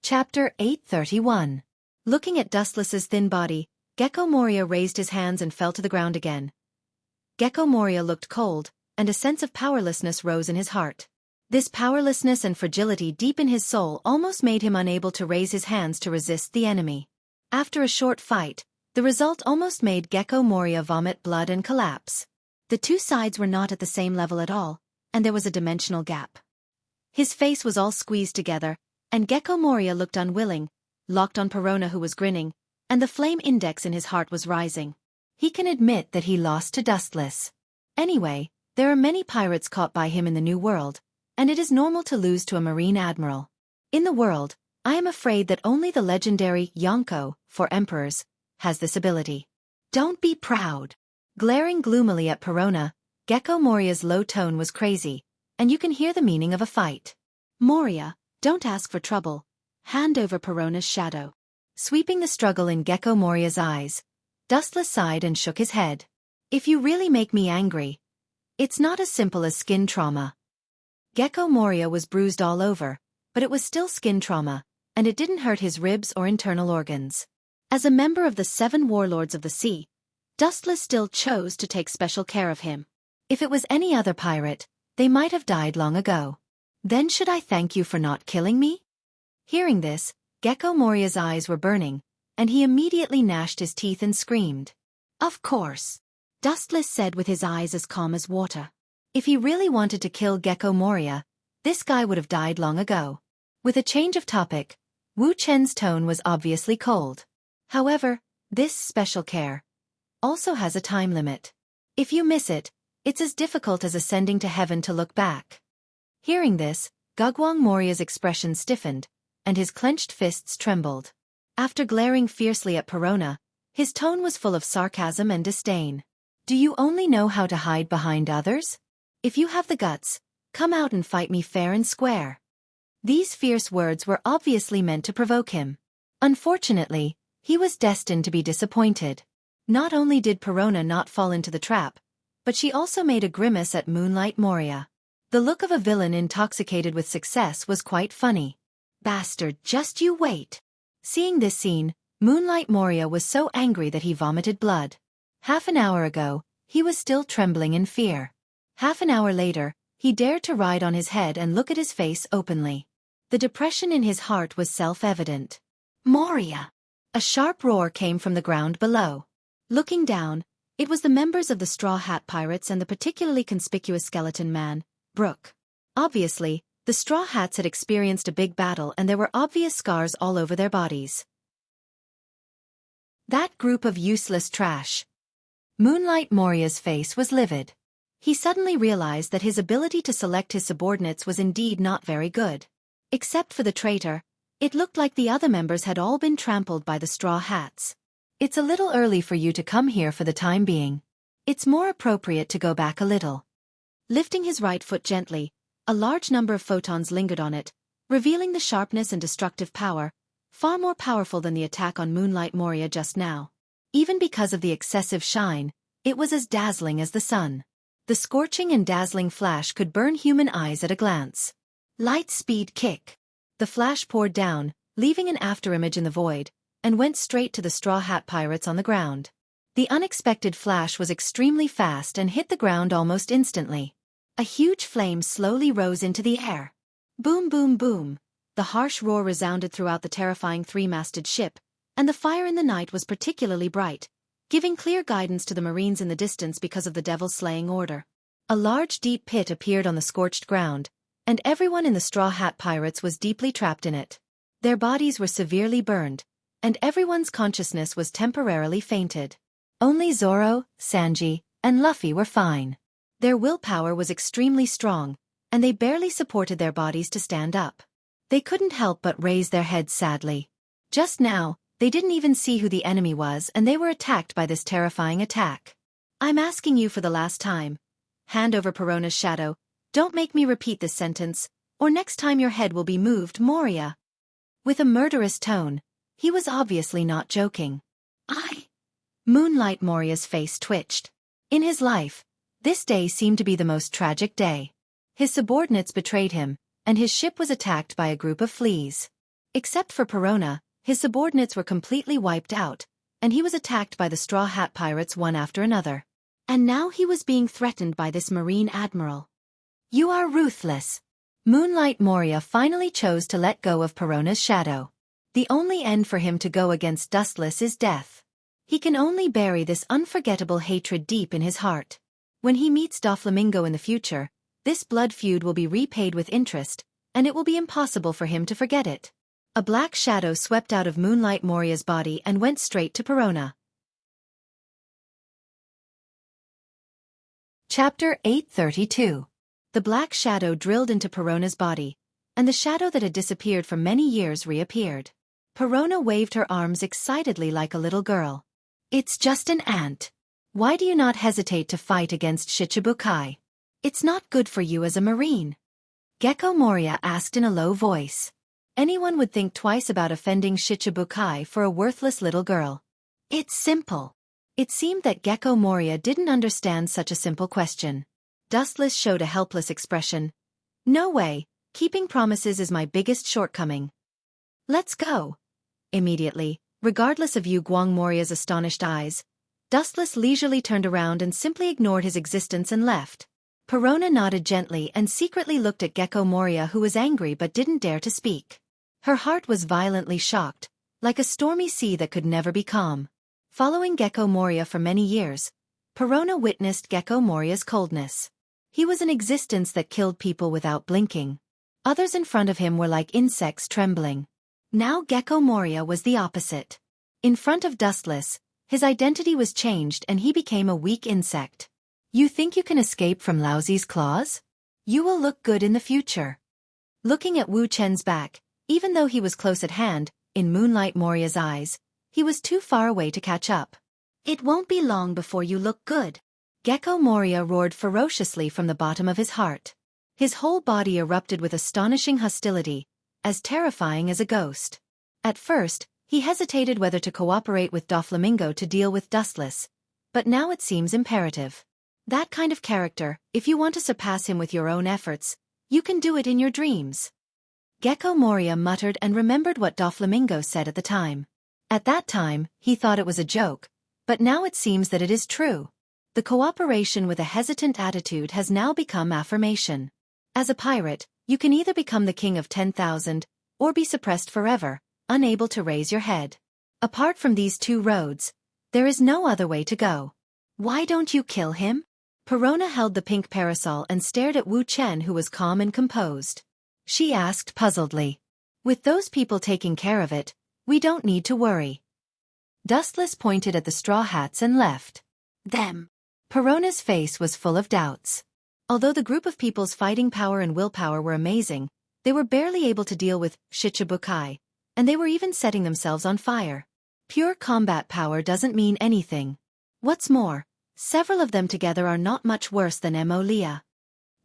Chapter 831. Looking at Dustless's thin body, Gecko Moria raised his hands and fell to the ground again. Gecko Moria looked cold, and a sense of powerlessness rose in his heart. This powerlessness and fragility deep in his soul almost made him unable to raise his hands to resist the enemy. After a short fight, the result almost made Gecko Moria vomit blood and collapse. The two sides were not at the same level at all, and there was a dimensional gap. His face was all squeezed together, and Gecko Moria looked unwilling, locked on Perona, who was grinning, and the flame index in his heart was rising. He can admit that he lost to Dustless. Anyway, there are many pirates caught by him in the New World, and it is normal to lose to a Marine Admiral. In the world, I am afraid that only the legendary Yonko, for Emperors, has this ability. Don't be proud. Glaring gloomily at Perona, Gecko Moria's low tone was crazy, and you can hear the meaning of a fight. Moria, don't ask for trouble. Hand over Perona's shadow. Sweeping the struggle in Gecko Moria's eyes, Dustless sighed and shook his head. If you really make me angry, it's not as simple as skin trauma. Gecko Moria was bruised all over, but it was still skin trauma, and it didn't hurt his ribs or internal organs. As a member of the 7 warlords of the sea, Dustless still chose to take special care of him. If it was any other pirate, they might have died long ago. Then should I thank you for not killing me? Hearing this, Gecko Moria's eyes were burning, and he immediately gnashed his teeth and screamed. Of course, Dustless said with his eyes as calm as water. If he really wanted to kill Gecko Moria, this guy would have died long ago. With a change of topic, Wu Chen's tone was obviously cold. However, this special care also has a time limit. If you miss it, it's as difficult as ascending to heaven to look back. Hearing this, Gugwang Moria's expression stiffened, and his clenched fists trembled. After glaring fiercely at Perona, his tone was full of sarcasm and disdain. Do you only know how to hide behind others? If you have the guts, come out and fight me fair and square. These fierce words were obviously meant to provoke him. Unfortunately, he was destined to be disappointed. Not only did Perona not fall into the trap, but she also made a grimace at Moonlight Moria. The look of a villain intoxicated with success was quite funny. Bastard, just you wait. Seeing this scene, Moonlight Moria was so angry that he vomited blood. Half an hour ago, he was still trembling in fear. Half an hour later, he dared to ride on his head and look at his face openly. The depression in his heart was self-evident. Moria! A sharp roar came from the ground below. Looking down, it was the members of the Straw Hat Pirates and the particularly conspicuous skeleton man, Brooke. Obviously, the Straw Hats had experienced a big battle and there were obvious scars all over their bodies. That group of useless trash. Moonlight Moria's face was livid. He suddenly realized that his ability to select his subordinates was indeed not very good. Except for the traitor, it looked like the other members had all been trampled by the Straw Hats. It's a little early for you to come here for the time being. It's more appropriate to go back a little. Lifting his right foot gently, a large number of photons lingered on it, revealing the sharpness and destructive power, far more powerful than the attack on Moonlight Moria just now. Even because of the excessive shine, it was as dazzling as the sun. The scorching and dazzling flash could burn human eyes at a glance. Light speed kick. The flash poured down, leaving an afterimage in the void, and went straight to the Straw Hat Pirates on the ground. The unexpected flash was extremely fast and hit the ground almost instantly. A huge flame slowly rose into the air. Boom, boom, boom. The harsh roar resounded throughout the terrifying 3-masted ship, and the fire in the night was particularly bright, giving clear guidance to the Marines in the distance because of the devil-slaying order. A large deep pit appeared on the scorched ground, and everyone in the Straw Hat Pirates was deeply trapped in it. Their bodies were severely burned, and everyone's consciousness was temporarily fainted. Only Zoro, Sanji, and Luffy were fine. Their willpower was extremely strong, and they barely supported their bodies to stand up. They couldn't help but raise their heads sadly. Just now, they didn't even see who the enemy was and they were attacked by this terrifying attack. I'm asking you for the last time. Hand over Perona's shadow. Don't make me repeat this sentence, or next time your head will be moved, Moria. With a murderous tone, he was obviously not joking. Moonlight Moria's face twitched. In his life, this day seemed to be the most tragic day. His subordinates betrayed him, and his ship was attacked by a group of fleas. Except for Perona, his subordinates were completely wiped out, and he was attacked by the Straw Hat Pirates one after another. And now he was being threatened by this Marine Admiral. You are ruthless. Moonlight Moria finally chose to let go of Perona's shadow. The only end for him to go against Dustless is death. He can only bury this unforgettable hatred deep in his heart. When he meets Doflamingo in the future, this blood feud will be repaid with interest, and it will be impossible for him to forget it. A black shadow swept out of Moonlight Moria's body and went straight to Perona. Chapter 832. The black shadow drilled into Perona's body, and the shadow that had disappeared for many years reappeared. Perona waved her arms excitedly like a little girl. It's just an ant. Why do you not hesitate to fight against Shichibukai? It's not good for you as a marine. Gecko Moria asked in a low voice. Anyone would think twice about offending Shichibukai for a worthless little girl. It's simple. It seemed that Gecko Moria didn't understand such a simple question. Dustless showed a helpless expression. No way, keeping promises is my biggest shortcoming. Let's go. Immediately, regardless of Yu Guang Moria's astonished eyes, Dustless leisurely turned around and simply ignored his existence and left. Perona nodded gently and secretly looked at Gecko Moria, who was angry but didn't dare to speak. Her heart was violently shocked, like a stormy sea that could never be calm. Following Gecko Moria for many years, Perona witnessed Gecko Moria's coldness. He was an existence that killed people without blinking. Others in front of him were like insects trembling. Now Gecko Moria was the opposite. In front of Dustless, his identity was changed and he became a weak insect. You think you can escape from Laozi's claws? You will look good in the future. Looking at Wu Chen's back, even though he was close at hand, in Moonlight Moria's eyes, he was too far away to catch up. It won't be long before you look good. Gecko Moria roared ferociously from the bottom of his heart. His whole body erupted with astonishing hostility, as terrifying as a ghost. At first, he hesitated whether to cooperate with Doflamingo to deal with Dustless, but now it seems imperative. That kind of character, if you want to surpass him with your own efforts, you can do it in your dreams. Gecko Moria muttered and remembered what Doflamingo said at the time. At that time, he thought it was a joke, but now it seems that it is true. The cooperation with a hesitant attitude has now become affirmation. As a pirate, you can either become the king of 10,000, or be suppressed forever, unable to raise your head. Apart from these two roads, there is no other way to go. Why don't you kill him? Perona held the pink parasol and stared at Wu Chen, who was calm and composed. She asked puzzledly. With those people taking care of it, we don't need to worry. Dustless pointed at the straw hats and left. Them. Perona's face was full of doubts. Although the group of people's fighting power and willpower were amazing, they were barely able to deal with Shichibukai, and they were even setting themselves on fire. Pure combat power doesn't mean anything. What's more, several of them together are not much worse than Emolia.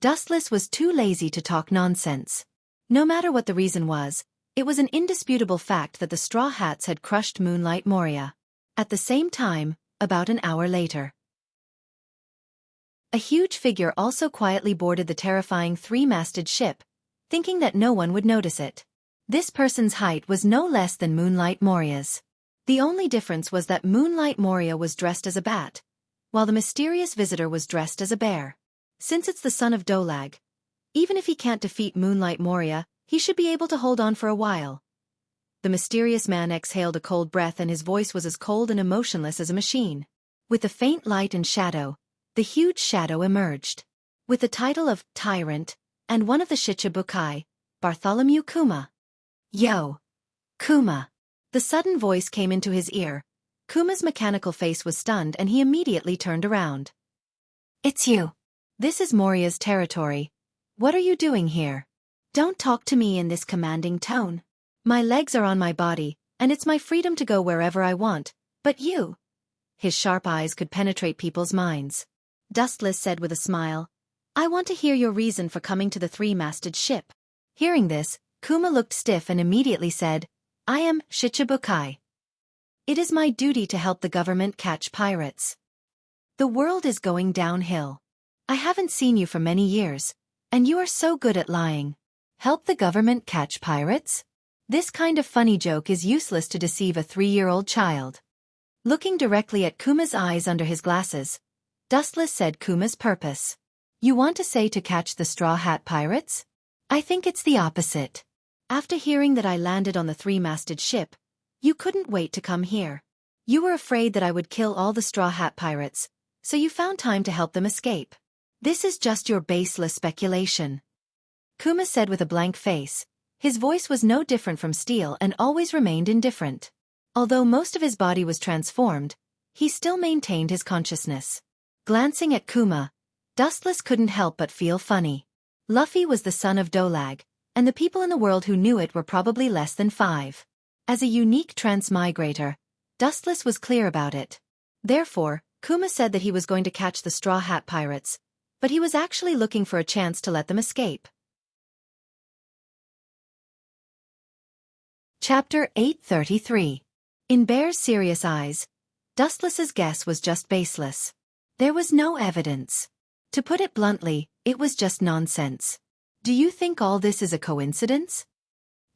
Dustless was too lazy to talk nonsense. No matter what the reason was, it was an indisputable fact that the Straw Hats had crushed Moonlight Moria. At the same time, about an hour later, a huge figure also quietly boarded the terrifying three-masted ship, thinking that no one would notice it. This person's height was no less than Moonlight Moria's. The only difference was that Moonlight Moria was dressed as a bat, while the mysterious visitor was dressed as a bear. Since it's the son of Dolag, even if he can't defeat Moonlight Moria, he should be able to hold on for a while. The mysterious man exhaled a cold breath and his voice was as cold and emotionless as a machine. With a faint light and shadow, the huge shadow emerged. With the title of Tyrant, and one of the Shichibukai, Bartholomew Kuma. Yo! Kuma! The sudden voice came into his ear. Kuma's mechanical face was stunned and he immediately turned around. It's you. This is Moria's territory. What are you doing here? Don't talk to me in this commanding tone. My legs are on my body, and it's my freedom to go wherever I want, but you. His sharp eyes could penetrate people's minds. Dustless said with a smile, I want to hear your reason for coming to the three-masted ship. Hearing this, Kuma looked stiff and immediately said, I am Shichibukai. It is my duty to help the government catch pirates. The world is going downhill. I haven't seen you for many years, and you are so good at lying. Help the government catch pirates? This kind of funny joke is useless to deceive a 3-year-old child. Looking directly at Kuma's eyes under his glasses, Dustless said Kuma's purpose. You want to say to catch the Straw Hat Pirates? I think it's the opposite. After hearing that I landed on the 3-masted ship, you couldn't wait to come here. You were afraid that I would kill all the Straw Hat Pirates, so you found time to help them escape. This is just your baseless speculation. Kuma said with a blank face. His voice was no different from steel and always remained indifferent. Although most of his body was transformed, he still maintained his consciousness. Glancing at Kuma, Dustless couldn't help but feel funny. Luffy was the son of Dolag, and the people in the world who knew it were probably less than 5. As a unique transmigrator, Dustless was clear about it. Therefore, Kuma said that he was going to catch the Straw Hat Pirates, but he was actually looking for a chance to let them escape. Chapter 833. In Bear's serious eyes, Dustless's guess was just baseless. There was no evidence. To put it bluntly, it was just nonsense. Do you think all this is a coincidence?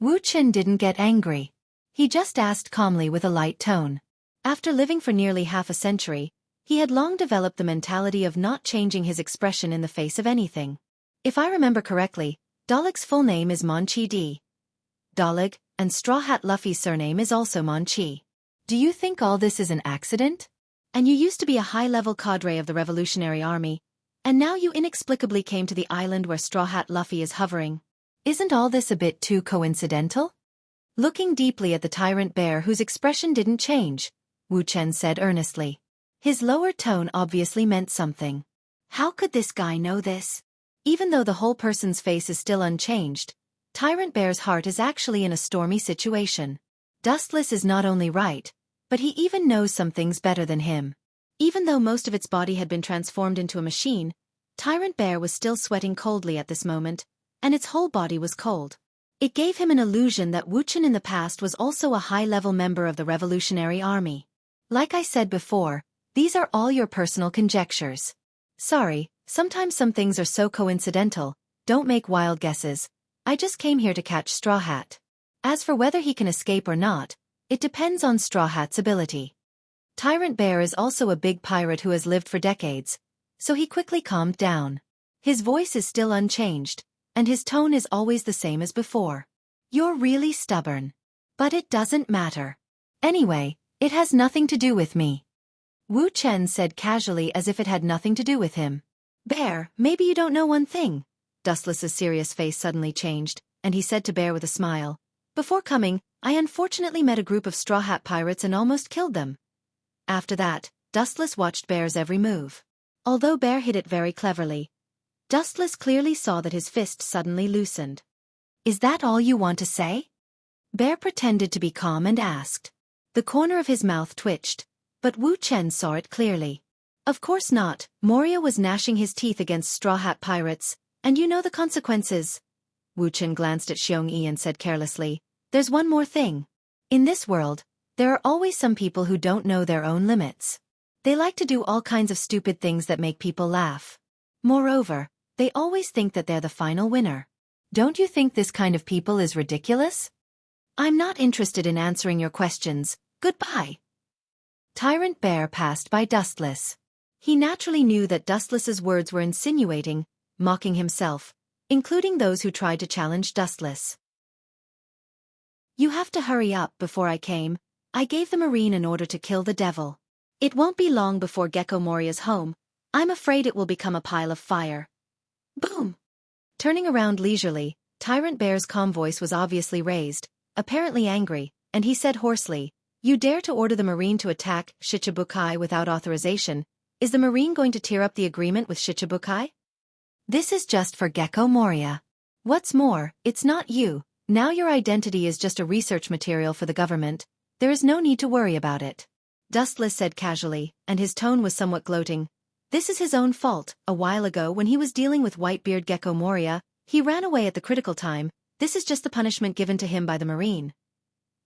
Wuxia didn't get angry. He just asked calmly with a light tone. After living for nearly half a century, he had long developed the mentality of not changing his expression in the face of anything. If I remember correctly, Dalek's full name is Monchi D. Daleg, and Straw Hat Luffy's surname is also Monchi. Do you think all this is an accident? And you used to be a high-level cadre of the Revolutionary Army, and now you inexplicably came to the island where Straw Hat Luffy is hovering. Isn't all this a bit too coincidental? Looking deeply at the tyrant bear whose expression didn't change, Wuxia said earnestly. His lower tone obviously meant something. How could this guy know this? Even though the whole person's face is still unchanged, Tyrant Bear's heart is actually in a stormy situation. Dustless is not only right, but he even knows some things better than him. Even though most of its body had been transformed into a machine, Tyrant Bear was still sweating coldly at this moment, and its whole body was cold. It gave him an illusion that Wuxia in the past was also a high-level member of the Revolutionary Army. Like I said before, these are all your personal conjectures. Sorry, sometimes some things are so coincidental, don't make wild guesses. I just came here to catch Straw Hat. As for whether he can escape or not, it depends on Straw Hat's ability. Tyrant Bear is also a big pirate who has lived for decades, so he quickly calmed down. His voice is still unchanged, and his tone is always the same as before. You're really stubborn. But it doesn't matter. Anyway, it has nothing to do with me. Wuxia said casually as if it had nothing to do with him. Bear, maybe you don't know one thing. Dustless's serious face suddenly changed, and he said to Bear with a smile. Before coming, I unfortunately met a group of Straw Hat pirates and almost killed them. After that, Dustless watched Bear's every move. Although Bear hid it very cleverly, Dustless clearly saw that his fist suddenly loosened. Is that all you want to say? Bear pretended to be calm and asked. The corner of his mouth twitched, but Wuxia saw it clearly. Of course not, Moria was gnashing his teeth against Straw Hat pirates, and you know the consequences. Wuxia glanced at Xiong and said carelessly, There's one more thing. In this world, there are always some people who don't know their own limits. They like to do all kinds of stupid things that make people laugh. Moreover, they always think that they're the final winner. Don't you think this kind of people is ridiculous? I'm not interested in answering your questions, goodbye. Tyrant Bear passed by Dustless. He naturally knew that Dustless's words were insinuating, mocking himself, including those who tried to challenge Dustless. You have to hurry up before I came. I gave the Marine an order to kill the devil. It won't be long before Gecko Moria's home. I'm afraid it will become a pile of fire. Boom! Turning around leisurely, Tyrant Bear's calm voice was obviously raised, apparently angry, and he said hoarsely, You dare to order the Marine to attack Shichibukai without authorization? Is the Marine going to tear up the agreement with Shichibukai? This is just for Gecko Moria. What's more, it's not you. Now your identity is just a research material for the government. There is no need to worry about it. Dustless said casually, and his tone was somewhat gloating. This is his own fault. A while ago when he was dealing with Whitebeard Gecko Moria, he ran away at the critical time. This is just the punishment given to him by the Marine.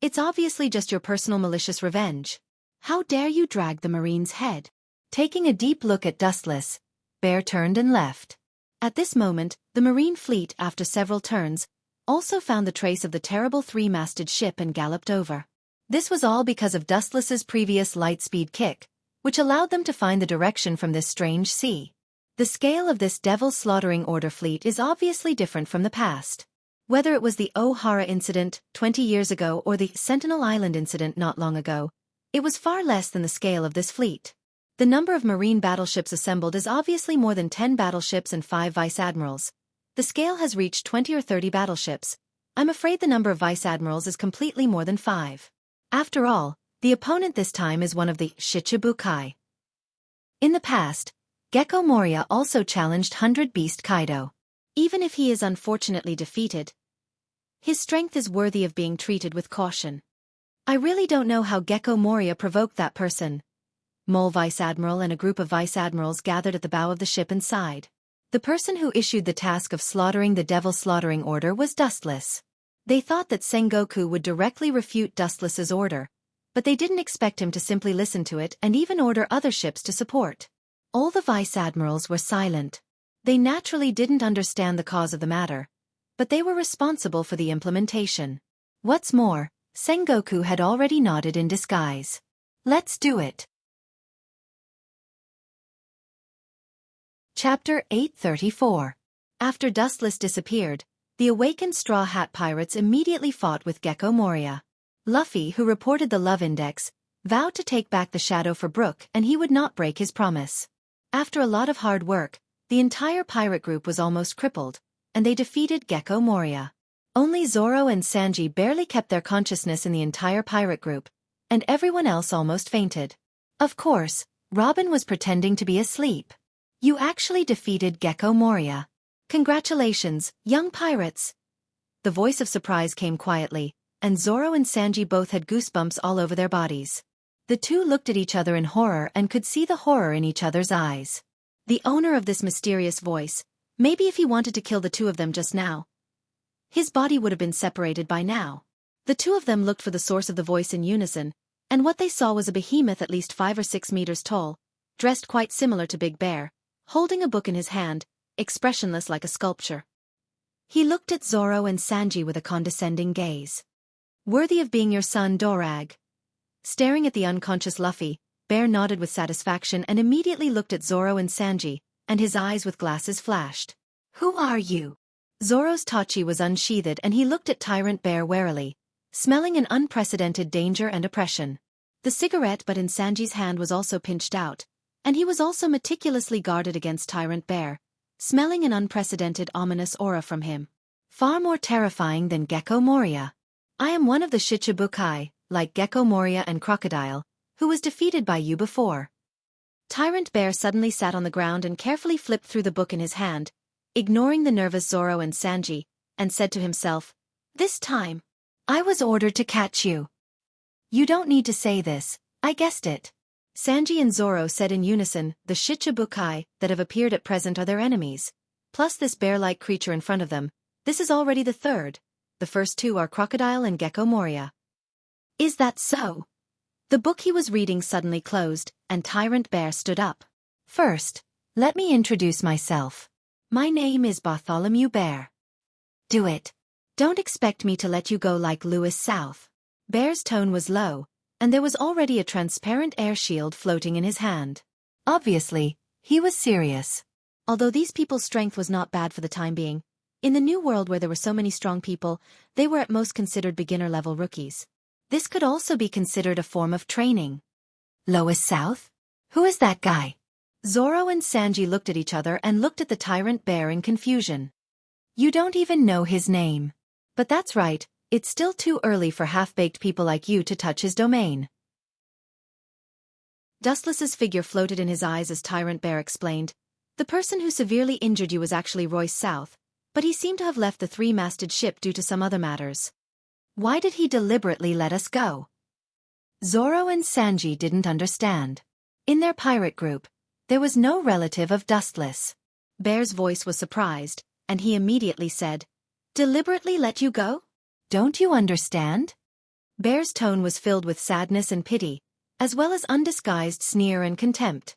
It's obviously just your personal malicious revenge. How dare you drag the Marine's head? Taking a deep look at Dustless, Bear turned and left. At this moment, the Marine fleet, after several turns, also found the trace of the terrible three-masted ship and galloped over. This was all because of Dustless's previous light-speed kick, which allowed them to find the direction from this strange sea. The scale of this Devil's Slaughtering Order fleet is obviously different from the past. Whether it was the O'Hara incident 20 years ago or the Sentinel Island incident not long ago, it was far less than the scale of this fleet. The number of marine battleships assembled is obviously more than 10 battleships and 5 vice-admirals. The scale has reached 20 or 30 battleships. I'm afraid the number of vice-admirals is completely more than 5. After all, the opponent this time is one of the Shichibukai. In the past, Gecko Moria also challenged 100 Beast Kaido. Even if he is unfortunately defeated, his strength is worthy of being treated with caution. I really don't know how Gecko Moria provoked that person. Mole Vice-Admiral and a group of Vice-Admirals gathered at the bow of the ship and sighed. The person who issued the task of slaughtering the Devil's Slaughtering Order was Dustless. They thought that Sengoku would directly refute Dustless's order, but they didn't expect him to simply listen to it and even order other ships to support. All the Vice-Admirals were silent. They naturally didn't understand the cause of the matter, but they were responsible for the implementation. What's more, Sengoku had already nodded in disguise. Let's do it. Chapter 834. After Dustless disappeared, the awakened Straw Hat Pirates immediately fought with Gecko Moria. Luffy, who reported the love index, vowed to take back the shadow for Brook and he would not break his promise. After a lot of hard work, the entire pirate group was almost crippled, and they defeated Gecko Moria. Only Zoro and Sanji barely kept their consciousness in the entire pirate group, and everyone else almost fainted. Of course, Robin was pretending to be asleep. You actually defeated Gecko Moria. Congratulations, young pirates. The voice of surprise came quietly, and Zoro and Sanji both had goosebumps all over their bodies. The two looked at each other in horror and could see the horror in each other's eyes. The owner of this mysterious voice, maybe if he wanted to kill the two of them just now, his body would have been separated by now. The two of them looked for the source of the voice in unison, and what they saw was a behemoth at least 5 or 6 meters tall, dressed quite similar to Big Bear, holding a book in his hand, expressionless like a sculpture. He looked at Zoro and Sanji with a condescending gaze. Worthy of being your son, Dorag. Staring at the unconscious Luffy, Bear nodded with satisfaction and immediately looked at Zoro and Sanji, and his eyes with glasses flashed. Who are you? Zoro's Tachi was unsheathed and he looked at Tyrant Bear warily, smelling an unprecedented danger and oppression. The cigarette butt in Sanji's hand was also pinched out, and he was also meticulously guarded against Tyrant Bear, smelling an unprecedented ominous aura from him. Far more terrifying than Gecko Moria. I am one of the Shichibukai, like Gecko Moria and Crocodile, who was defeated by you before. Tyrant Bear suddenly sat on the ground and carefully flipped through the book in his hand, ignoring the nervous Zoro and Sanji, and said to himself, "This time, I was ordered to catch you." You don't need to say this, I guessed it. Sanji and Zoro said in unison, the Shichibukai that have appeared at present are their enemies. Plus this bear-like creature in front of them, this is already the third. The first two are Crocodile and Gecko Moria. Is that so? The book he was reading suddenly closed, and Tyrant Bear stood up. First, let me introduce myself. My name is Bartholomew Bear. Do it. Don't expect me to let you go like Lewis South. Bear's tone was low, and there was already a transparent air shield floating in his hand. Obviously, he was serious. Although these people's strength was not bad for the time being, in the new world where there were so many strong people, they were at most considered beginner-level rookies. This could also be considered a form of training. Lois South? Who is that guy? Zoro and Sanji looked at each other and looked at the Tyrant Bear in confusion. You don't even know his name. But that's right, it's still too early for half-baked people like you to touch his domain. Dustless's figure floated in his eyes as Tyrant Bear explained. The person who severely injured you was actually Royce South, but he seemed to have left the three-masted ship due to some other matters. Why did he deliberately let us go? Zoro and Sanji didn't understand. In their pirate group, there was no relative of Dustless. Bear's voice was surprised, and he immediately said, "Deliberately let you go? Don't you understand?" Bear's tone was filled with sadness and pity, as well as undisguised sneer and contempt.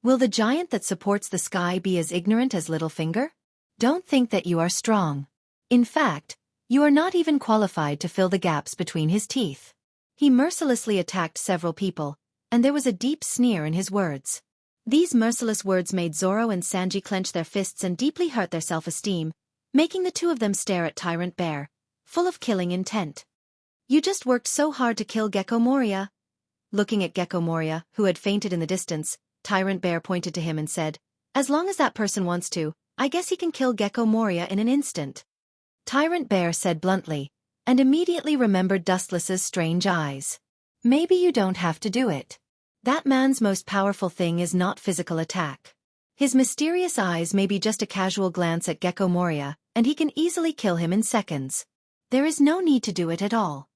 Will the giant that supports the sky be as ignorant as Littlefinger? Don't think that you are strong. In fact, You are not even qualified to fill the gaps between his teeth. He mercilessly attacked several people, and there was a deep sneer in his words. These merciless words made Zoro and Sanji clench their fists and deeply hurt their self-esteem, making the two of them stare at Tyrant Bear, full of killing intent. You just worked so hard to kill Gecko Moria. Looking at Gecko Moria, who had fainted in the distance, Tyrant Bear pointed to him and said, "As long as that person wants to, I guess he can kill Gecko Moria in an instant." Tyrant Bear said bluntly, and immediately remembered Dustless's strange eyes. Maybe you don't have to do it. That man's most powerful thing is not physical attack. His mysterious eyes may be just a casual glance at Gecko Moria, and he can easily kill him in seconds. There is no need to do it at all.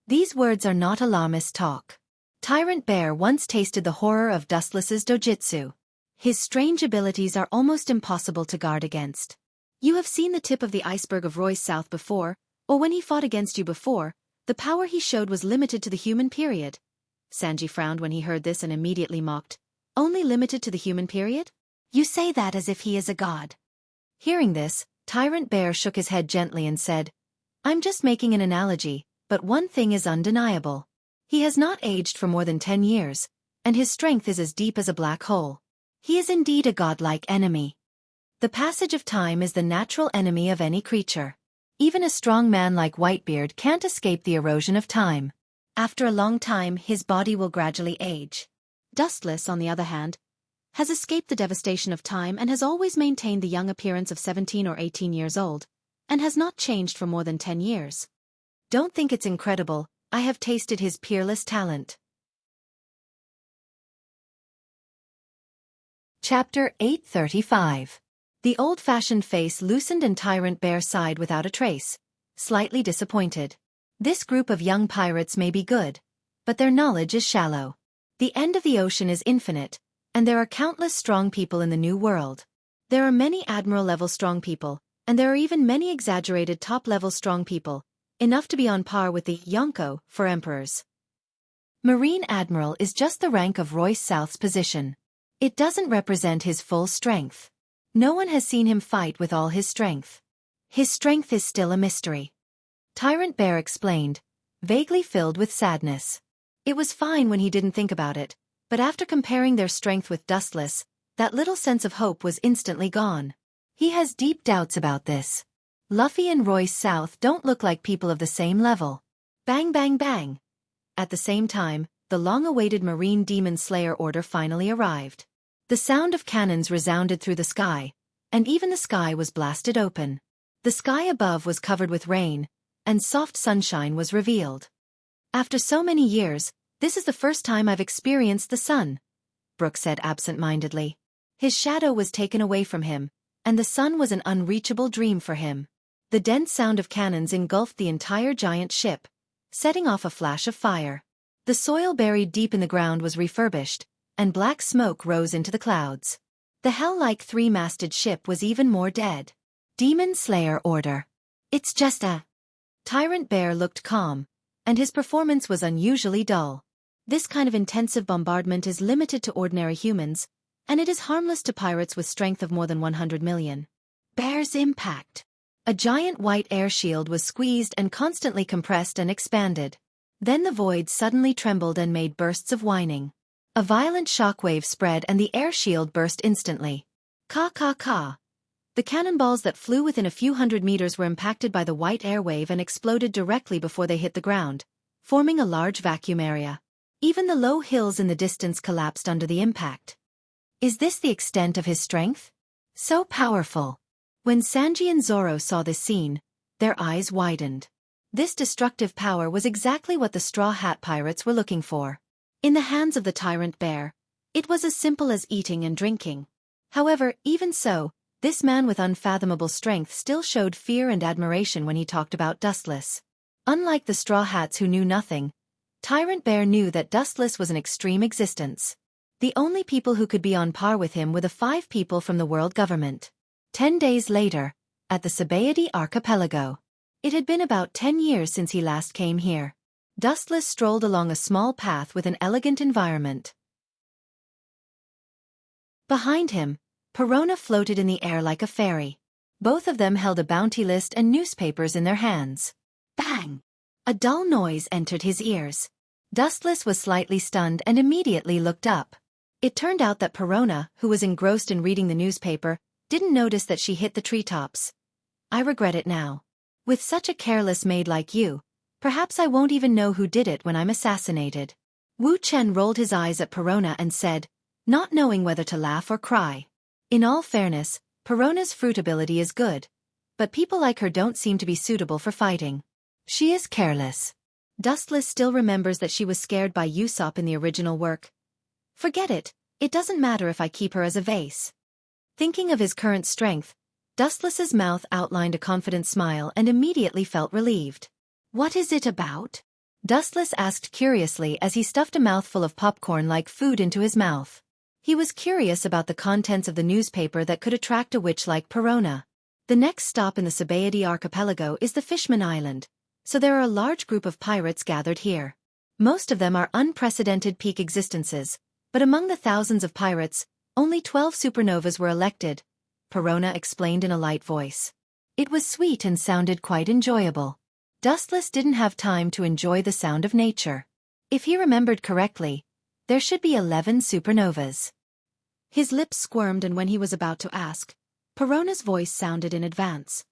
These words are not alarmist talk. Tyrant Bear once tasted the horror of Dustless's dojutsu. His strange abilities are almost impossible to guard against. You have seen the tip of the iceberg of Roy's South before, or when he fought against you before, the power he showed was limited to the human period. Sanji frowned when he heard this and immediately mocked. Only limited to the human period? You say that as if he is a god. Hearing this, Tyrant Bear shook his head gently and said, I'm just making an analogy, but one thing is undeniable. He has not aged for more than 10 years, and his strength is as deep as a black hole. He is indeed a godlike enemy. The passage of time is the natural enemy of any creature. Even a strong man like Whitebeard can't escape the erosion of time. After a long time, his body will gradually age. Dustless, on the other hand, has escaped the devastation of time and has always maintained the young appearance of 17 or 18 years old, and has not changed for more than 10 years. Don't think it's incredible, I have tasted his peerless talent. Chapter 835. The old-fashioned face loosened and Tyrant Bear sighed without a trace, slightly disappointed. This group of young pirates may be good, but their knowledge is shallow. The end of the ocean is infinite, and there are countless strong people in the New World. There are many Admiral-level strong people, and there are even many exaggerated top-level strong people, enough to be on par with the Yonko for emperors. Marine Admiral is just the rank of Royce South's position. It doesn't represent his full strength. No one has seen him fight with all his strength. His strength is still a mystery. Tyrant Bear explained, vaguely filled with sadness. It was fine when he didn't think about it, but after comparing their strength with Dustless, that little sense of hope was instantly gone. He has deep doubts about this. Luffy and Royce South don't look like people of the same level. Bang bang bang. At the same time, the long-awaited Marine Demon Slayer order finally arrived. The sound of cannons resounded through the sky, and even the sky was blasted open. The sky above was covered with rain, and soft sunshine was revealed. After so many years, this is the first time I've experienced the sun, Brook said absent-mindedly. His shadow was taken away from him, and the sun was an unreachable dream for him. The dense sound of cannons engulfed the entire giant ship, setting off a flash of fire. The soil buried deep in the ground was refurbished, and black smoke rose into the clouds. The hell-like three-masted ship was even more dead. Demon Slayer order. It's just a... Tyrant Bear looked calm, and his performance was unusually dull. This kind of intensive bombardment is limited to ordinary humans, and it is harmless to pirates with strength of more than 100 million. Bear's impact. A giant white air shield was squeezed and constantly compressed and expanded. Then the void suddenly trembled and made bursts of whining. A violent shockwave spread and the air shield burst instantly. Ka. The cannonballs that flew within a few hundred meters were impacted by the white air wave and exploded directly before they hit the ground, forming a large vacuum area. Even the low hills in the distance collapsed under the impact. Is this the extent of his strength? So powerful. When Sanji and Zoro saw this scene, their eyes widened. This destructive power was exactly what the Straw Hat Pirates were looking for. In the hands of the Tyrant Bear, it was as simple as eating and drinking. However, even so, this man with unfathomable strength still showed fear and admiration when he talked about Dustless. Unlike the Straw Hats who knew nothing, Tyrant Bear knew that Dustless was an extreme existence. The only people who could be on par with him were the 5 people from the world government. 10 days later, at the Sabaody Archipelago. It had been about 10 years since he last came here. Dustless strolled along a small path with an elegant environment. Behind him, Perona floated in the air like a fairy. Both of them held a bounty list and newspapers in their hands. Bang! A dull noise entered his ears. Dustless was slightly stunned and immediately looked up. It turned out that Perona, who was engrossed in reading the newspaper, didn't notice that she hit the treetops. I regret it now. With such a careless maid like you, perhaps I won't even know who did it when I'm assassinated. Wu Chen rolled his eyes at Perona and said, not knowing whether to laugh or cry. In all fairness, Perona's fruit ability is good, but people like her don't seem to be suitable for fighting. She is careless. Dustless still remembers that she was scared by Usopp in the original work. Forget it, it doesn't matter if I keep her as a vase. Thinking of his current strength, Dustless's mouth outlined a confident smile and immediately felt relieved. What is it about? Dustless asked curiously as he stuffed a mouthful of popcorn like food into his mouth. He was curious about the contents of the newspaper that could attract a witch like Perona. The next stop in the Sabaody archipelago is the Fishman Island, so there are a large group of pirates gathered here. Most of them are unprecedented peak existences, but among the thousands of pirates, only 12 supernovas were elected, Perona explained in a light voice. It was sweet and sounded quite enjoyable. Dustless didn't have time to enjoy the sound of nature. If he remembered correctly, there should be 11 supernovas. His lips squirmed, and when he was about to ask, Perona's voice sounded in advance.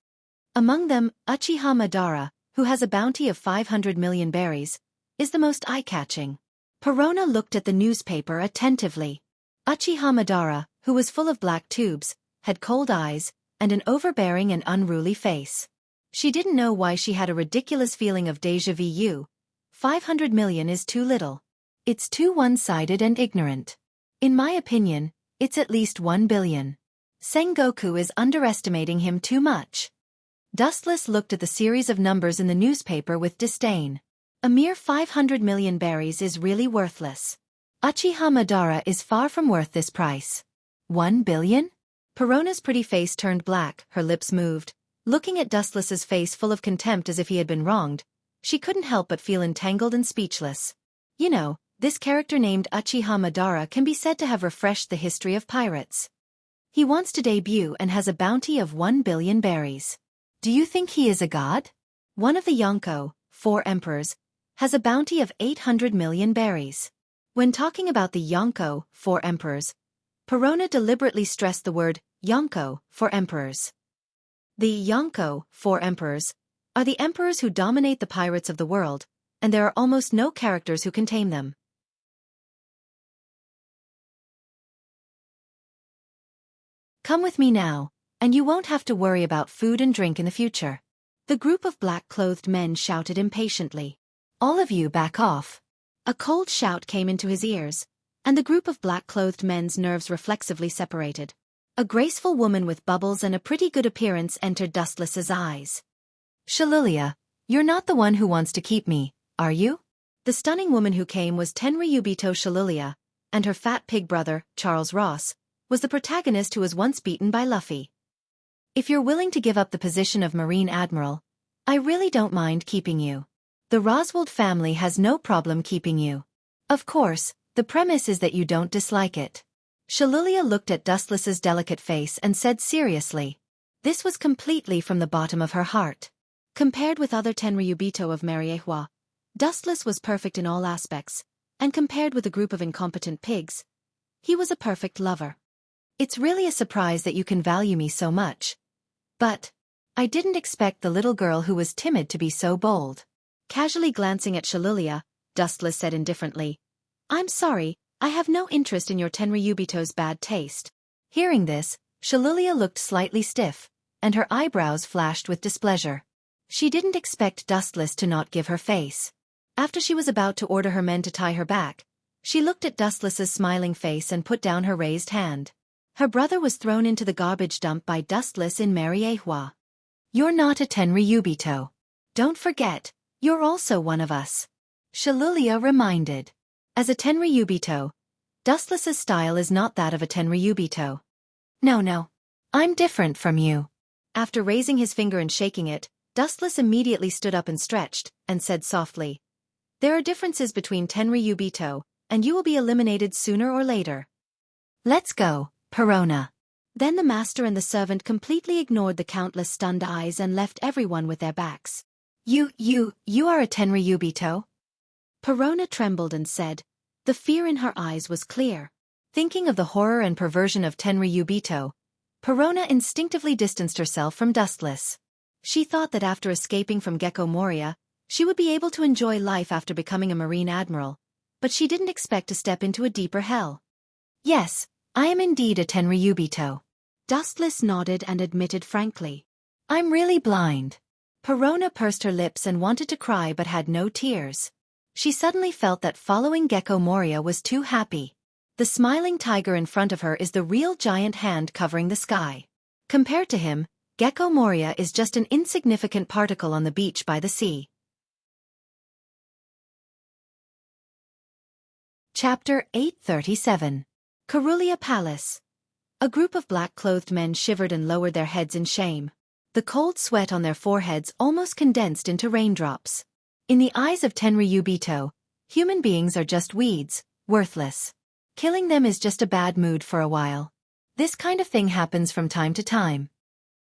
Among them, Uchiha Madara, who has a bounty of 500 million berries, is the most eye-catching. Perona looked at the newspaper attentively. Uchiha Madara, who was full of black tubes, had cold eyes, and an overbearing and unruly face. She didn't know why she had a ridiculous feeling of déjà vu. 500 million is too little. It's too one-sided and ignorant. In my opinion, it's at least 1 billion. Sengoku is underestimating him too much. Dustless looked at the series of numbers in the newspaper with disdain. A mere 500 million berries is really worthless. Uchiha Madara is far from worth this price. 1 billion? Perona's pretty face turned black, her lips moved. Looking at Dustless's face full of contempt as if he had been wronged, she couldn't help but feel entangled and speechless. You know, this character named Uchiha Madara can be said to have refreshed the history of pirates. He wants to debut and has a bounty of 1 billion berries. Do you think he is a god? One of the Yonko, 4 emperors, has a bounty of 800 million berries. When talking about the Yonko, 4 emperors, Perona deliberately stressed the word Yonko, 4 emperors. The Yonko, 4 emperors, are the emperors who dominate the pirates of the world, and there are almost no characters who can tame them. Come with me now, and you won't have to worry about food and drink in the future. The group of black-clothed men shouted impatiently. All of you back off. A cold shout came into his ears, and the group of black-clothed men's nerves reflexively separated. A graceful woman with bubbles and a pretty good appearance entered Dustless's eyes. Shalilia, you're not the one who wants to keep me, are you? The stunning woman who came was Tenryubito Shalilia, and her fat pig brother, Charles Ross, was the protagonist who was once beaten by Luffy. If you're willing to give up the position of Marine Admiral, I really don't mind keeping you. The Roswald family has no problem keeping you. Of course, the premise is that you don't dislike it. Shalilia looked at Dustless's delicate face and said seriously. This was completely from the bottom of her heart. Compared with other Tenryubito of Mariehua, Dustless was perfect in all aspects, and compared with a group of incompetent pigs, he was a perfect lover. It's really a surprise that you can value me so much. But I didn't expect the little girl who was timid to be so bold. Casually glancing at Shalilia, Dustless said indifferently, I'm sorry, I have no interest in your Tenryubito's bad taste. Hearing this, Shalilia looked slightly stiff, and her eyebrows flashed with displeasure. She didn't expect Dustless to not give her face. After she was about to order her men to tie her back, she looked at Dustless's smiling face and put down her raised hand. Her brother was thrown into the garbage dump by Dustless in Mariehua. You're not a Tenryubito. Don't forget, you're also one of us. Shalilia reminded. As a Tenryubito, Dustless's style is not that of a Tenryubito. No. I'm different from you. After raising his finger and shaking it, Dustless immediately stood up and stretched, and said softly, There are differences between Tenryubito, and you will be eliminated sooner or later. Let's go, Perona. Then the master and the servant completely ignored the countless stunned eyes and left everyone with their backs. You are a Tenryubito? Perona trembled and said. The fear in her eyes was clear. Thinking of the horror and perversion of Tenryubito, Perona instinctively distanced herself from Dustless. She thought that after escaping from Gecko Moria, she would be able to enjoy life after becoming a marine admiral, but she didn't expect to step into a deeper hell. Yes, I am indeed a Tenryubito. Dustless nodded and admitted frankly. I'm really blind. Perona pursed her lips and wanted to cry but had no tears. She suddenly felt that following Gecko Moria was too happy. The smiling tiger in front of her is the real giant hand covering the sky. Compared to him, Gecko Moria is just an insignificant particle on the beach by the sea. Chapter 837. Carulia Palace. A group of black-clothed men shivered and lowered their heads in shame. The cold sweat on their foreheads almost condensed into raindrops. In the eyes of Tenryubito, human beings are just weeds, worthless. Killing them is just a bad mood for a while. This kind of thing happens from time to time.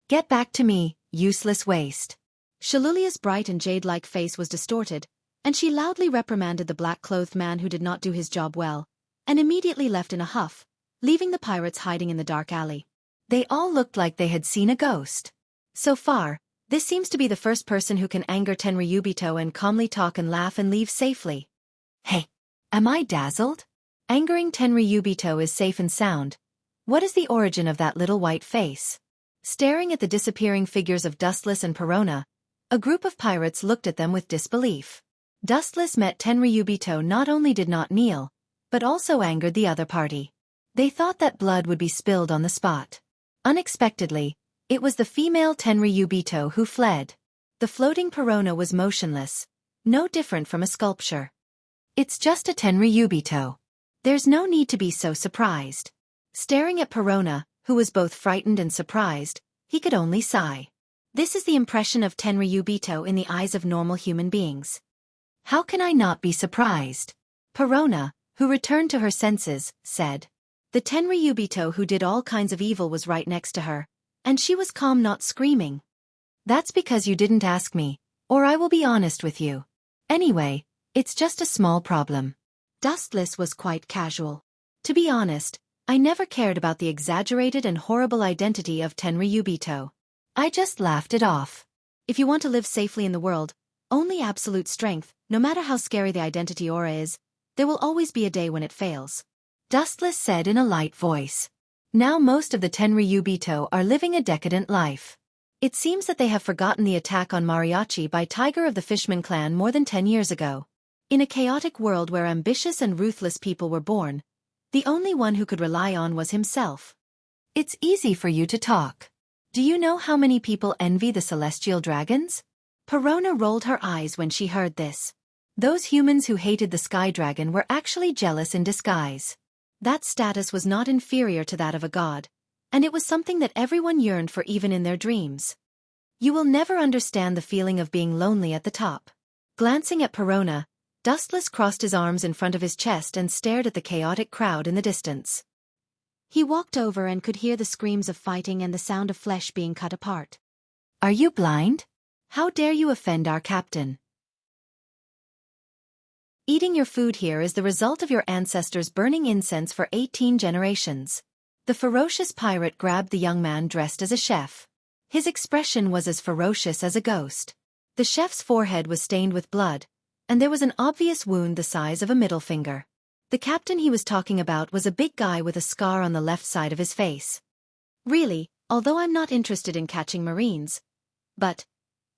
Get back to me, useless waste. Shalulia's bright and jade-like face was distorted, and she loudly reprimanded the black-clothed man who did not do his job well, and immediately left in a huff, leaving the pirates hiding in the dark alley. They all looked like they had seen a ghost. So far, this seems to be the first person who can anger Tenryubito and calmly talk and laugh and leave safely. Hey, am I dazzled? Angering Tenryubito is safe and sound. What is the origin of that little white face? Staring at the disappearing figures of Dustless and Perona, a group of pirates looked at them with disbelief. Dustless met Tenryubito not only did not kneel, but also angered the other party. They thought that blood would be spilled on the spot. Unexpectedly, it was the female Tenryubito who fled. The floating Perona was motionless, no different from a sculpture. It's just a Tenryubito. There's no need to be so surprised. Staring at Perona, who was both frightened and surprised, he could only sigh. This is the impression of Tenryubito in the eyes of normal human beings. How can I not be surprised? Perona, who returned to her senses, said. The Tenryubito who did all kinds of evil was right next to her, and she was calm, not screaming. That's because you didn't ask me, or I will be honest with you. Anyway, it's just a small problem. Dustless was quite casual. To be honest, I never cared about the exaggerated and horrible identity of Tenryubito. I just laughed it off. If you want to live safely in the world, only absolute strength, no matter how scary the identity aura is, there will always be a day when it fails. Dustless said in a light voice. Now most of the Tenryubito are living a decadent life. It seems that they have forgotten the attack on Mariachi by Tiger of the Fishman clan more than 10 years ago. In a chaotic world where ambitious and ruthless people were born, the only one who could rely on was himself. It's easy for you to talk. Do you know how many people envy the celestial dragons? Perona rolled her eyes when she heard this. Those humans who hated the sky dragon were actually jealous in disguise. That status was not inferior to that of a god, and it was something that everyone yearned for even in their dreams. You will never understand the feeling of being lonely at the top. Glancing at Perona, Dustless crossed his arms in front of his chest and stared at the chaotic crowd in the distance. He walked over and could hear the screams of fighting and the sound of flesh being cut apart. Are you blind? How dare you offend our captain? Eating your food here is the result of your ancestors burning incense for 18 generations. The ferocious pirate grabbed the young man dressed as a chef. His expression was as ferocious as a ghost. The chef's forehead was stained with blood, and there was an obvious wound the size of a middle finger. The captain he was talking about was a big guy with a scar on the left side of his face. Really, although I'm not interested in catching marines. But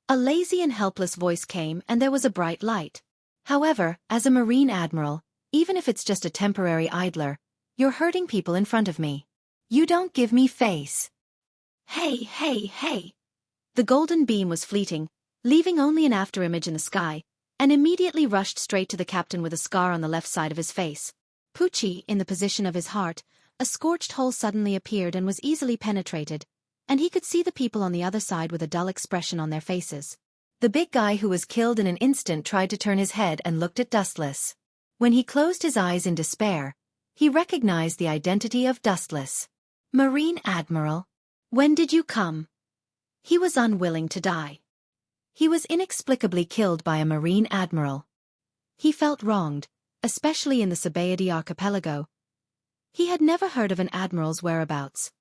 a lazy and helpless voice came and there was a bright light. However, as a marine admiral, even if it's just a temporary idler, you're hurting people in front of me. You don't give me face. Hey. The golden beam was fleeting, leaving only an afterimage in the sky, and immediately rushed straight to the captain with a scar on the left side of his face. Pucci, in the position of his heart, a scorched hole suddenly appeared and was easily penetrated, and he could see the people on the other side with a dull expression on their faces. The big guy who was killed in an instant tried to turn his head and looked at Dustless. When he closed his eyes in despair, he recognized the identity of Dustless. Marine Admiral. When did you come? He was unwilling to die. He was inexplicably killed by a Marine Admiral. He felt wronged, especially in the Sabaody archipelago. He had never heard of an admiral's whereabouts.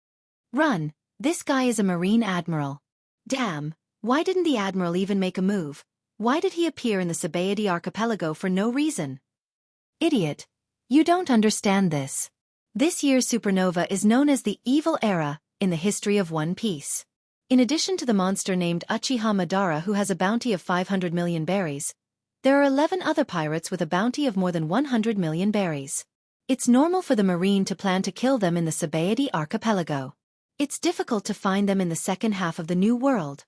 Run, this guy is a Marine Admiral. Damn, why didn't the Admiral even make a move? Why did he appear in the Sabaody archipelago for no reason? Idiot, you don't understand this. This year's supernova is known as the Evil Era in the history of One Piece. In addition to the monster named Uchiha Madara who has a bounty of 500 million berries, there are 11 other pirates with a bounty of more than 100 million berries. It's normal for the Marine to plan to kill them in the Sabaody archipelago. It's difficult to find them in the second half of the New World.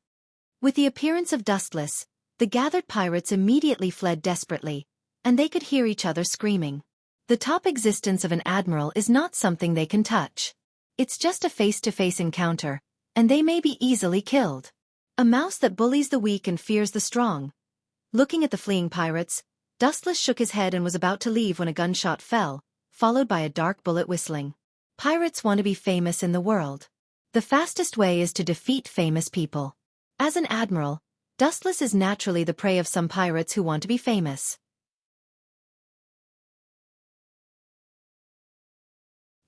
With the appearance of Dustless, the gathered pirates immediately fled desperately, and they could hear each other screaming. The top existence of an admiral is not something they can touch. It's just a face-to-face encounter, and they may be easily killed. A mouse that bullies the weak and fears the strong. Looking at the fleeing pirates, Dustless shook his head and was about to leave when a gunshot fell, followed by a dark bullet whistling. Pirates want to be famous in the world. The fastest way is to defeat famous people. As an admiral, Dustless is naturally the prey of some pirates who want to be famous.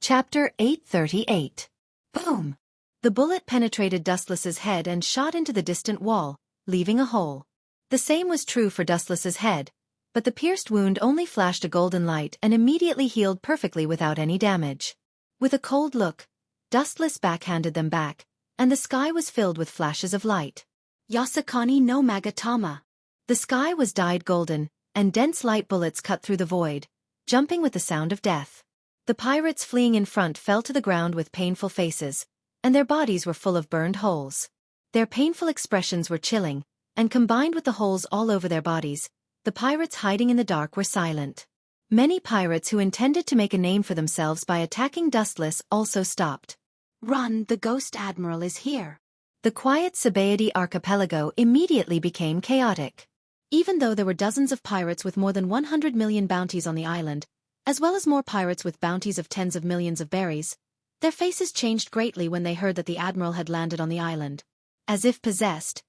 Chapter 838. Boom! The bullet penetrated Dustless's head and shot into the distant wall, leaving a hole. The same was true for Dustless's head, but the pierced wound only flashed a golden light and immediately healed perfectly without any damage. With a cold look, Dustless backhanded them back, and the sky was filled with flashes of light. Yasakani no Magatama. The sky was dyed golden, and dense light bullets cut through the void, jumping with the sound of death. The pirates fleeing in front fell to the ground with painful faces, and their bodies were full of burned holes. Their painful expressions were chilling, and combined with the holes all over their bodies, the pirates hiding in the dark were silent. Many pirates who intended to make a name for themselves by attacking Dustless also stopped. Run, the Ghost Admiral is here. The quiet Sabaody archipelago immediately became chaotic. Even though there were dozens of pirates with more than 100 million bounties on the island, as well as more pirates with bounties of tens of millions of berries, their faces changed greatly when they heard that the Admiral had landed on the island. As if possessed,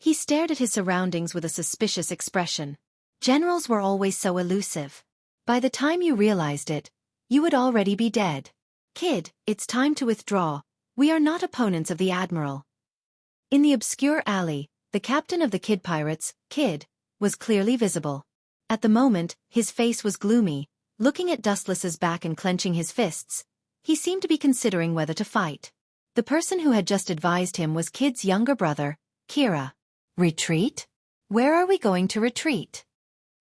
he stared at his surroundings with a suspicious expression. Generals were always so elusive. By the time you realized it, you would already be dead. Kid, it's time to withdraw. We are not opponents of the Admiral. In the obscure alley, the captain of the Kid Pirates, Kid, was clearly visible. At the moment, his face was gloomy, looking at Dustless's back and clenching his fists. He seemed to be considering whether to fight. The person who had just advised him was Kid's younger brother, Kira. Retreat? Where are we going to retreat?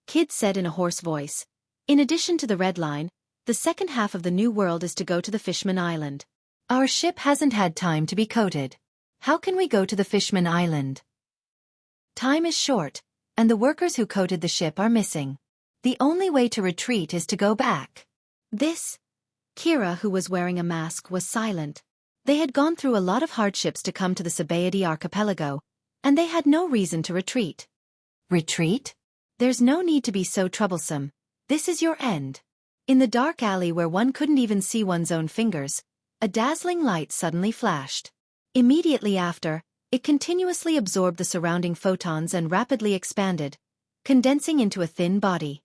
Kid said in a hoarse voice. In addition to the Red Line, the second half of the New World is to go to the Fishman Island. Our ship hasn't had time to be coated. How can we go to the Fishman Island? Time is short, and the workers who coated the ship are missing. The only way to retreat is to go back. Kira, who was wearing a mask, was silent. They had gone through a lot of hardships to come to the Sabaody archipelago, and they had no reason to retreat. Retreat? There's no need to be so troublesome. This is your end. In the dark alley where one couldn't even see one's own fingers, a dazzling light suddenly flashed. Immediately after, it continuously absorbed the surrounding photons and rapidly expanded, condensing into a thin body.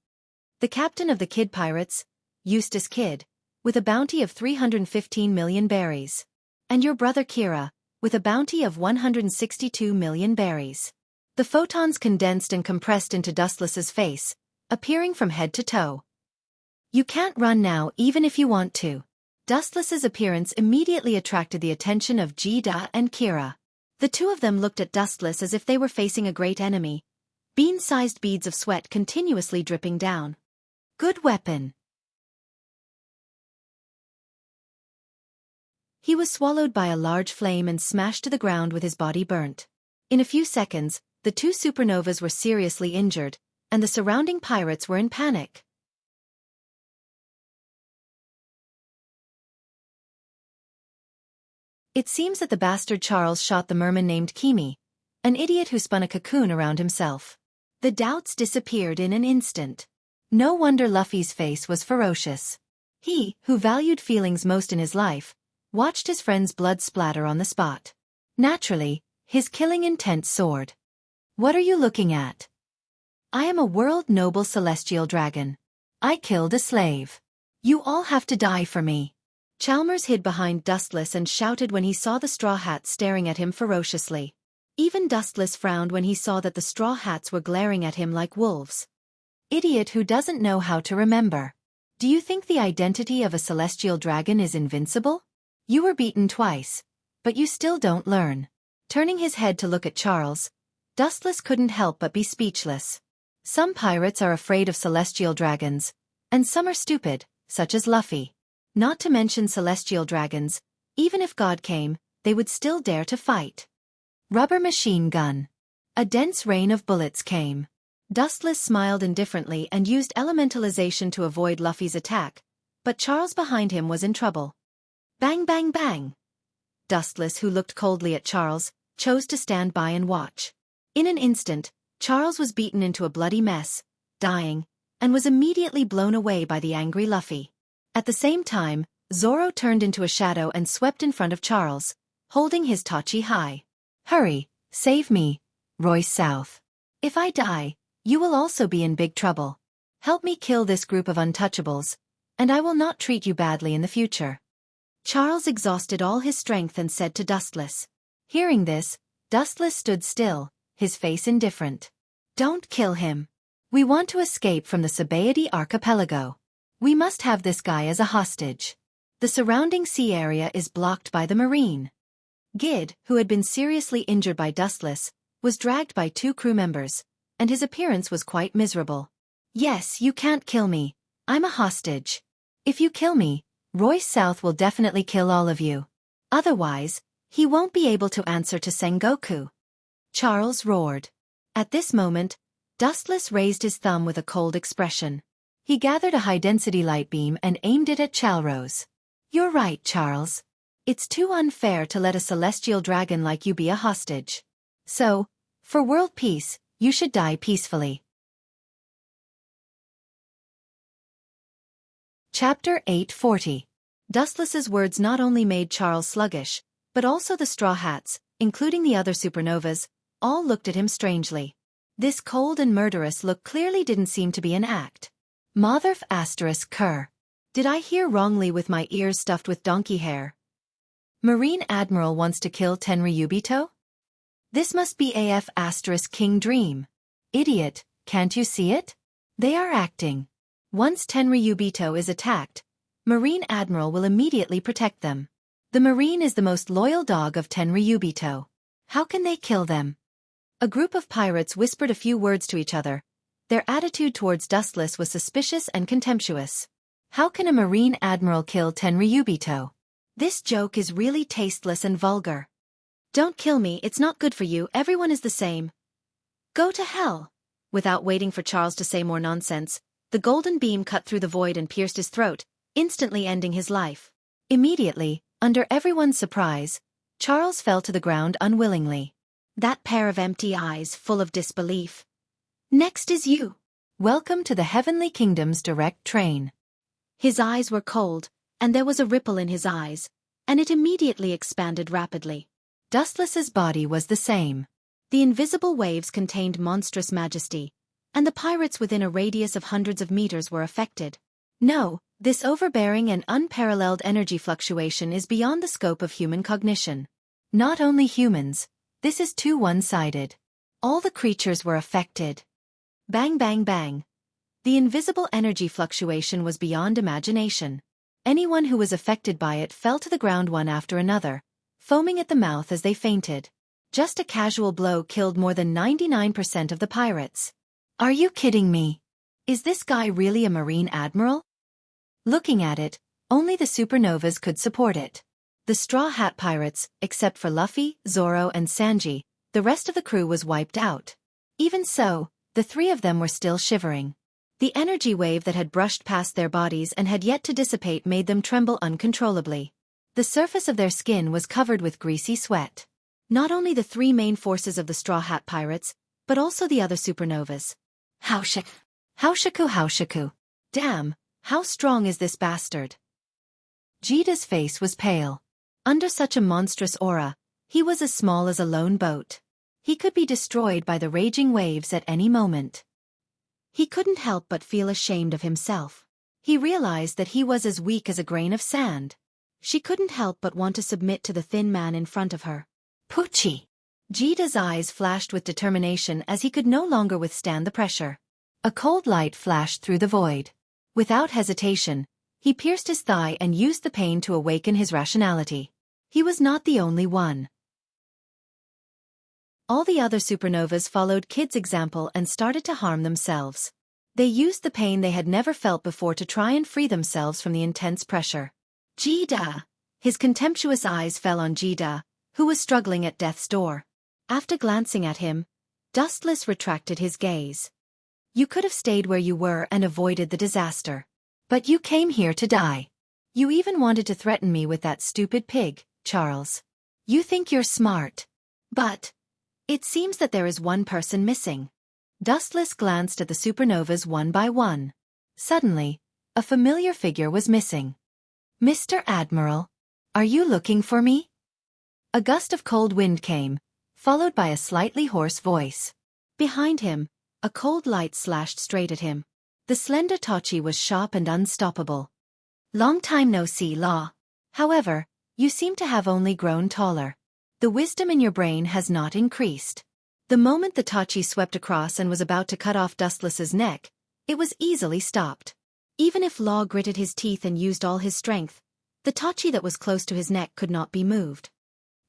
The captain of the Kid Pirates, Eustace Kid, with a bounty of 315 million berries. And your brother Kira, with a bounty of 162 million berries. The photons condensed and compressed into Dustless's face, appearing from head to toe. You can't run now even if you want to. Dustless's appearance immediately attracted the attention of Jida and Kira. The two of them looked at Dustless as if they were facing a great enemy, bean-sized beads of sweat continuously dripping down. Good weapon. He was swallowed by a large flame and smashed to the ground with his body burnt. In a few seconds, the two supernovas were seriously injured, and the surrounding pirates were in panic. It seems that the bastard Charles shot the merman named Kimi, an idiot who spun a cocoon around himself. The doubts disappeared in an instant. No wonder Luffy's face was ferocious. He, who valued feelings most in his life, watched his friend's blood splatter on the spot. Naturally, his killing intent soared. What are you looking at? I am a world noble celestial dragon. I killed a slave. You all have to die for me. Chalmers hid behind Dustless and shouted when he saw the Straw Hats staring at him ferociously. Even Dustless frowned when he saw that the Straw Hats were glaring at him like wolves. Idiot who doesn't know how to remember. Do you think the identity of a celestial dragon is invincible? You were beaten twice, but you still don't learn. Turning his head to look at Charles, Dustless couldn't help but be speechless. Some pirates are afraid of celestial dragons, and some are stupid, such as Luffy. Not to mention celestial dragons, even if God came, they would still dare to fight. Rubber machine gun. A dense rain of bullets came. Dustless smiled indifferently and used elementalization to avoid Luffy's attack, but Charles behind him was in trouble. Bang bang bang. Dustless, who looked coldly at Charles, chose to stand by and watch. In an instant, Charles was beaten into a bloody mess, dying, and was immediately blown away by the angry Luffy. At the same time, Zoro turned into a shadow and swept in front of Charles, holding his Tachi high. Hurry, save me, Royce South. If I die, you will also be in big trouble. Help me kill this group of untouchables, and I will not treat you badly in the future. Charles exhausted all his strength and said to Dustless. Hearing this, Dustless stood still, his face indifferent. Don't kill him. We want to escape from the Sabaody archipelago. We must have this guy as a hostage. The surrounding sea area is blocked by the marine. Gid, who had been seriously injured by Dustless, was dragged by 2 crew members, and his appearance was quite miserable. Yes, you can't kill me. I'm a hostage. If you kill me, Royce South will definitely kill all of you. Otherwise, he won't be able to answer to Sengoku. Charles roared. At this moment, Dustless raised his thumb with a cold expression. He gathered a high-density light beam and aimed it at Chalrose. You're right, Charles. It's too unfair to let a celestial dragon like you be a hostage. So, for world peace, you should die peacefully. Chapter 840. Dustless's words not only made Charles sluggish, but also the Straw Hats, including the other supernovas, all looked at him strangely. This cold and murderous look clearly didn't seem to be an act. Motherf asterisk cur. Did I hear wrongly with my ears stuffed with donkey hair? Marine Admiral wants to kill Tenryubito? This must be AF asterisk King Dream. Idiot, can't you see it? They are acting. Once Tenryubito is attacked, Marine Admiral will immediately protect them. The Marine is the most loyal dog of Tenryubito. How can they kill them? A group of pirates whispered a few words to each other. Their attitude towards Dustless was suspicious and contemptuous. How can a Marine Admiral kill Tenryubito? This joke is really tasteless and vulgar. Don't kill me, it's not good for you, everyone is the same. Go to hell. Without waiting for Charles to say more nonsense, the golden beam cut through the void and pierced his throat, instantly ending his life. Immediately, under everyone's surprise, Charles fell to the ground unwillingly. That pair of empty eyes full of disbelief. Next is you. Welcome to the Heavenly Kingdom's direct train. His eyes were cold, and there was a ripple in his eyes, and it immediately expanded rapidly. Dustless's body was the same. The invisible waves contained monstrous majesty, and the pirates within a radius of hundreds of meters were affected. No, this overbearing and unparalleled energy fluctuation is beyond the scope of human cognition. Not only humans, this is too one-sided. All the creatures were affected. Bang bang bang. The invisible energy fluctuation was beyond imagination. Anyone who was affected by it fell to the ground one after another, foaming at the mouth as they fainted. Just a casual blow killed more than 99% of the pirates. Are you kidding me? Is this guy really a Marine Admiral? Looking at it, only the supernovas could support it. The Straw Hat Pirates, except for Luffy, Zoro and Sanji, the rest of the crew was wiped out. Even so, the 3 of them were still shivering. The energy wave that had brushed past their bodies and had yet to dissipate made them tremble uncontrollably. The surface of their skin was covered with greasy sweat. Not only the 3 main forces of the Straw Hat Pirates, but also the other supernovas. Haushaku. Damn, how strong is this bastard? Jida's face was pale. Under such a monstrous aura, he was as small as a lone boat. He could be destroyed by the raging waves at any moment. He couldn't help but feel ashamed of himself. He realized that he was as weak as a grain of sand. She couldn't help but want to submit to the thin man in front of her. Poochie! Jida's eyes flashed with determination as he could no longer withstand the pressure. A cold light flashed through the void. Without hesitation, he pierced his thigh and used the pain to awaken his rationality. He was not the only one. All the other supernovas followed Kid's example and started to harm themselves. They used the pain they had never felt before to try and free themselves from the intense pressure. Jida! His contemptuous eyes fell on Jida, who was struggling at death's door. After glancing at him, Dustless retracted his gaze. You could have stayed where you were and avoided the disaster. But you came here to die. You even wanted to threaten me with that stupid pig, Charles. You think you're smart. But it seems that there is one person missing. Dustless glanced at the supernovas one by one. Suddenly, a familiar figure was missing. Mr. Admiral, are you looking for me? A gust of cold wind came, followed by a slightly hoarse voice. Behind him, a cold light slashed straight at him. The slender Tachi was sharp and unstoppable. Long time no see, Law. However, you seem to have only grown taller. The wisdom in your brain has not increased. The moment the Tachi swept across and was about to cut off Dustless's neck, it was easily stopped. Even if Law gritted his teeth and used all his strength, the Tachi that was close to his neck could not be moved.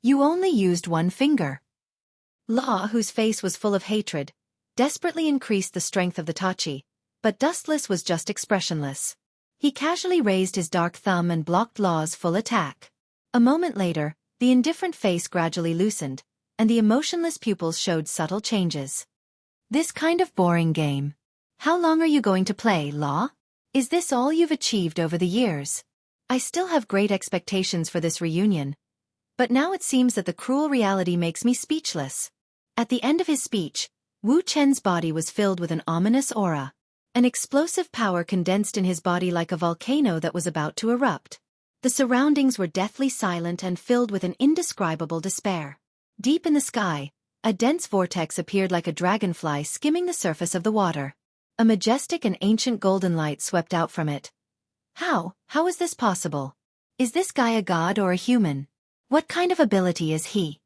You only used one finger. Law, whose face was full of hatred, desperately increased the strength of the Tachi, but Dustless was just expressionless. He casually raised his dark thumb and blocked Law's full attack. A moment later, the indifferent face gradually loosened, and the emotionless pupils showed subtle changes. This kind of boring game. How long are you going to play, Law? Is this all you've achieved over the years? I still have great expectations for this reunion, but now it seems that the cruel reality makes me speechless. At the end of his speech, Wu Chen's body was filled with an ominous aura. An explosive power condensed in his body like a volcano that was about to erupt. The surroundings were deathly silent and filled with an indescribable despair. Deep in the sky, a dense vortex appeared like a dragonfly skimming the surface of the water. A majestic and ancient golden light swept out from it. How is this possible? Is this guy a god or a human? What kind of ability is he?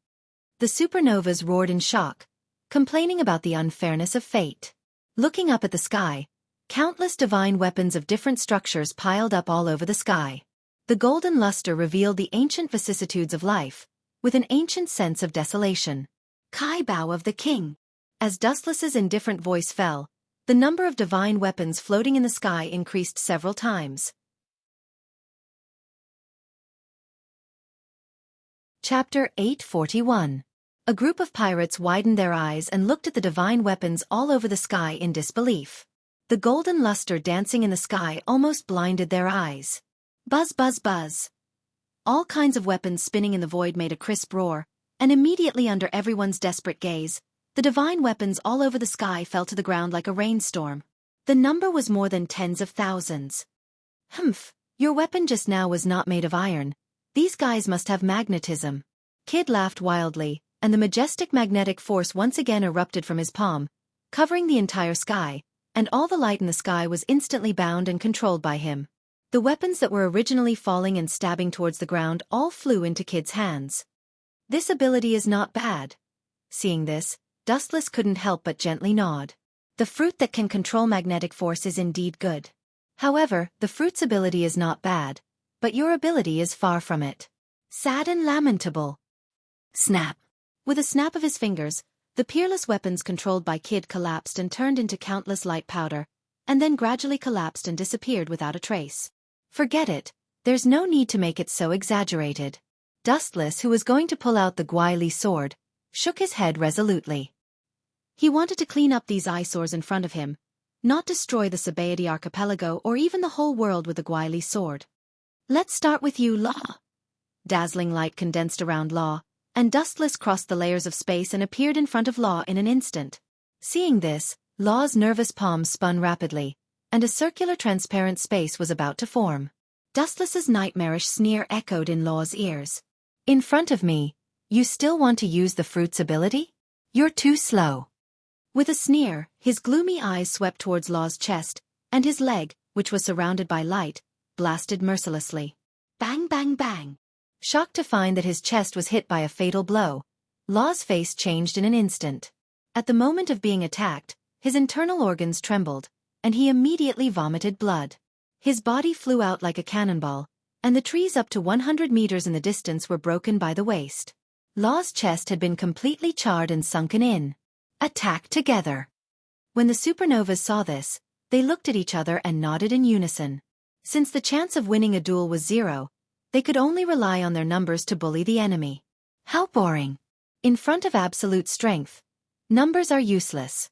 The supernovas roared in shock, complaining about the unfairness of fate. Looking up at the sky, countless divine weapons of different structures piled up all over the sky. The golden luster revealed the ancient vicissitudes of life, with an ancient sense of desolation. Kai Bao of the King. As Dustless's indifferent voice fell, the number of divine weapons floating in the sky increased several times. Chapter 841. A group of pirates widened their eyes and looked at the divine weapons all over the sky in disbelief. The golden luster dancing in the sky almost blinded their eyes. Buzz, buzz, buzz. All kinds of weapons spinning in the void made a crisp roar, and immediately under everyone's desperate gaze, the divine weapons all over the sky fell to the ground like a rainstorm. The number was more than tens of thousands. Humph, your weapon just now was not made of iron. These guys must have magnetism. Kid laughed wildly, and the majestic magnetic force once again erupted from his palm, covering the entire sky, and all the light in the sky was instantly bound and controlled by him. The weapons that were originally falling and stabbing towards the ground all flew into Kid's hands. This ability is not bad. Seeing this, Dustless couldn't help but gently nod. The fruit that can control magnetic force is indeed good. However, the fruit's ability is not bad, but your ability is far from it. Sad and lamentable. Snap. With a snap of his fingers, the peerless weapons controlled by Kid collapsed and turned into countless light powder, and then gradually collapsed and disappeared without a trace. Forget it, there's no need to make it so exaggerated. Dustless, who was going to pull out the Gui Li sword, shook his head resolutely. He wanted to clean up these eyesores in front of him, not destroy the Sabaody archipelago or even the whole world with the Gui Li sword. Let's start with you, Law. Dazzling light condensed around Law, and Dustless crossed the layers of space and appeared in front of Law in an instant. Seeing this, Law's nervous palms spun rapidly, and a circular transparent space was about to form. Dustless's nightmarish sneer echoed in Law's ears. In front of me, you still want to use the fruit's ability? You're too slow. With a sneer, his gloomy eyes swept towards Law's chest, and his leg, which was surrounded by light, blasted mercilessly. Bang bang bang. Shocked to find that his chest was hit by a fatal blow, Law's face changed in an instant. At the moment of being attacked, his internal organs trembled, and he immediately vomited blood. His body flew out like a cannonball, and the trees up to 100 meters in the distance were broken by the waste. Law's chest had been completely charred and sunken in. Attack together. When the supernovas saw this, they looked at each other and nodded in unison. Since the chance of winning a duel was 0, they could only rely on their numbers to bully the enemy. How boring. In front of absolute strength, numbers are useless.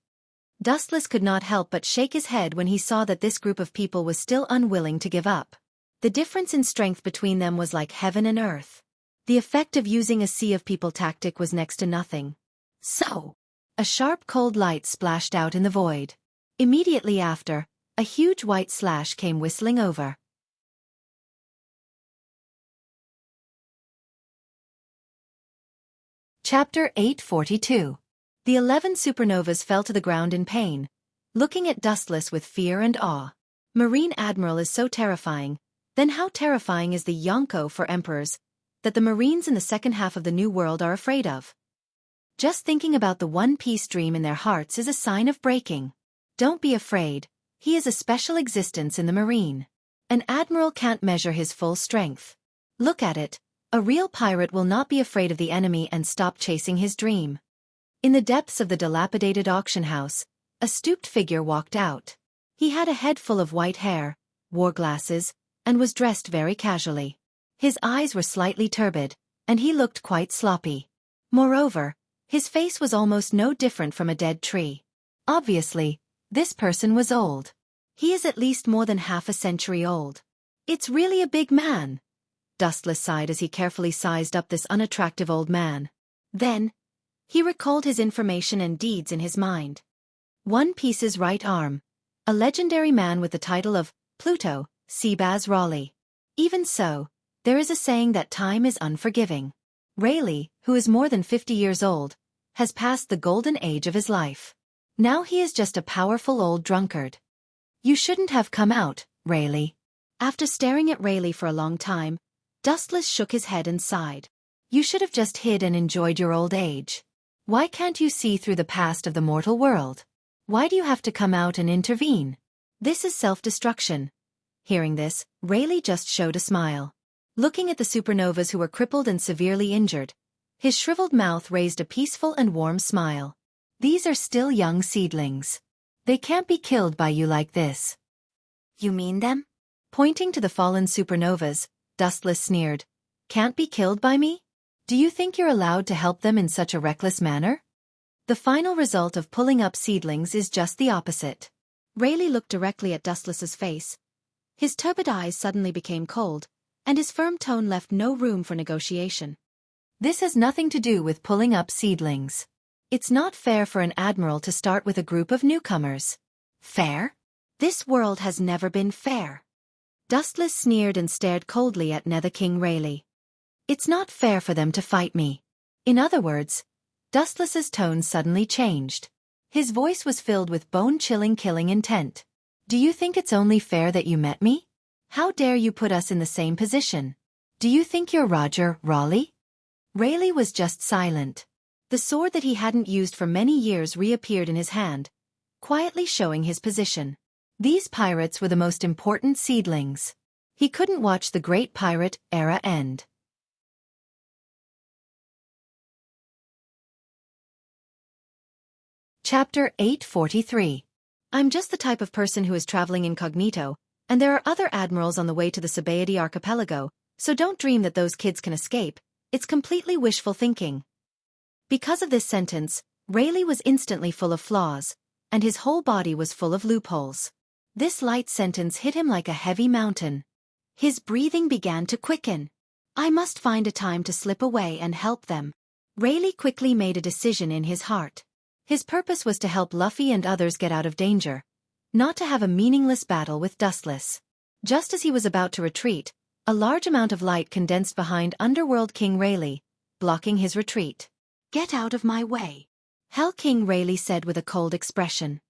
Dustless could not help but shake his head when he saw that this group of people was still unwilling to give up. The difference in strength between them was like heaven and earth. The effect of using a sea of people tactic was next to nothing. So, a sharp cold light splashed out in the void. Immediately after, a huge white slash came whistling over. Chapter 842. The 11 supernovas fell to the ground in pain, looking at Dustless with fear and awe. Marine Admiral is so terrifying, then how terrifying is the Yonko for emperors, that the Marines in the second half of the New World are afraid of? Just thinking about the One Piece dream in their hearts is a sign of breaking. Don't be afraid, he is a special existence in the Marine. An admiral can't measure his full strength. Look at it, a real pirate will not be afraid of the enemy and stop chasing his dream. In the depths of the dilapidated auction house, a stooped figure walked out. He had a head full of white hair, wore glasses, and was dressed very casually. His eyes were slightly turbid, and he looked quite sloppy. Moreover, his face was almost no different from a dead tree. Obviously, this person was old. He is at least more than half a century old. It's really a big man. Dustless sighed as he carefully sized up this unattractive old man. Then, he recalled his information and deeds in his mind. One Piece's right arm, a legendary man with the title of Pluto, Seabaz Raleigh. Even so, there is a saying that time is unforgiving. Raleigh, who is more than 50 years old, has passed the golden age of his life. Now he is just a powerful old drunkard. You shouldn't have come out, Raleigh. After staring at Raleigh for a long time, Dustless shook his head and sighed. You should have just hid and enjoyed your old age. Why can't you see through the past of the mortal world? Why do you have to come out and intervene? This is self-destruction. Hearing this, Raleigh just showed a smile. Looking at the supernovas who were crippled and severely injured, his shriveled mouth raised a peaceful and warm smile. These are still young seedlings. They can't be killed by you like this. You mean them? Pointing to the fallen supernovas, Dustless sneered. Can't be killed by me? Do you think you're allowed to help them in such a reckless manner? The final result of pulling up seedlings is just the opposite. Raleigh looked directly at Dustless's face. His turbid eyes suddenly became cold, and his firm tone left no room for negotiation. This has nothing to do with pulling up seedlings. It's not fair for an admiral to start with a group of newcomers. Fair? This world has never been fair. Dustless sneered and stared coldly at Nether King Raleigh. It's not fair for them to fight me. In other words, Dustless's tone suddenly changed. His voice was filled with bone-chilling killing intent. Do you think it's only fair that you met me? How dare you put us in the same position? Do you think you're Roger Raleigh? Raleigh was just silent. The sword that he hadn't used for many years reappeared in his hand, quietly showing his position. These pirates were the most important seedlings. He couldn't watch the great pirate era end. Chapter 843. I'm just the type of person who is traveling incognito, and there are other admirals on the way to the Sabaody archipelago, so don't dream that those kids can escape. It's completely wishful thinking. Because of this sentence, Raleigh was instantly full of flaws, and his whole body was full of loopholes. This light sentence hit him like a heavy mountain. His breathing began to quicken. I must find a time to slip away and help them. Raleigh quickly made a decision in his heart. His purpose was to help Luffy and others get out of danger, not to have a meaningless battle with Dustless. Just as he was about to retreat, A large amount of light condensed behind Underworld King Rayleigh, blocking his retreat. "Get out of my way," Hell King Rayleigh said with a cold expression.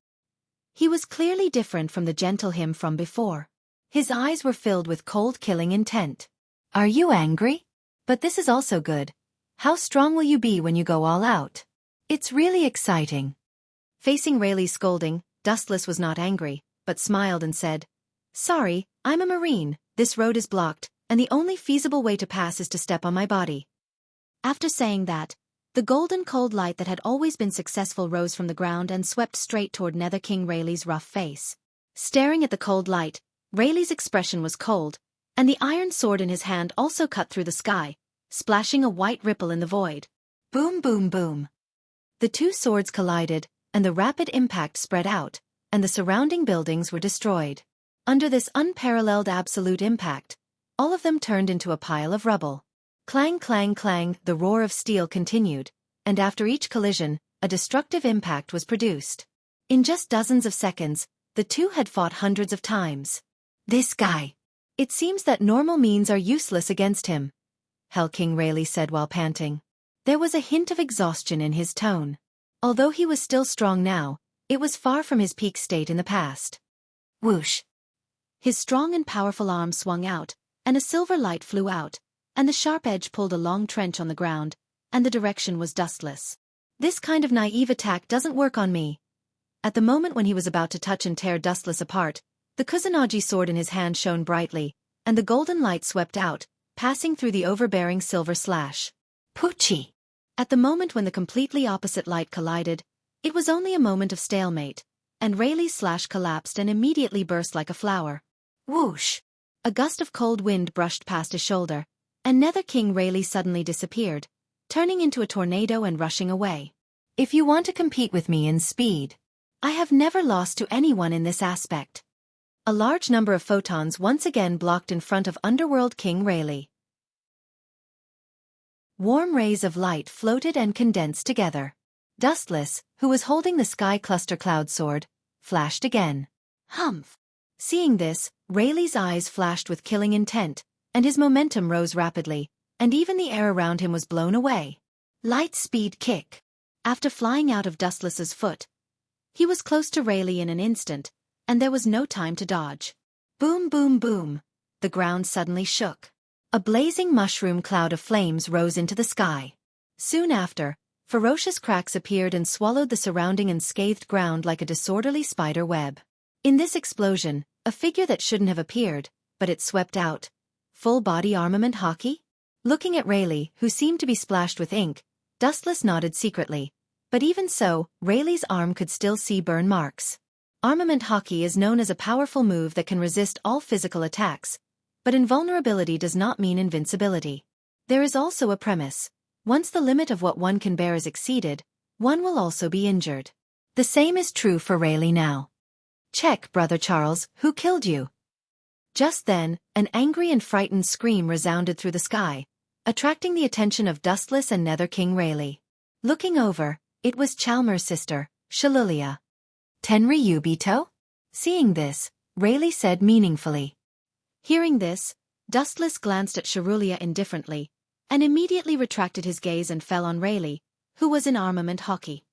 He was clearly different from the gentle him from before. His eyes were filled with cold killing intent. "Are you angry? But this is also good. How strong will you be when you go all out? It's really exciting." Facing Rayleigh's scolding, Dustless was not angry, but smiled and said, "Sorry, I'm a Marine, this road is blocked, and the only feasible way to pass is to step on my body." After saying that, the golden cold light that had always been successful rose from the ground and swept straight toward Nether King Rayleigh's rough face. Staring at the cold light, Rayleigh's expression was cold, and the iron sword in his hand also cut through the sky, splashing a white ripple in the void. Boom, boom, boom. The two swords collided, and the rapid impact spread out, and the surrounding buildings were destroyed. Under this unparalleled absolute impact, all of them turned into a pile of rubble. Clang, clang, clang, the roar of steel continued, and after each collision, a destructive impact was produced. In just dozens of seconds, the two had fought hundreds of times. "This guy. It seems that normal means are useless against him," Hell King Rayleigh said while panting. There was a hint of exhaustion in his tone. Although he was still strong now, it was far from his peak state in the past. Whoosh! His strong and powerful arm swung out, and a silver light flew out, and the sharp edge pulled a long trench on the ground, and the direction was Dustless. "This kind of naive attack doesn't work on me." At the moment when he was about to touch and tear Dustless apart, the Kusanagi sword in his hand shone brightly, and the golden light swept out, passing through the overbearing silver slash. Poochie! At the moment when the completely opposite light collided, it was only a moment of stalemate, and Rayleigh's slash collapsed and immediately burst like a flower. Whoosh! A gust of cold wind brushed past his shoulder, and Nether King Rayleigh suddenly disappeared, turning into a tornado and rushing away. "If you want to compete with me in speed, I have never lost to anyone in this aspect." A large number of photons once again blocked in front of Underworld King Rayleigh. Warm rays of light floated and condensed together. Dustless, who was holding the Sky Cluster Cloud Sword, flashed again. Humph! Seeing this, Rayleigh's eyes flashed with killing intent, and his momentum rose rapidly, and even the air around him was blown away. Light speed kick. After flying out of Dustless's foot, he was close to Rayleigh in an instant, and there was no time to dodge. Boom, boom, boom. The ground suddenly shook. A blazing mushroom cloud of flames rose into the sky. Soon after, ferocious cracks appeared and swallowed the surrounding unscathed ground like a disorderly spider web. In this explosion, a figure that shouldn't have appeared, but it swept out. Full body armament hockey? Looking at Rayleigh, who seemed to be splashed with ink, Dustless nodded secretly. But even so, Rayleigh's arm could still see burn marks. Armament hockey is known as a powerful move that can resist all physical attacks, but invulnerability does not mean invincibility. There is also a premise. Once the limit of what one can bear is exceeded, one will also be injured. The same is true for Rayleigh now. "Check, Brother Charles, who killed you?" Just then, an angry and frightened scream resounded through the sky, attracting the attention of Dustless and Nether King Rayleigh. Looking over, it was Chalmer's sister, Shalulia. "Tenryubito?" Seeing this, Rayleigh said meaningfully. Hearing this, Dustless glanced at Sharulia indifferently, and immediately retracted his gaze and fell on Rayleigh, who was in armament hockey.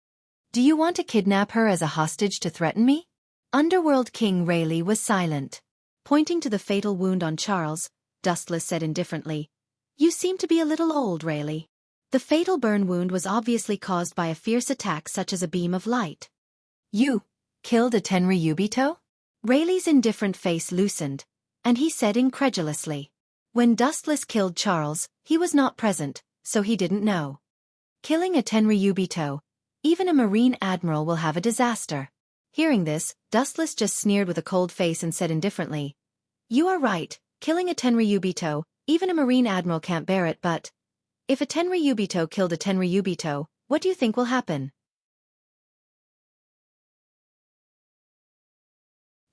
"Do you want to kidnap her as a hostage to threaten me?" Underworld King Rayleigh was silent. Pointing to the fatal wound on Charles, Dustless said indifferently, "You seem to be a little old, Rayleigh." The fatal burn wound was obviously caused by a fierce attack such as a beam of light. "You killed a Tenryubito?" Rayleigh's indifferent face loosened, and he said incredulously. When Dustless killed Charles, he was not present, so he didn't know. Killing a Tenryubito, even a Marine admiral will have a disaster. Hearing this, Dustless just sneered with a cold face and said indifferently, "You are right, killing a Tenryubito, even a Marine admiral can't bear it, but if a Tenryubito killed a Tenryubito, what do you think will happen?"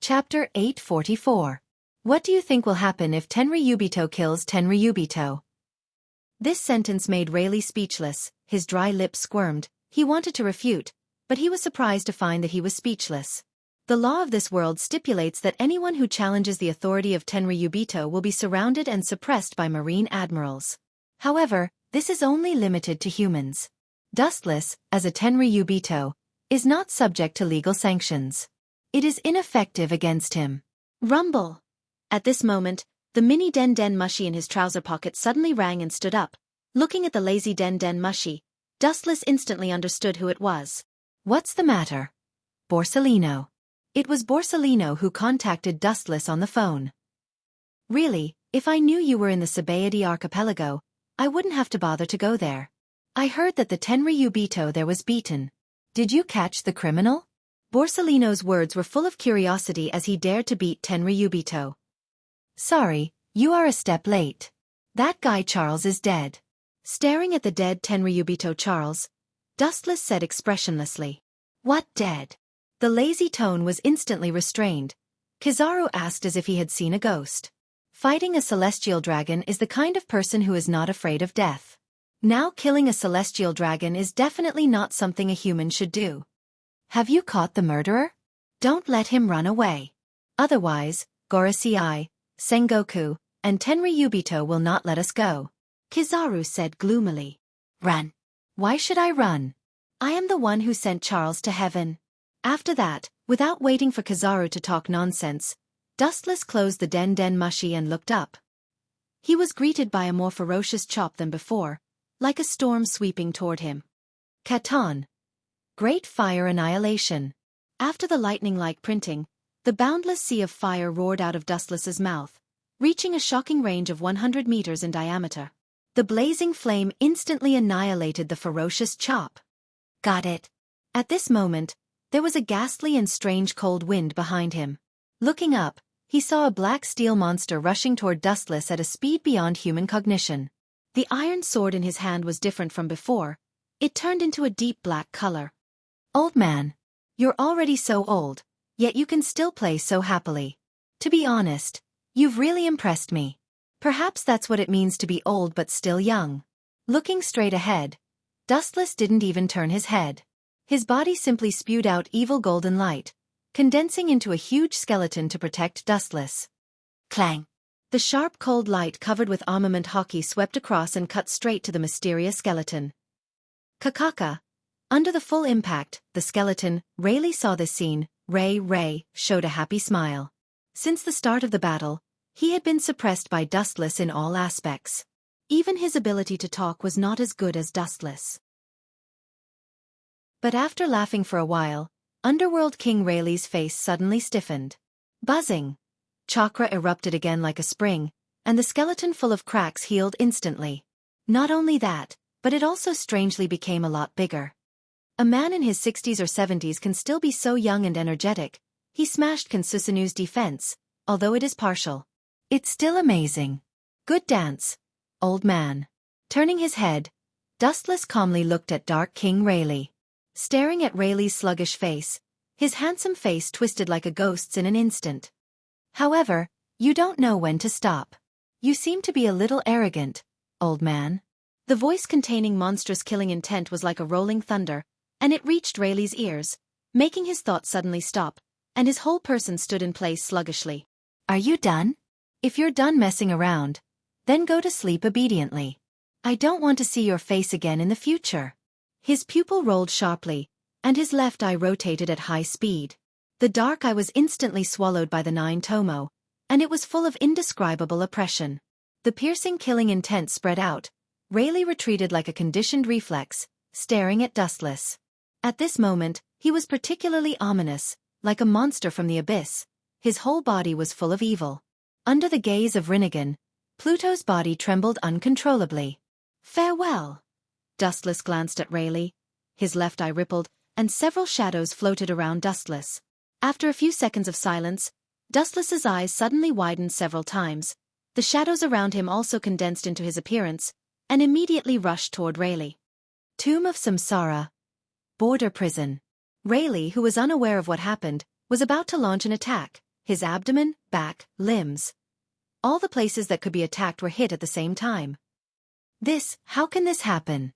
Chapter 844. What do you think will happen if Tenryubito kills Tenryubito? This sentence made Rayleigh speechless, his dry lips squirmed, he wanted to refute, but he was surprised to find that he was speechless. The law of this world stipulates that anyone who challenges the authority of Tenryubito will be surrounded and suppressed by marine admirals. However, this is only limited to humans. Dustless, as a Tenryubito, is not subject to legal sanctions. It is ineffective against him. Rumble! At this moment, the mini Den Den Mushi in his trouser pocket suddenly rang and stood up. Looking at the lazy Den Den Mushi, Dustless instantly understood who it was. What's the matter? Borsellino. It was Borsellino who contacted Dustless on the phone. Really, if I knew you were in the Sabaody archipelago, I wouldn't have to bother to go there. I heard that the Tenryubito there was beaten. Did you catch the criminal? Borsellino's words were full of curiosity as he dared to beat Tenryubito. Sorry, you are a step late. That guy Charles is dead. Staring at the dead Tenryubito Charles, Dustless said expressionlessly. What dead? The lazy tone was instantly restrained. Kizaru asked as if he had seen a ghost. Fighting a celestial dragon is the kind of person who is not afraid of death. Now killing a celestial dragon is definitely not something a human should do. Have you caught the murderer? Don't let him run away. Otherwise, Gorosei, Sengoku, and Tenryubito will not let us go. Kizaru said gloomily. Run. Why should I run? I am the one who sent Charles to heaven. After that, without waiting for Kizaru to talk nonsense, Dustless closed the Den Den Mushi and looked up. He was greeted by a more ferocious chop than before, like a storm sweeping toward him. Katon. Great fire annihilation. After the lightning-like printing, the boundless sea of fire roared out of Dustless's mouth, reaching a shocking range of 100 meters in diameter. The blazing flame instantly annihilated the ferocious chop. Got it. At this moment, there was a ghastly and strange cold wind behind him. Looking up, he saw a black steel monster rushing toward Dustless at a speed beyond human cognition. The iron sword in his hand was different from before. It turned into a deep black color. Old man. You're already so old, yet you can still play so happily. To be honest, you've really impressed me. Perhaps that's what it means to be old but still young. Looking straight ahead, Dustless didn't even turn his head. His body simply spewed out evil golden light, condensing into a huge skeleton to protect Dustless. Clang! The sharp cold light covered with armament hockey swept across and cut straight to the mysterious skeleton. Kakaka. Under the full impact, the skeleton, Rayleigh saw this scene. Ray showed a happy smile. Since the start of the battle, he had been suppressed by Dustless in all aspects. Even his ability to talk was not as good as Dustless. But after laughing for a while, Underworld King Rayleigh's face suddenly stiffened. Buzzing. Chakra erupted again like a spring, and the skeleton full of cracks healed instantly. Not only that, but it also strangely became a lot bigger. A man in his 60s or 70s can still be so young and energetic. He smashed Kansusanu's defense, although it is partial. It's still amazing. Good dance, old man. Turning his head, Dustless calmly looked at Dark King Rayleigh. Staring at Rayleigh's sluggish face, his handsome face twisted like a ghost's in an instant. However, you don't know when to stop. You seem to be a little arrogant, old man. The voice containing monstrous killing intent was like a rolling thunder, and it reached Rayleigh's ears, making his thoughts suddenly stop, and his whole person stood in place sluggishly. Are you done? If you're done messing around, then go to sleep obediently. I don't want to see your face again in the future. His pupil rolled sharply, and his left eye rotated at high speed. The dark eye was instantly swallowed by the nine tomo, and it was full of indescribable oppression. The piercing killing intent spread out. Rayleigh retreated like a conditioned reflex, staring at Dustless. At this moment, he was particularly ominous, like a monster from the abyss. His whole body was full of evil. Under the gaze of Rinnegan, Pluto's body trembled uncontrollably. Farewell. Dustless glanced at Rayleigh. His left eye rippled, and several shadows floated around Dustless. After a few seconds of silence, Dustless's eyes suddenly widened several times. The shadows around him also condensed into his appearance, and immediately rushed toward Rayleigh. Tomb of Samsara. Border prison. Rayleigh, who was unaware of what happened, was about to launch an attack. His abdomen, back, limbs. All the places that could be attacked were hit at the same time. How can this happen?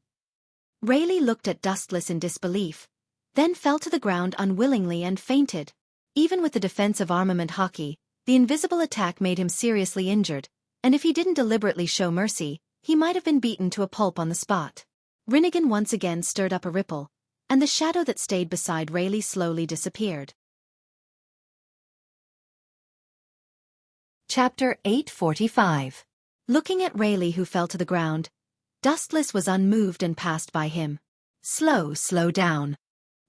Rayleigh looked at Dustless in disbelief, then fell to the ground unwillingly and fainted. Even with the defensive armament hockey, the invisible attack made him seriously injured, and if he didn't deliberately show mercy, he might have been beaten to a pulp on the spot. Rinnegan once again stirred up a ripple, and the shadow that stayed beside Rayleigh slowly disappeared. Chapter 845. Looking at Rayleigh, who fell to the ground, Dustless was unmoved and passed by him. Slow down.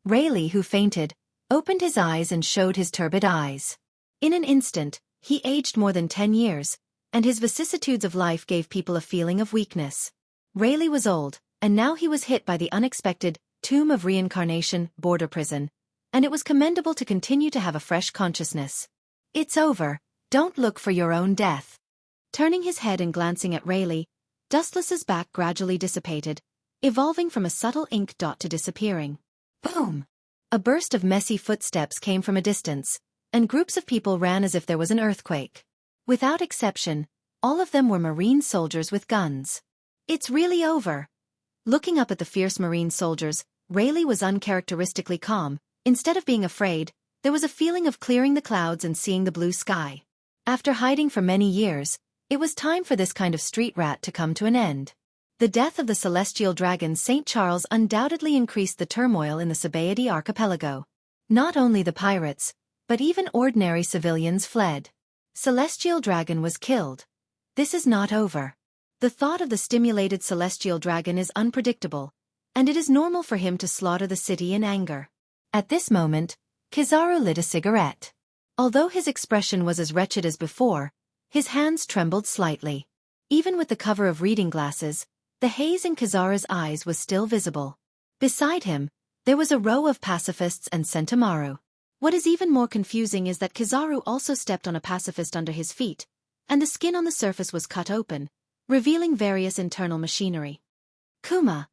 Rayleigh, who fainted, opened his eyes and showed his turbid eyes. In an instant, he aged more than 10 years, and his vicissitudes of life gave people a feeling of weakness. Rayleigh was old, and now he was hit by the unexpected Tomb of Reincarnation border prison, and it was commendable to continue to have a fresh consciousness. It's over, don't look for your own death. Turning his head and glancing at Rayleigh, Dustless's back gradually dissipated, evolving from a subtle ink dot to disappearing. Boom! A burst of messy footsteps came from a distance, and groups of people ran as if there was an earthquake. Without exception, all of them were Marine soldiers with guns. It's really over. Looking up at the fierce Marine soldiers, Rayleigh was uncharacteristically calm. Instead of being afraid, there was a feeling of clearing the clouds and seeing the blue sky. After hiding for many years, it was time for this kind of street rat to come to an end. The death of the celestial dragon St. Charles undoubtedly increased the turmoil in the Sabaody archipelago. Not only the pirates, but even ordinary civilians fled. Celestial dragon was killed. This is not over. The thought of the stimulated celestial dragon is unpredictable, and it is normal for him to slaughter the city in anger. At this moment, Kizaru lit a cigarette. Although his expression was as wretched as before, his hands trembled slightly. Even with the cover of reading glasses, the haze in Kizaru's eyes was still visible. Beside him, there was a row of pacifists and Sentomaru. What is even more confusing is that Kizaru also stepped on a pacifist under his feet, and the skin on the surface was cut open, revealing various internal machinery. Kuma,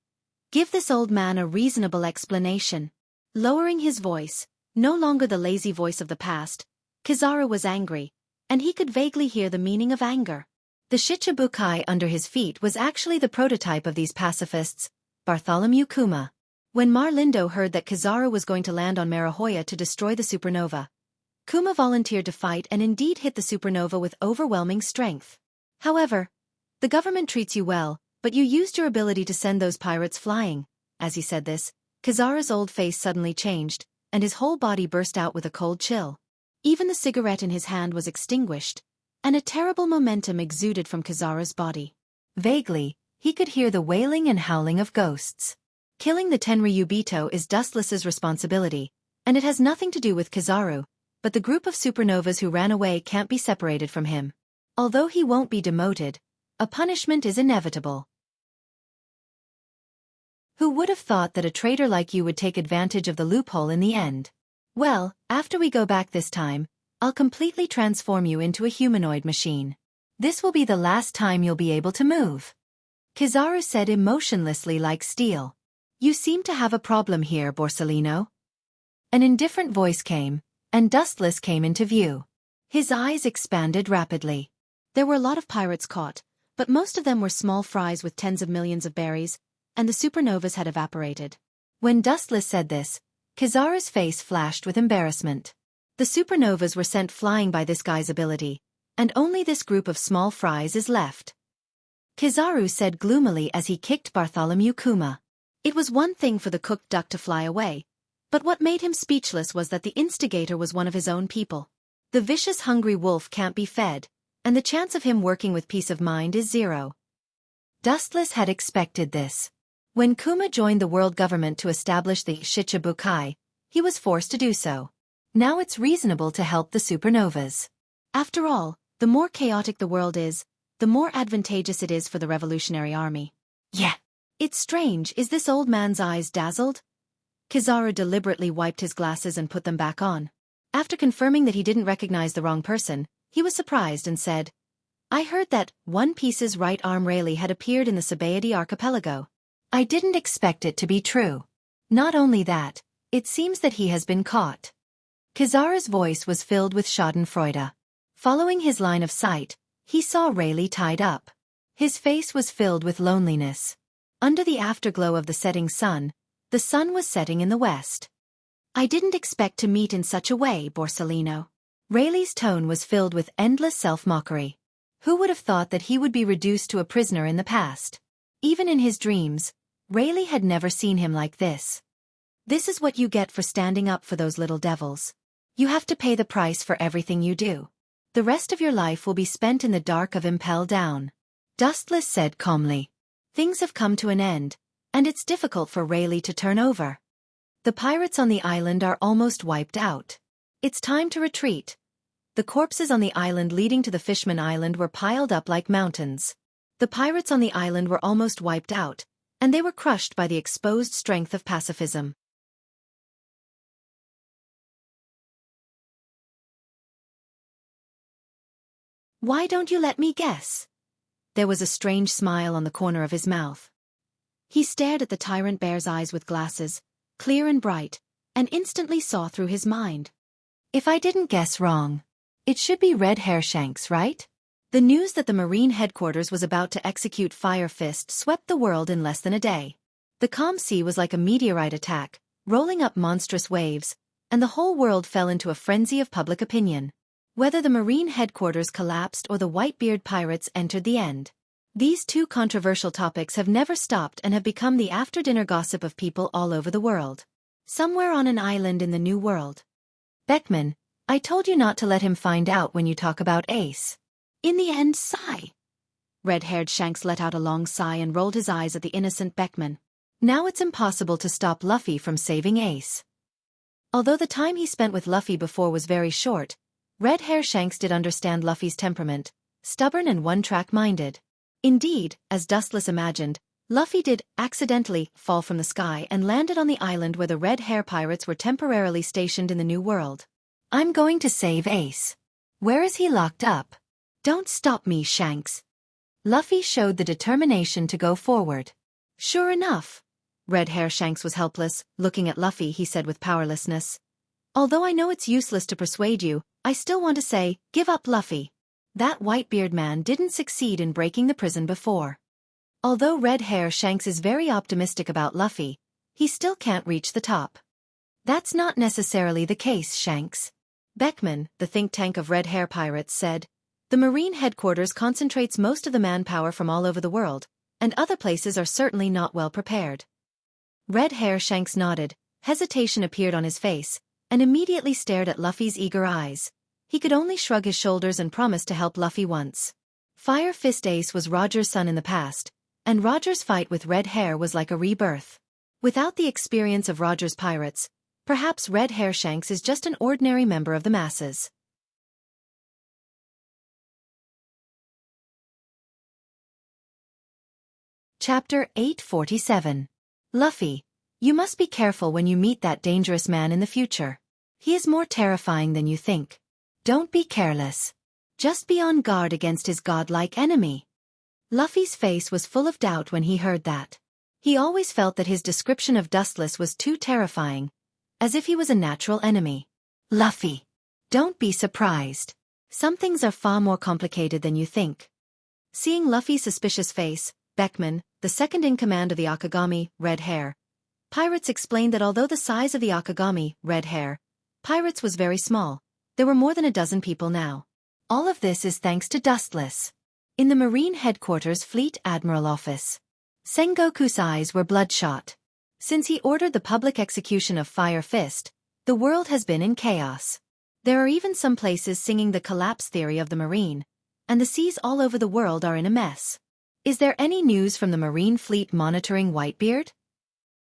give this old man a reasonable explanation. Lowering his voice, no longer the lazy voice of the past, Kizaru was angry, and he could vaguely hear the meaning of anger. The Shichibukai under his feet was actually the prototype of these pacifists, Bartholomew Kuma. When Marlindo heard that Kizaru was going to land on Marihoya to destroy the supernova, Kuma volunteered to fight and indeed hit the supernova with overwhelming strength. However, the government treats you well, but you used your ability to send those pirates flying. As he said this, Kizaru's old face suddenly changed, and his whole body burst out with a cold chill. Even the cigarette in his hand was extinguished, and a terrible momentum exuded from Kizaru's body. Vaguely, he could hear the wailing and howling of ghosts. Killing the Tenryubito is Dustless's responsibility, and it has nothing to do with Kizaru, but the group of supernovas who ran away can't be separated from him. Although he won't be demoted, a punishment is inevitable. Who would have thought that a traitor like you would take advantage of the loophole in the end? Well, after we go back this time, I'll completely transform you into a humanoid machine. This will be the last time you'll be able to move. Kizaru said emotionlessly like steel. You seem to have a problem here, Borsellino. An indifferent voice came, and Dustless came into view. His eyes expanded rapidly. There were a lot of pirates caught, but most of them were small fries with tens of millions of berries, and the supernovas had evaporated. When Dustless said this, Kizaru's face flashed with embarrassment. The supernovas were sent flying by this guy's ability, and only this group of small fries is left. Kizaru said gloomily as he kicked Bartholomew Kuma. It was one thing for the cooked duck to fly away, but what made him speechless was that the instigator was one of his own people. The vicious hungry wolf can't be fed, and the chance of him working with peace of mind is zero. Dustless had expected this. When Kuma joined the world government to establish the Shichibukai, he was forced to do so. Now it's reasonable to help the supernovas. After all, the more chaotic the world is, the more advantageous it is for the Revolutionary Army. Yeah. It's strange, is this old man's eyes dazzled? Kizaru deliberately wiped his glasses and put them back on. After confirming that he didn't recognize the wrong person, he was surprised and said, I heard that One Piece's right arm Rayleigh had appeared in the Sabaody archipelago. I didn't expect it to be true. Not only that, it seems that he has been caught. Kizaru's voice was filled with schadenfreude. Following his line of sight, he saw Rayleigh tied up. His face was filled with loneliness. Under the afterglow of the setting sun, the sun was setting in the west. I didn't expect to meet in such a way, Borsellino. Rayleigh's tone was filled with endless self-mockery. Who would have thought that he would be reduced to a prisoner in the past? Even in his dreams, Rayleigh had never seen him like this. This is what you get for standing up for those little devils. You have to pay the price for everything you do. The rest of your life will be spent in the dark of Impel Down. Dustless said calmly. Things have come to an end, and it's difficult for Rayleigh to turn over. The pirates on the island are almost wiped out. It's time to retreat. The corpses on the island leading to the Fishman Island were piled up like mountains. The pirates on the island were almost wiped out, and they were crushed by the exposed strength of pacifism. Why don't you let me guess? There was a strange smile on the corner of his mouth. He stared at the tyrant bear's eyes with glasses, clear and bright, and instantly saw through his mind. If I didn't guess wrong, it should be Red Hair Shanks, right? The news that the Marine headquarters was about to execute Fire Fist swept the world in less than a day. The calm sea was like a meteorite attack, rolling up monstrous waves, and the whole world fell into a frenzy of public opinion. Whether the Marine headquarters collapsed or the Whitebeard pirates entered the end. These two controversial topics have never stopped and have become the after-dinner gossip of people all over the world. Somewhere on an island in the New World. Beckman, I told you not to let him find out when you talk about Ace. In the end, sigh. Red-haired Shanks let out a long sigh and rolled his eyes at the innocent Beckman. Now it's impossible to stop Luffy from saving Ace. Although the time he spent with Luffy before was very short, Red Hair Shanks did understand Luffy's temperament, stubborn and one-track minded. Indeed, as Dustless imagined, Luffy did, accidentally, fall from the sky and landed on the island where the Red Hair Pirates were temporarily stationed in the New World. I'm going to save Ace. Where is he locked up? Don't stop me, Shanks. Luffy showed the determination to go forward. Sure enough. Red Hair Shanks was helpless. Looking at Luffy, he said with powerlessness. Although I know it's useless to persuade you, I still want to say, give up, Luffy. That Whitebeard man didn't succeed in breaking the prison before. Although Red Hair Shanks is very optimistic about Luffy, he still can't reach the top. That's not necessarily the case, Shanks. Beckman, the think tank of Red Hair Pirates, said, the Marine headquarters concentrates most of the manpower from all over the world, and other places are certainly not well prepared. Red Hair Shanks nodded, hesitation appeared on his face, and immediately stared at Luffy's eager eyes. He could only shrug his shoulders and promise to help Luffy once. Fire Fist Ace was Roger's son in the past, and Roger's fight with Red Hair was like a rebirth. Without the experience of Roger's pirates, perhaps Red Hair Shanks is just an ordinary member of the masses. Chapter 847. Luffy, you must be careful when you meet that dangerous man in the future. He is more terrifying than you think. Don't be careless. Just be on guard against his godlike enemy. Luffy's face was full of doubt when he heard that. He always felt that his description of Dustless was too terrifying, as if he was a natural enemy. Luffy, don't be surprised. Some things are far more complicated than you think. Seeing Luffy's suspicious face, Beckman, the second-in-command of the Akagami, Red Hair Pirates, explained that although the size of the Akagami, Red Hair Pirates was very small, there were more than a dozen people now. All of this is thanks to Dustless. In the Marine Headquarters Fleet Admiral Office, Sengoku's eyes were bloodshot. Since he ordered the public execution of Fire Fist, the world has been in chaos. There are even some places singing the collapse theory of the Marine, and the seas all over the world are in a mess. Is there any news from the Marine Fleet monitoring Whitebeard?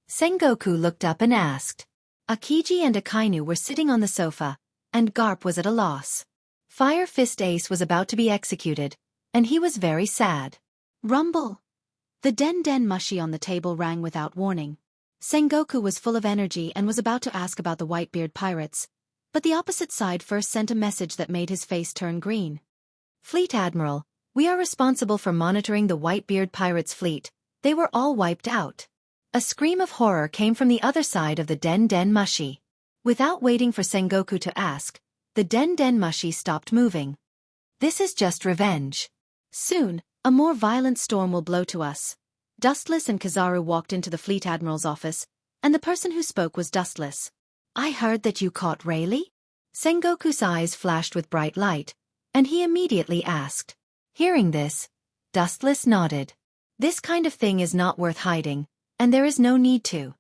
Sengoku looked up and asked. Akiji and Akainu were sitting on the sofa, and Garp was at a loss. Fire Fist Ace was about to be executed, and he was very sad. Rumble! The den mushi on the table rang without warning. Sengoku was full of energy and was about to ask about the Whitebeard pirates, but the opposite side first sent a message that made his face turn green. Fleet Admiral, we are responsible for monitoring the Whitebeard pirates' fleet. They were all wiped out. A scream of horror came from the other side of the den mushi. Without waiting for Sengoku to ask, the den mushi stopped moving. This is just revenge. Soon, a more violent storm will blow to us. Dustless and Kizaru walked into the Fleet Admiral's office, and the person who spoke was Dustless. I heard that you caught Rayleigh? Sengoku's eyes flashed with bright light, and he immediately asked. Hearing this, Dustless nodded. This kind of thing is not worth hiding, and there is no need to.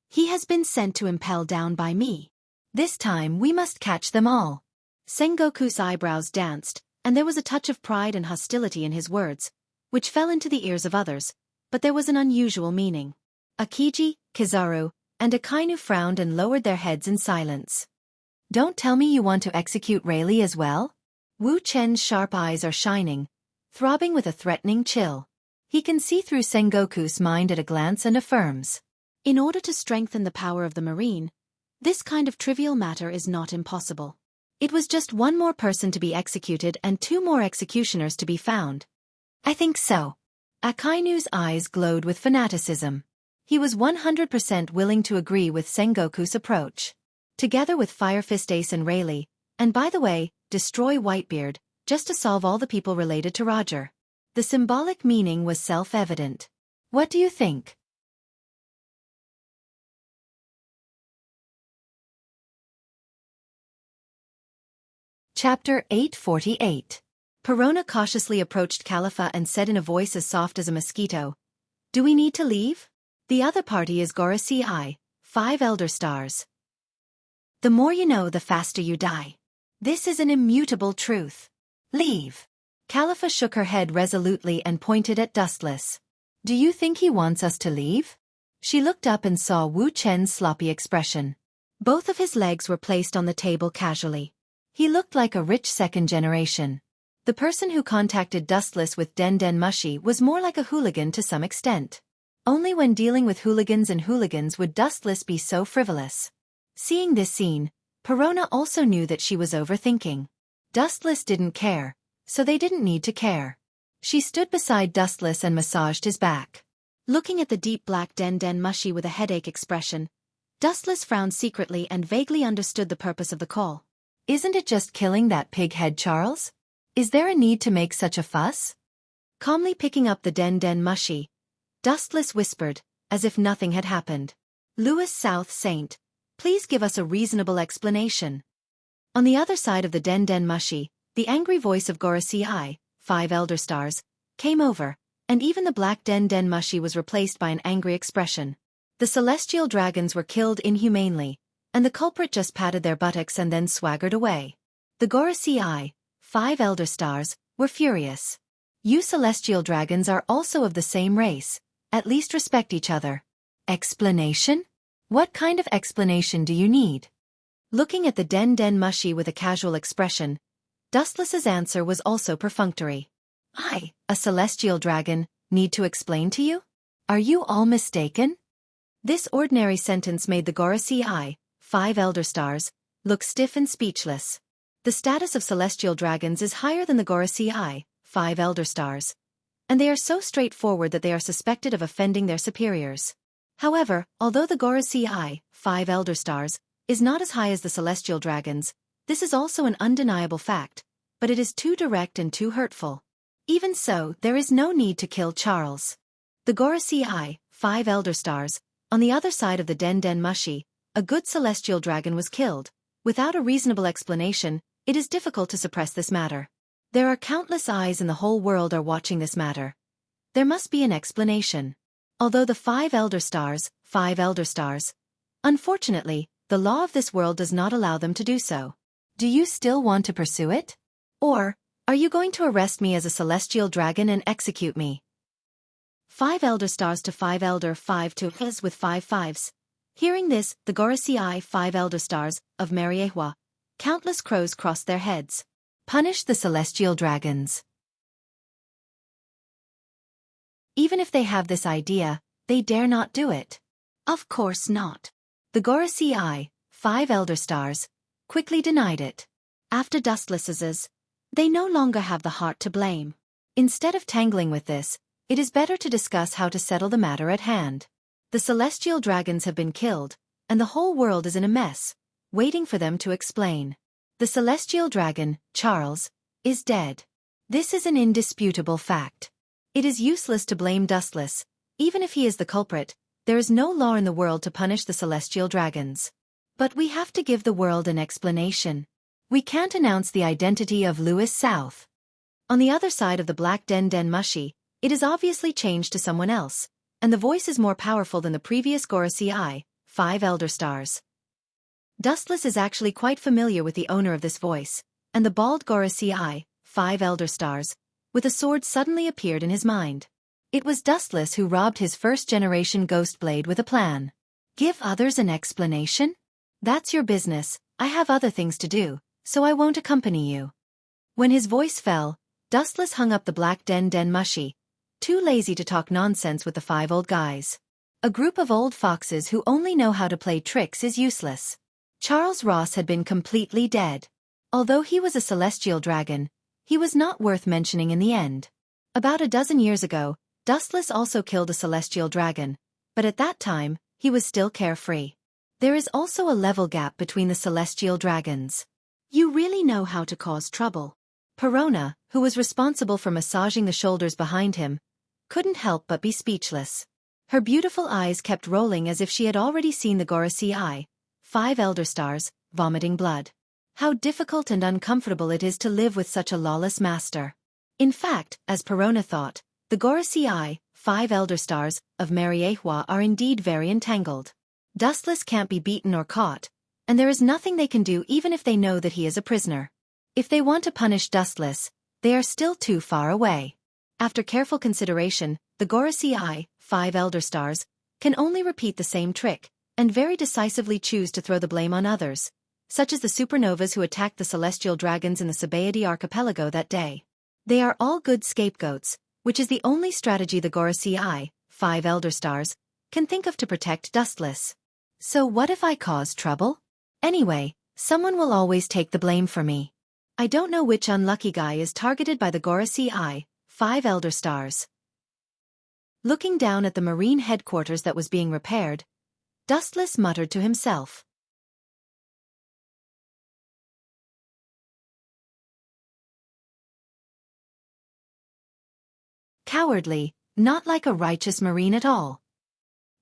He has been sent to impel down by me. This time we must catch them all. Sengoku's eyebrows danced, and there was a touch of pride and hostility in his words, which fell into the ears of others, but there was an unusual meaning. Akiji, Kizaru, and Akainu frowned and lowered their heads in silence. Don't tell me you want to execute Rayleigh as well? Wu Chen's sharp eyes are shining, throbbing with a threatening chill. He can see through Sengoku's mind at a glance and affirms. In order to strengthen the power of the Marine, this kind of trivial matter is not impossible. It was just one more person to be executed and 2 more executioners to be found. I think so. Akainu's eyes glowed with fanaticism. He was 100% willing to agree with Sengoku's approach. Together with Fire Fist Ace and Rayleigh, and by the way, destroy Whitebeard, just to solve all the people related to Roger. The symbolic meaning was self-evident. What do you think? Chapter 848. Perona cautiously approached Khalifa and said in a voice as soft as a mosquito, Do we need to leave? The other party is Gorosei, 5 Elder Stars. The more you know, the faster you die. This is an immutable truth. Leave. Khalifa shook her head resolutely and pointed at Dustless. Do you think he wants us to leave? She looked up and saw Wu Chen's sloppy expression. Both of his legs were placed on the table casually. He looked like a rich second generation. The person who contacted Dustless with Den Den Mushi was more like a hooligan to some extent. Only when dealing with hooligans and hooligans would Dustless be so frivolous. Seeing this scene, Perona also knew that she was overthinking. Dustless didn't care, so they didn't need to care. She stood beside Dustless and massaged his back. Looking at the deep black Den Den Mushi with a headache expression, Dustless frowned secretly and vaguely understood the purpose of the call. Isn't it just killing that pig head, Charles? Is there a need to make such a fuss? Calmly picking up the Den Den Mushi, Dustless whispered, as if nothing had happened. Louis South Saint, please give us a reasonable explanation. On the other side of the Den Den Mushi, the angry voice of Gorosei, 5 Elder Stars, came over, and even the black Den Den Mushi was replaced by an angry expression. The celestial dragons were killed inhumanely, and the culprit just patted their buttocks and then swaggered away. The Gorosei, 5 Elder Stars, were furious. You celestial dragons are also of the same race, at least respect each other. Explanation? What kind of explanation do you need? Looking at the Den Den Mushi with a casual expression, Dustless's answer was also perfunctory. I, a celestial dragon, need to explain to you? Are you all mistaken? This ordinary sentence made the Gorosei, 5 Elder Stars, look stiff and speechless. The status of celestial dragons is higher than the Gorosei, 5 Elder Stars, and they are so straightforward that they are suspected of offending their superiors. However, although the Gorosei, 5 Elder Stars, is not as high as the celestial dragons, this is also an undeniable fact, but it is too direct and too hurtful. Even so, there is no need to kill Charles. The Gorosei, 5 Elder Stars, on the other side of the Den Den Mushi, a good celestial dragon was killed. Without a reasonable explanation, it is difficult to suppress this matter. There are countless eyes in the whole world are watching this matter. There must be an explanation. Although the 5 Elder Stars, 5 Elder Stars, unfortunately, the law of this world does not allow them to do so. Do you still want to pursue it? Or, are you going to arrest me as a celestial dragon and execute me? 5 Elder Stars to 5 Elder 5 to his with 5 fives. Hearing this, the Gorosei 5 Elder Stars, of Mariehua, countless crows crossed their heads. Punish the celestial dragons. Even if they have this idea, they dare not do it. Of course not. The Gorosei, 5 Elder Stars, quickly denied it. After Dustless's, they no longer have the heart to blame. Instead of tangling with this, it is better to discuss how to settle the matter at hand. The celestial dragons have been killed, and the whole world is in a mess, waiting for them to explain. The celestial dragon, Charles, is dead. This is an indisputable fact. It is useless to blame Dustless. Even if he is the culprit, there is no law in the world to punish the celestial dragons. But we have to give the world an explanation. We can't announce the identity of Louis South. On the other side of the black den Mushi, it is obviously changed to someone else, and the voice is more powerful than the previous Gorasi, 5 Elder Stars. Dustless is actually quite familiar with the owner of this voice, and the bald Gorasi, 5 Elder Stars, with a sword suddenly appeared in his mind. It was Dustless who robbed his first-generation ghost blade with a plan. Give others an explanation? That's your business. I have other things to do, so I won't accompany you. When his voice fell, Dustless hung up the black den Mushi, too lazy to talk nonsense with the 5 old guys. A group of old foxes who only know how to play tricks is useless. Charles Ross had been completely dead. Although he was a celestial dragon, he was not worth mentioning in the end. About a dozen years ago, Dustless also killed a celestial dragon, but at that time, he was still carefree. There is also a level gap between the celestial dragons. You really know how to cause trouble. Perona, who was responsible for massaging the shoulders behind him, couldn't help but be speechless. Her beautiful eyes kept rolling as if she had already seen the Gorasi, 5 Elder Stars, vomiting blood. How difficult and uncomfortable it is to live with such a lawless master. In fact, as Perona thought, the Gorasi, 5 Elder Stars, of Mariehua are indeed very entangled. Dustless can't be beaten or caught, and there is nothing they can do even if they know that he is a prisoner. If they want to punish Dustless, they are still too far away. After careful consideration, the Gorasi, 5 Elder Stars, can only repeat the same trick, and very decisively choose to throw the blame on others, such as the supernovas who attacked the celestial dragons in the Sabaody archipelago that day. They are all good scapegoats, which is the only strategy the Gorasi, 5 Elder Stars, can think of to protect Dustless. So what if I cause trouble? Anyway, someone will always take the blame for me. I don't know which unlucky guy is targeted by the Gorasi, 5 Elder Stars. Looking down at the marine headquarters that was being repaired, Dustless muttered to himself. Cowardly, not like a righteous marine at all.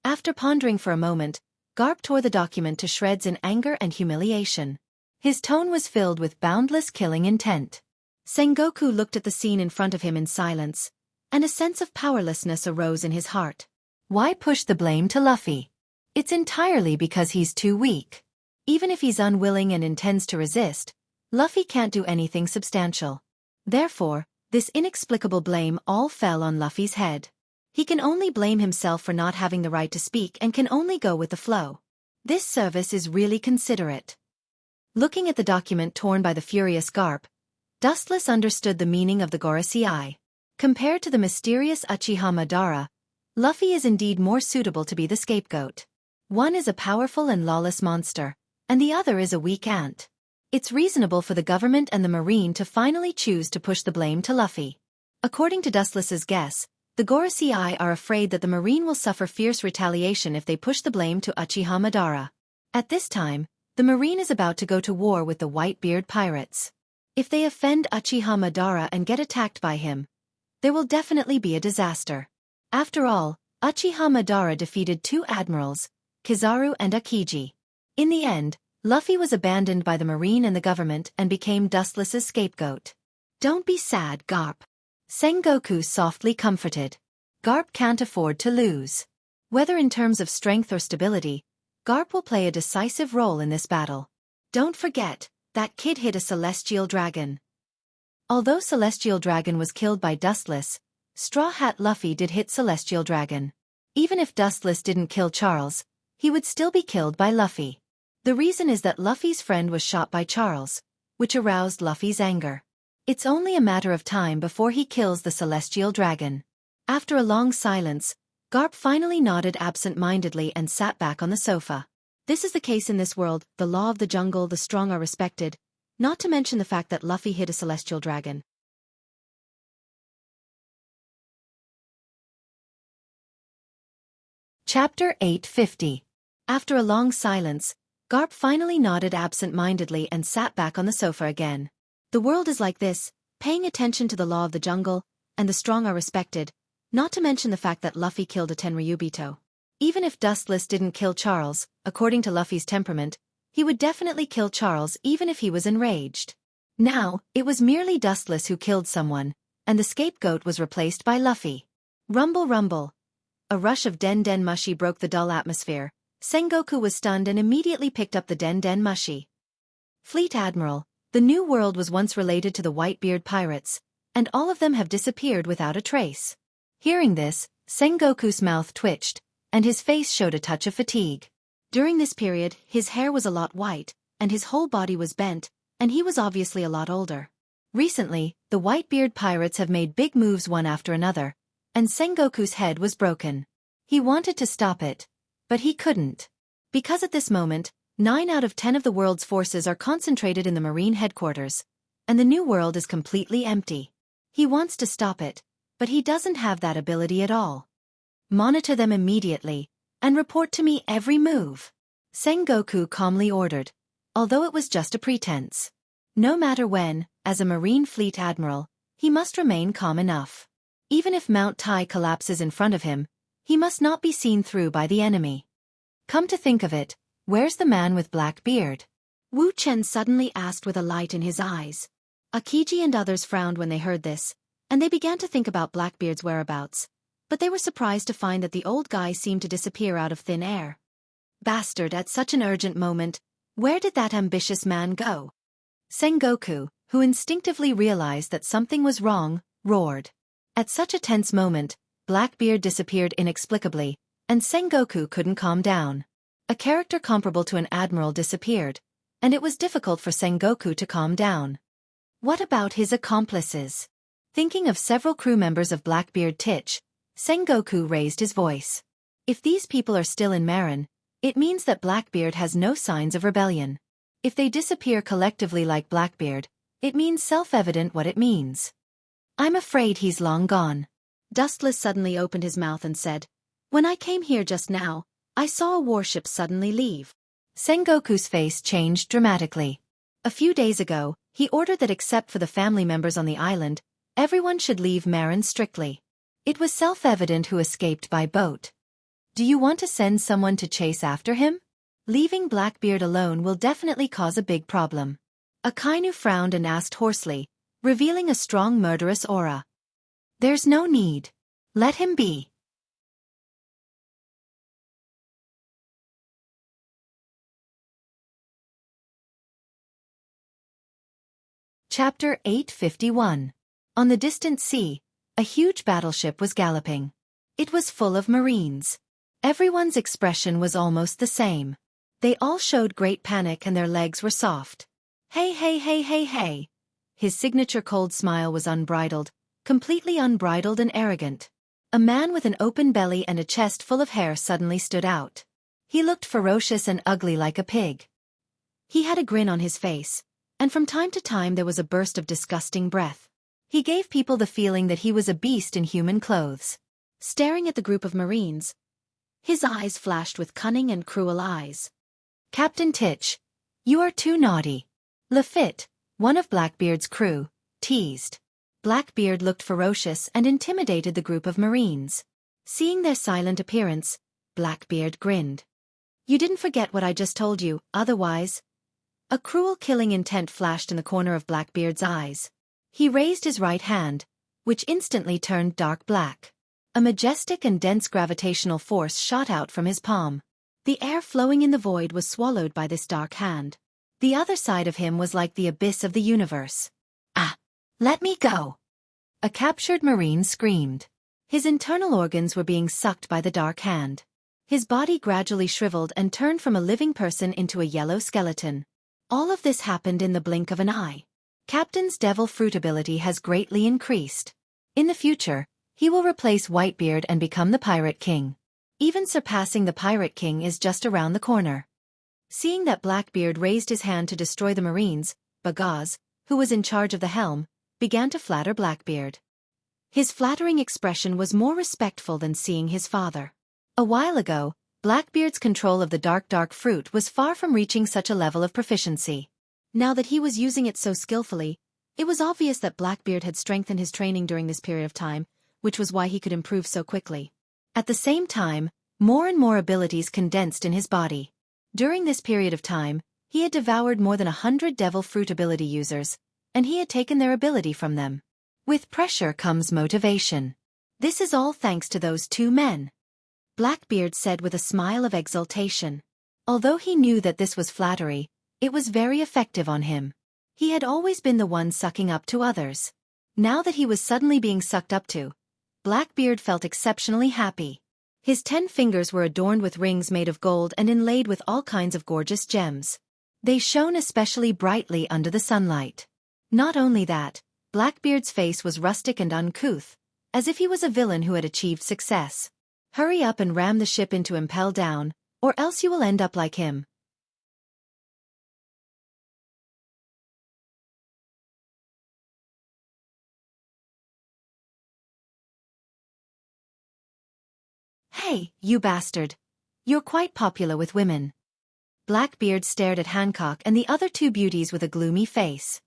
After pondering for a moment, Garp tore the document to shreds in anger and humiliation. His tone was filled with boundless killing intent. Sengoku looked at the scene in front of him in silence, and a sense of powerlessness arose in his heart. Why push the blame to Luffy? It's entirely because he's too weak. Even if he's unwilling and intends to resist, Luffy can't do anything substantial. Therefore, this inexplicable blame all fell on Luffy's head. He can only blame himself for not having the right to speak and can only go with the flow. This service is really considerate. Looking at the document torn by the furious Garp, Dustless understood the meaning of the Gorasi. Compared to the mysterious Uchiha Madara, Luffy is indeed more suitable to be the scapegoat. One is a powerful and lawless monster, and the other is a weak ant. It's reasonable for the government and the marine to finally choose to push the blame to Luffy. According to Dustless's guess, the Gorasi are afraid that the marine will suffer fierce retaliation if they push the blame to Uchiha Madara. At this time, the marine is about to go to war with the Whitebeard pirates. If they offend Uchiha Madara and get attacked by him, there will definitely be a disaster. After all, Uchiha Madara defeated 2 admirals, Kizaru and Akiji. In the end, Luffy was abandoned by the marine and the government and became Dustless's scapegoat. Don't be sad, Garp. Sengoku softly comforted. Garp can't afford to lose. Whether in terms of strength or stability, Garp will play a decisive role in this battle. Don't forget, that kid hit a celestial dragon. Although Celestial Dragon was killed by Dustless, Straw Hat Luffy did hit Celestial Dragon. Even if Dustless didn't kill Charles, he would still be killed by Luffy. The reason is that Luffy's friend was shot by Charles, which aroused Luffy's anger. It's only a matter of time before he kills the Celestial Dragon. After a long silence, Garp finally nodded absent-mindedly and sat back on the sofa. This is the case in this world, the law of the jungle, the strong are respected, not to mention the fact that Luffy hit a Celestial Dragon. Chapter 850. After a long silence, Garp finally nodded absent-mindedly and sat back on the sofa again. The world is like this, paying attention to the law of the jungle, and the strong are respected, not to mention the fact that Luffy killed a Tenryubito. Even if Dustless didn't kill Charles, according to Luffy's temperament, He would definitely kill Charles even if he was enraged. Now, it was merely Dustless who killed someone, and the scapegoat was replaced by Luffy. Rumble rumble. A rush of Den Den Mushi broke the dull atmosphere. Sengoku was stunned and immediately picked up the Den Den Mushi. Fleet Admiral, the New World was once related to the Whitebeard pirates, and all of them have disappeared without a trace. Hearing this, Sengoku's mouth twitched, and his face showed a touch of fatigue. During this period, his hair was a lot white, and his whole body was bent, and he was obviously a lot older. Recently, the Whitebeard pirates have made big moves one after another, and Sengoku's head was broken. He wanted to stop it, but he couldn't. Because at this moment, 9 out of 10 of the world's forces are concentrated in the Marine headquarters, and the New World is completely empty. He wants to stop it, but he doesn't have that ability at all. Monitor them immediately, and report to me every move, Sengoku calmly ordered, although it was just a pretense. No matter when, as a Marine Fleet Admiral, he must remain calm enough. Even if Mount Tai collapses in front of him, he must not be seen through by the enemy. Come to think of it, where's the man with black beard? Wu Chen suddenly asked with a light in his eyes. Akiji and others frowned when they heard this, and they began to think about Blackbeard's whereabouts, but they were surprised to find that the old guy seemed to disappear out of thin air. Bastard, at such an urgent moment, where did that ambitious man go? Sengoku, who instinctively realized that something was wrong, roared. At such a tense moment, Blackbeard disappeared inexplicably, and Sengoku couldn't calm down. A character comparable to an admiral disappeared, and it was difficult for Sengoku to calm down. What about his accomplices? Thinking of several crew members of Blackbeard Titch, Sengoku raised his voice. If these people are still in Marin, it means that Blackbeard has no signs of rebellion. If they disappear collectively like Blackbeard, it means self-evident what it means. I'm afraid he's long gone. Dustless suddenly opened his mouth and said, "When I came here just now, I saw a warship suddenly leave." Sengoku's face changed dramatically. A few days ago, he ordered that except for the family members on the island, everyone should leave Marin strictly. It was self-evident who escaped by boat. Do you want to send someone to chase after him? Leaving Blackbeard alone will definitely cause a big problem. Akainu frowned and asked hoarsely, revealing a strong murderous aura. There's no need. Let him be. Chapter 851. On the distant sea, a huge battleship was galloping. It was full of Marines. Everyone's expression was almost the same. They all showed great panic and their legs were soft. Hey hey hey hey hey. His signature cold smile was unbridled, completely unbridled and arrogant. A man with an open belly and a chest full of hair suddenly stood out. He looked ferocious and ugly like a pig. He had a grin on his face, and from time to time there was a burst of disgusting breath. He gave people the feeling that he was a beast in human clothes. Staring at the group of Marines, his eyes flashed with cunning and cruel eyes. Captain Titch, you are too naughty. Lafitte, one of Blackbeard's crew, teased. Blackbeard looked ferocious and intimidated the group of Marines. Seeing their silent appearance, Blackbeard grinned. You didn't forget what I just told you, otherwise. A cruel killing intent flashed in the corner of Blackbeard's eyes. He raised his right hand, which instantly turned dark black. A majestic and dense gravitational force shot out from his palm. The air flowing in the void was swallowed by this dark hand. The other side of him was like the abyss of the universe. Ah! Let me go! A captured Marine screamed. His internal organs were being sucked by the dark hand. His body gradually shriveled and turned from a living person into a yellow skeleton. All of this happened in the blink of an eye. Captain's devil fruit ability has greatly increased. In the future, he will replace Whitebeard and become the Pirate King. Even surpassing the Pirate King is just around the corner. Seeing that Blackbeard raised his hand to destroy the Marines, Bagaz, who was in charge of the helm, began to flatter Blackbeard. His flattering expression was more respectful than seeing his father. A while ago, Blackbeard's control of the dark fruit was far from reaching such a level of proficiency. Now that he was using it so skillfully, it was obvious that Blackbeard had strengthened his training during this period of time, which was why he could improve so quickly. At the same time, more and more abilities condensed in his body. During this period of time, He had devoured more than 100 devil fruit ability users, and he had taken their ability from them. With pressure comes motivation. This is all thanks to those two men, Blackbeard said with a smile of exultation. Although he knew that this was flattery, it was very effective on him. He had always been the one sucking up to others. Now that he was suddenly being sucked up to, Blackbeard felt exceptionally happy. His 10 fingers were adorned with rings made of gold and inlaid with all kinds of gorgeous gems. They shone especially brightly under the sunlight. Not only that, Blackbeard's face was rustic and uncouth, as if he was a villain who had achieved success. Hurry up and ram the ship into Impel Down, or else you will end up like him. Hey, you bastard. You're quite popular with women. Blackbeard stared at Hancock and the other two beauties with a gloomy face.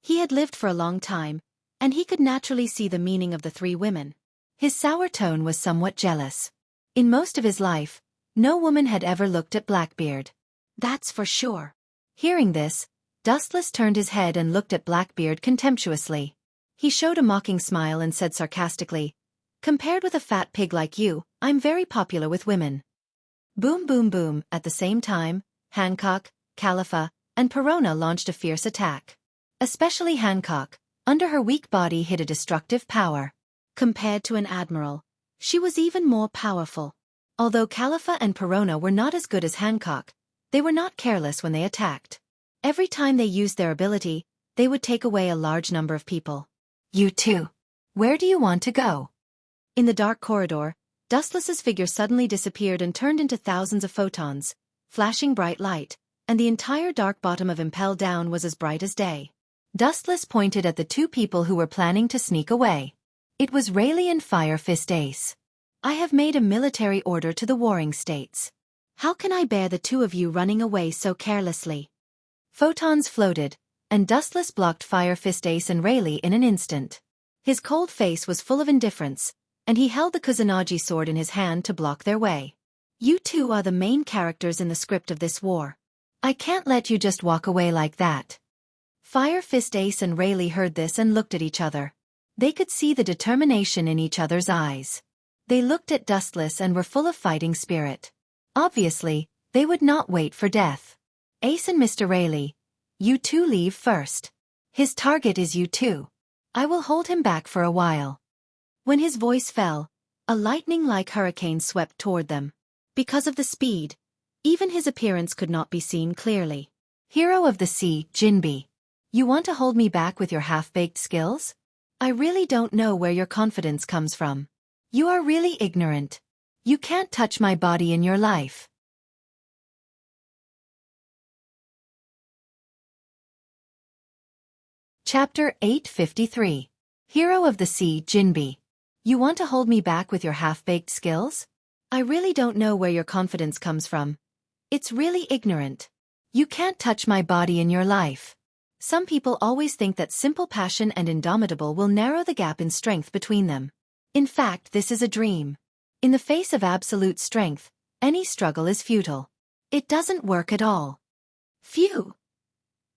He had lived for a long time, and he could naturally see the meaning of the three women. His sour tone was somewhat jealous. In most of his life, no woman had ever looked at Blackbeard. That's for sure. Hearing this, Dustless turned his head and looked at Blackbeard contemptuously. He showed a mocking smile and said sarcastically, "Compared with a fat pig like you, I'm very popular with women." Boom boom boom. At the same time, Hancock, Khalifa, and Perona launched a fierce attack. Especially Hancock, under her weak body hid a destructive power. Compared to an admiral, she was even more powerful. Although Khalifa and Perona were not as good as Hancock, they were not careless when they attacked. Every time they used their ability, they would take away a large number of people. You two. Where do you want to go? In the dark corridor, Dustless's figure suddenly disappeared and turned into thousands of photons, flashing bright light, and the entire dark bottom of Impel Down was as bright as day. Dustless pointed at the two people who were planning to sneak away. It was Rayleigh and Fire Fist Ace. I have made a military order to the warring states. How can I bear the two of you running away so carelessly? Photons floated, and Dustless blocked Fire Fist Ace and Rayleigh in an instant. His cold face was full of indifference, and he held the Kusanagi sword in his hand to block their way. You two are the main characters in the script of this war. I can't let you just walk away like that. Fire Fist Ace and Rayleigh heard this and looked at each other. They could see the determination in each other's eyes. They looked at Dustless and were full of fighting spirit. Obviously, they would not wait for death. Ace and Mr. Rayleigh, you two leave first. His target is you two. I will hold him back for a while. When his voice fell, a lightning-like hurricane swept toward them. Because of the speed, even his appearance could not be seen clearly. Hero of the Sea, Jinbe. You want to hold me back with your half-baked skills? I really don't know where your confidence comes from. You are really ignorant. You can't touch my body in your life. Chapter 853. Hero of the Sea, Jinbe. You want to hold me back with your half-baked skills? I really don't know where your confidence comes from. It's really ignorant. You can't touch my body in your life. Some people always think that simple passion and indomitable will narrow the gap in strength between them. In fact, this is a dream. In the face of absolute strength, any struggle is futile. It doesn't work at all. Phew!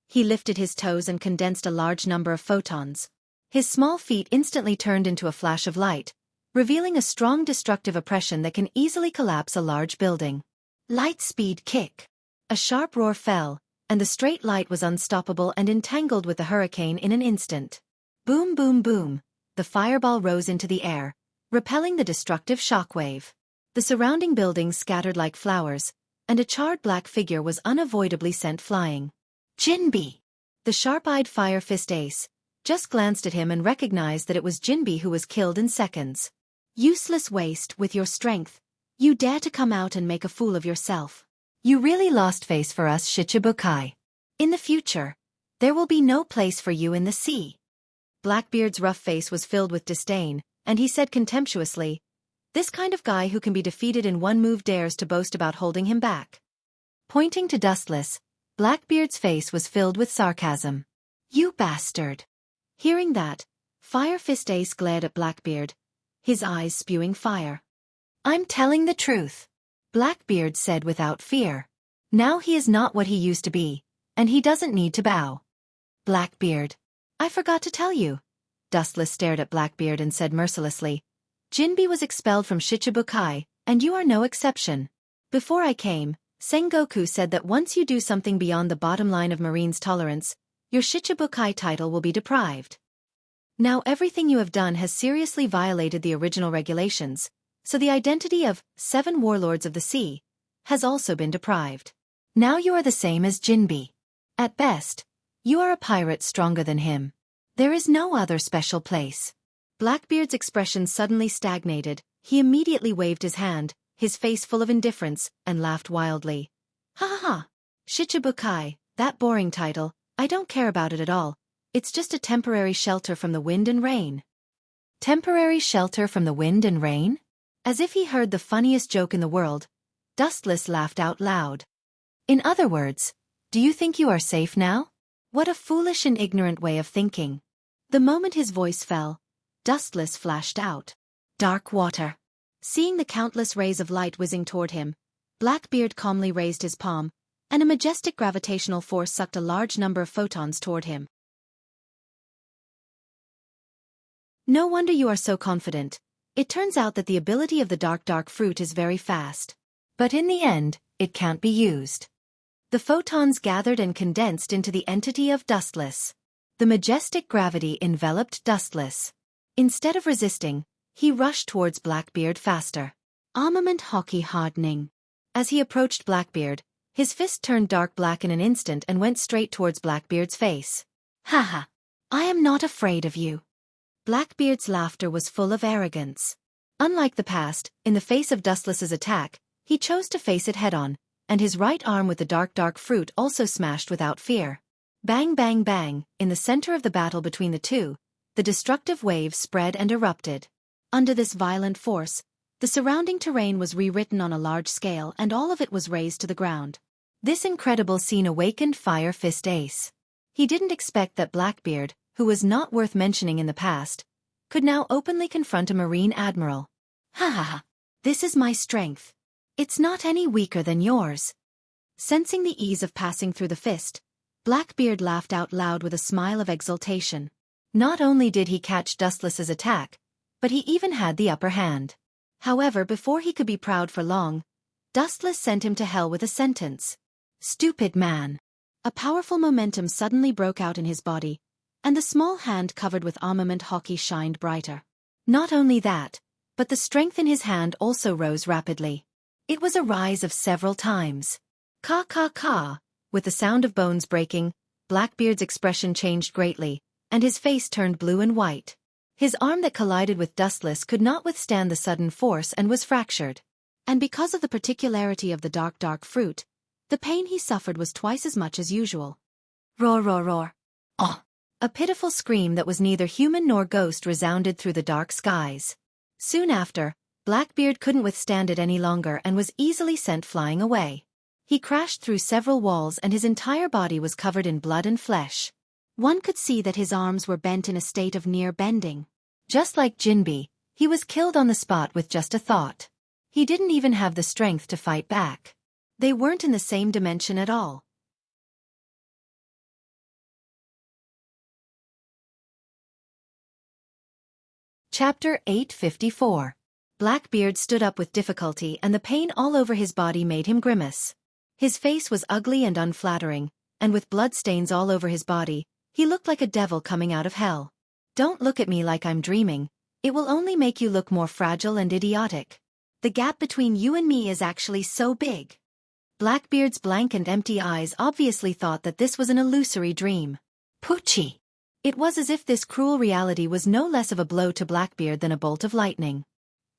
He lifted his toes and condensed a large number of photons. His small feet instantly turned into a flash of light, revealing a strong destructive oppression that can easily collapse a large building. Light speed kick. A sharp roar fell, and the straight light was unstoppable and entangled with the hurricane in an instant. Boom boom boom, the fireball rose into the air, repelling the destructive shockwave. The surrounding buildings scattered like flowers, and a charred black figure was unavoidably sent flying. Jinbe! The sharp-eyed Fire Fist Ace just glanced at him and recognized that it was Jinbe who was killed in seconds. Useless waste with your strength. You dare to come out and make a fool of yourself. You really lost face for us, Shichibukai. In the future, there will be no place for you in the sea. Blackbeard's rough face was filled with disdain, and he said contemptuously, "This kind of guy who can be defeated in one move dares to boast about holding him back." Pointing to Dustless, Blackbeard's face was filled with sarcasm. You bastard. Hearing that, Fire Fist Ace glared at Blackbeard, his eyes spewing fire. I'm telling the truth, Blackbeard said without fear. Now he is not what he used to be, and he doesn't need to bow. Blackbeard. I forgot to tell you. Dustless stared at Blackbeard and said mercilessly, Jinbe was expelled from Shichibukai, and you are no exception. Before I came, Sengoku said that once you do something beyond the bottom line of Marine's tolerance, your Shichibukai title will be deprived. Now everything you have done has seriously violated the original regulations, so the identity of 7 warlords of the sea has also been deprived. Now you are the same as Jinbe. At best, you are a pirate stronger than him. There is no other special place. Blackbeard's expression suddenly stagnated. He immediately waved his hand, his face full of indifference, and laughed wildly. Ha ha ha! Shichibukai, that boring title, I don't care about it at all. It's just a temporary shelter from the wind and rain. Temporary shelter from the wind and rain? As if he heard the funniest joke in the world, Dustless laughed out loud. In other words, do you think you are safe now? What a foolish and ignorant way of thinking. The moment his voice fell, Dustless flashed out. Dark water. Seeing the countless rays of light whizzing toward him, Blackbeard calmly raised his palm, and a majestic gravitational force sucked a large number of photons toward him. No wonder you are so confident. It turns out that the ability of the dark fruit is very fast. But in the end, it can't be used. The photons gathered and condensed into the entity of Dustless. The majestic gravity enveloped Dustless. Instead of resisting, he rushed towards Blackbeard faster. Armament hockey hardening. As he approached Blackbeard, his fist turned dark black in an instant and went straight towards Blackbeard's face. Haha! I am not afraid of you. Blackbeard's laughter was full of arrogance. Unlike the past, in the face of Dustless's attack, he chose to face it head-on, and his right arm with the dark fruit also smashed without fear. Bang bang bang, in the center of the battle between the two, the destructive waves spread and erupted. Under this violent force, the surrounding terrain was rewritten on a large scale and all of it was razed to the ground. This incredible scene awakened Fire Fist Ace. He didn't expect that Blackbeard, who was not worth mentioning in the past, could now openly confront a Marine Admiral. Ha ha ha! This is my strength. It's not any weaker than yours. Sensing the ease of passing through the fist, Blackbeard laughed out loud with a smile of exultation. Not only did he catch Dustless's attack, but he even had the upper hand. However, before he could be proud for long, Dustless sent him to hell with a sentence. Stupid man. A powerful momentum suddenly broke out in his body, and the small hand covered with armament hockey shined brighter. Not only that, but the strength in his hand also rose rapidly. It was a rise of several times. Ka ka ka. With the sound of bones breaking, Blackbeard's expression changed greatly, and his face turned blue and white. His arm that collided with Dustless could not withstand the sudden force and was fractured. And because of the particularity of the dark fruit, the pain he suffered was twice as much as usual. Roar roar roar. Oh! A pitiful scream that was neither human nor ghost resounded through the dark skies. Soon after, Blackbeard couldn't withstand it any longer and was easily sent flying away. He crashed through several walls and his entire body was covered in blood and flesh. One could see that his arms were bent in a state of near bending. Just like Jinbe, he was killed on the spot with just a thought. He didn't even have the strength to fight back. They weren't in the same dimension at all. Chapter 854. Blackbeard stood up with difficulty and the pain all over his body made him grimace. His face was ugly and unflattering, and with blood stains all over his body, he looked like a devil coming out of hell. Don't look at me like I'm dreaming. It will only make you look more fragile and idiotic. The gap between you and me is actually so big. Blackbeard's blank and empty eyes obviously thought that this was an illusory dream. Poochie! It was as if this cruel reality was no less of a blow to Blackbeard than a bolt of lightning.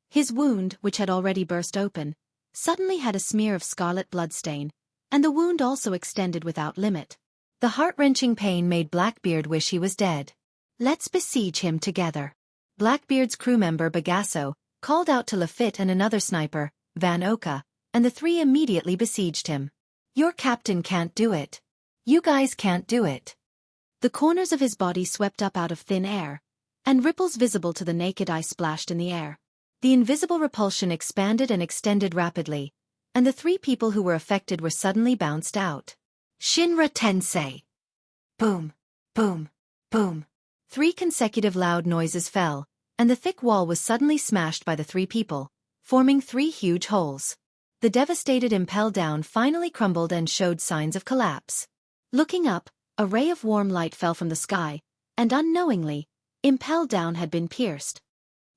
His wound, which had already burst open, suddenly had a smear of scarlet bloodstain, and the wound also extended without limit. The heart-wrenching pain made Blackbeard wish he was dead. Let's besiege him together. Blackbeard's crew member Bagasso called out to Lafitte and another sniper, Van Oka, and the three immediately besieged him. Your captain can't do it. You guys can't do it. The corners of his body swept up out of thin air, and ripples visible to the naked eye splashed in the air. The invisible repulsion expanded and extended rapidly, and the 3 people who were affected were suddenly bounced out. Shinra Tensei! Boom, boom, boom. 3 consecutive loud noises fell, and the thick wall was suddenly smashed by the 3 people, forming 3 huge holes. The devastated Impel Down finally crumbled and showed signs of collapse. Looking up, a ray of warm light fell from the sky, and unknowingly, Impel Down had been pierced.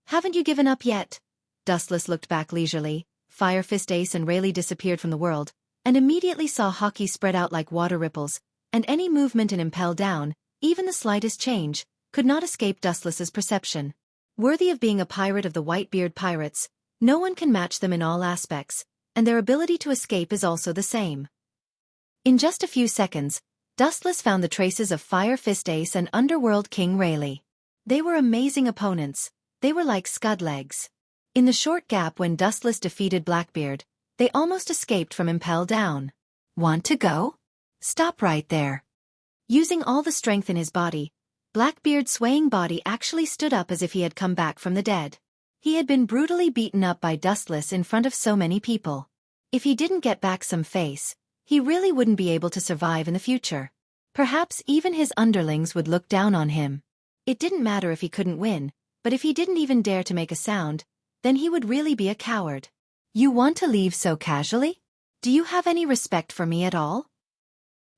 Haven't you given up yet? Dustless looked back leisurely. Fire Fist Ace and Rayleigh disappeared from the world, and immediately saw hockey spread out like water ripples, and any movement in Impel Down, even the slightest change, could not escape Dustless's perception. Worthy of being a pirate of the Whitebeard Pirates, no one can match them in all aspects, and their ability to escape is also the same. In just a few seconds, Dustless found the traces of Fire Fist Ace and Underworld King Rayleigh. They were amazing opponents. They were like scud legs. In the short gap when Dustless defeated Blackbeard, they almost escaped from Impel Down. Want to go? Stop right there. Using all the strength in his body, Blackbeard's swaying body actually stood up as if he had come back from the dead. He had been brutally beaten up by Dustless in front of so many people. If he didn't get back some face, he really wouldn't be able to survive in the future. Perhaps even his underlings would look down on him. It didn't matter if he couldn't win, but if he didn't even dare to make a sound, then he would really be a coward. You want to leave so casually? Do you have any respect for me at all?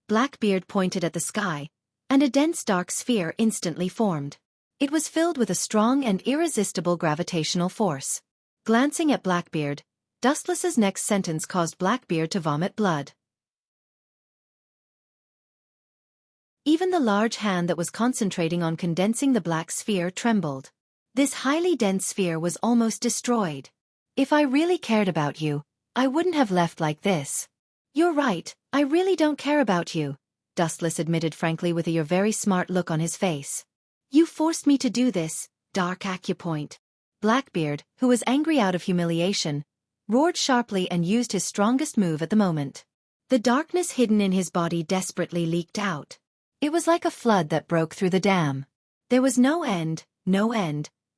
Blackbeard pointed at the sky, and a dense dark sphere instantly formed. It was filled with a strong and irresistible gravitational force. Glancing at Blackbeard, Dustless's next sentence caused Blackbeard to vomit blood. Even the large hand that was concentrating on condensing the black sphere trembled. This highly dense sphere was almost destroyed. If I really cared about you, I wouldn't have left like this. You're right, I really don't care about you, Dustless admitted frankly with a very smart look on his face. You forced me to do this, Dark Acupoint. Blackbeard, who was angry out of humiliation, roared sharply and used his strongest move at the moment. The darkness hidden in his body desperately leaked out. It was like a flood that broke through the dam. There was no end,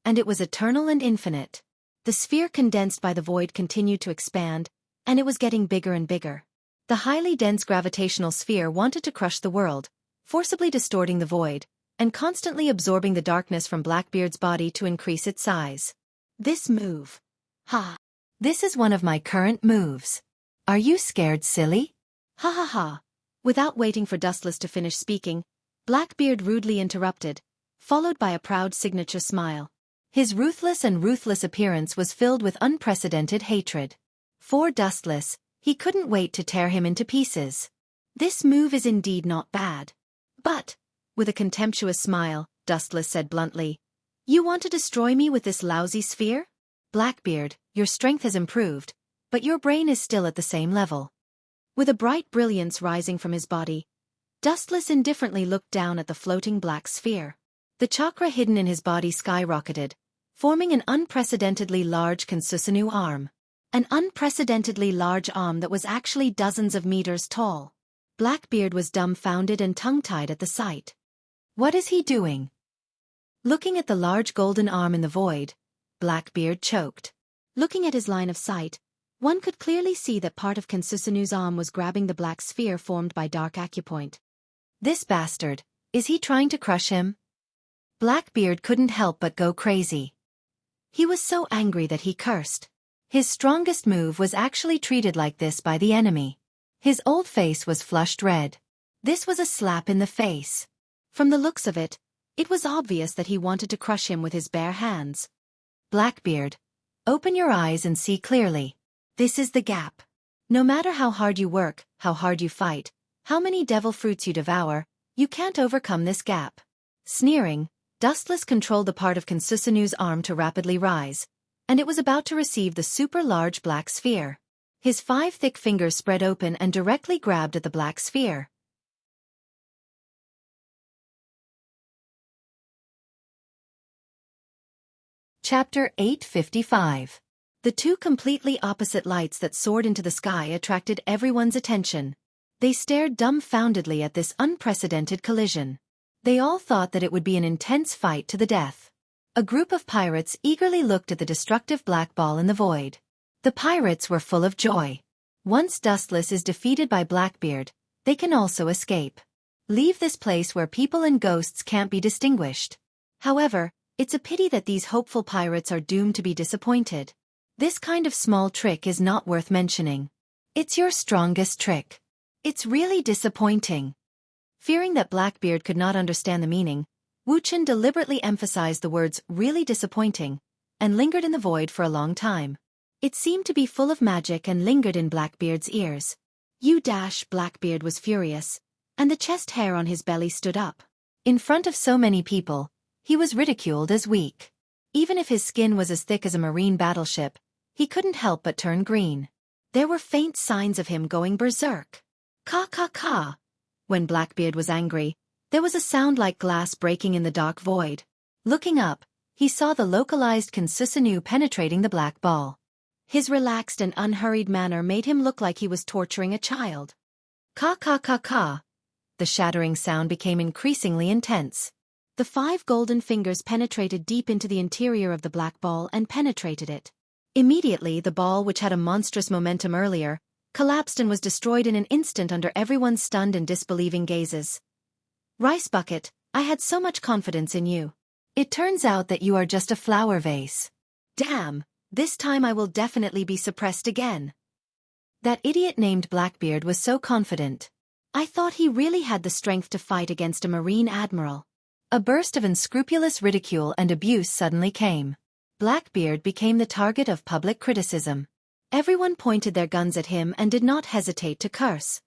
and it was eternal and infinite. The sphere condensed by the void continued to expand, and it was getting bigger and bigger. The highly dense gravitational sphere wanted to crush the world, forcibly distorting the void, and constantly absorbing the darkness from Blackbeard's body to increase its size. This move. Ha! This is one of my current moves. Are you scared, silly? Ha ha ha. Without waiting for Dustless to finish speaking, Blackbeard rudely interrupted, followed by a proud signature smile. His ruthless appearance was filled with unprecedented hatred. For Dustless, he couldn't wait to tear him into pieces. This move is indeed not bad. But, with a contemptuous smile, Dustless said bluntly, you want to destroy me with this lousy sphere? Blackbeard, your strength has improved, but your brain is still at the same level. With a bright brilliance rising from his body, Dustless indifferently looked down at the floating black sphere. The chakra hidden in his body skyrocketed, forming an unprecedentedly large Kansusanu arm. An unprecedentedly large arm that was actually dozens of meters tall. Blackbeard was dumbfounded and tongue-tied at the sight. What is he doing? Looking at the large golden arm in the void, Blackbeard choked. Looking at his line of sight, one could clearly see that part of Kansusanu's arm was grabbing the black sphere formed by Dark Acupoint. This bastard, is he trying to crush him? Blackbeard couldn't help but go crazy. He was so angry that he cursed. His strongest move was actually treated like this by the enemy. His old face was flushed red. This was a slap in the face. From the looks of it, it was obvious that he wanted to crush him with his bare hands. Blackbeard, open your eyes and see clearly. This is the gap. No matter how hard you work, how hard you fight, how many devil fruits you devour, you can't overcome this gap. Sneering, Dustless controlled the part of Kansusanu's arm to rapidly rise, and it was about to receive the super-large black sphere. His 5 thick fingers spread open and directly grabbed at the black sphere. Chapter 855. The 2 completely opposite lights that soared into the sky attracted everyone's attention. They stared dumbfoundedly at this unprecedented collision. They all thought that it would be an intense fight to the death. A group of pirates eagerly looked at the destructive black ball in the void. The pirates were full of joy. Once Dustless is defeated by Blackbeard, they can also escape. Leave this place where people and ghosts can't be distinguished. However, it's a pity that these hopeful pirates are doomed to be disappointed. This kind of small trick is not worth mentioning. It's your strongest trick. It's really disappointing. Fearing that Blackbeard could not understand the meaning, Wuxian deliberately emphasized the words really disappointing, and lingered in the void for a long time. It seemed to be full of magic and lingered in Blackbeard's ears. Blackbeard was furious, and the chest hair on his belly stood up. In front of so many people, he was ridiculed as weak. Even if his skin was as thick as a marine battleship, he couldn't help but turn green. There were faint signs of him going berserk. Ka ka ka. When Blackbeard was angry, there was a sound like glass breaking in the dark void. Looking up, he saw the localized Consusanu penetrating the black ball. His relaxed and unhurried manner made him look like he was torturing a child. Ka ka ka ka. The shattering sound became increasingly intense. The 5 golden fingers penetrated deep into the interior of the black ball and penetrated it. Immediately the ball, which had a monstrous momentum earlier, collapsed and was destroyed in an instant under everyone's stunned and disbelieving gazes. Rice Bucket, I had so much confidence in you. It turns out that you are just a flower vase. Damn, this time I will definitely be suppressed again. That idiot named Blackbeard was so confident. I thought he really had the strength to fight against a marine admiral. A burst of unscrupulous ridicule and abuse suddenly came. Blackbeard became the target of public criticism. Everyone pointed their guns at him and did not hesitate to curse.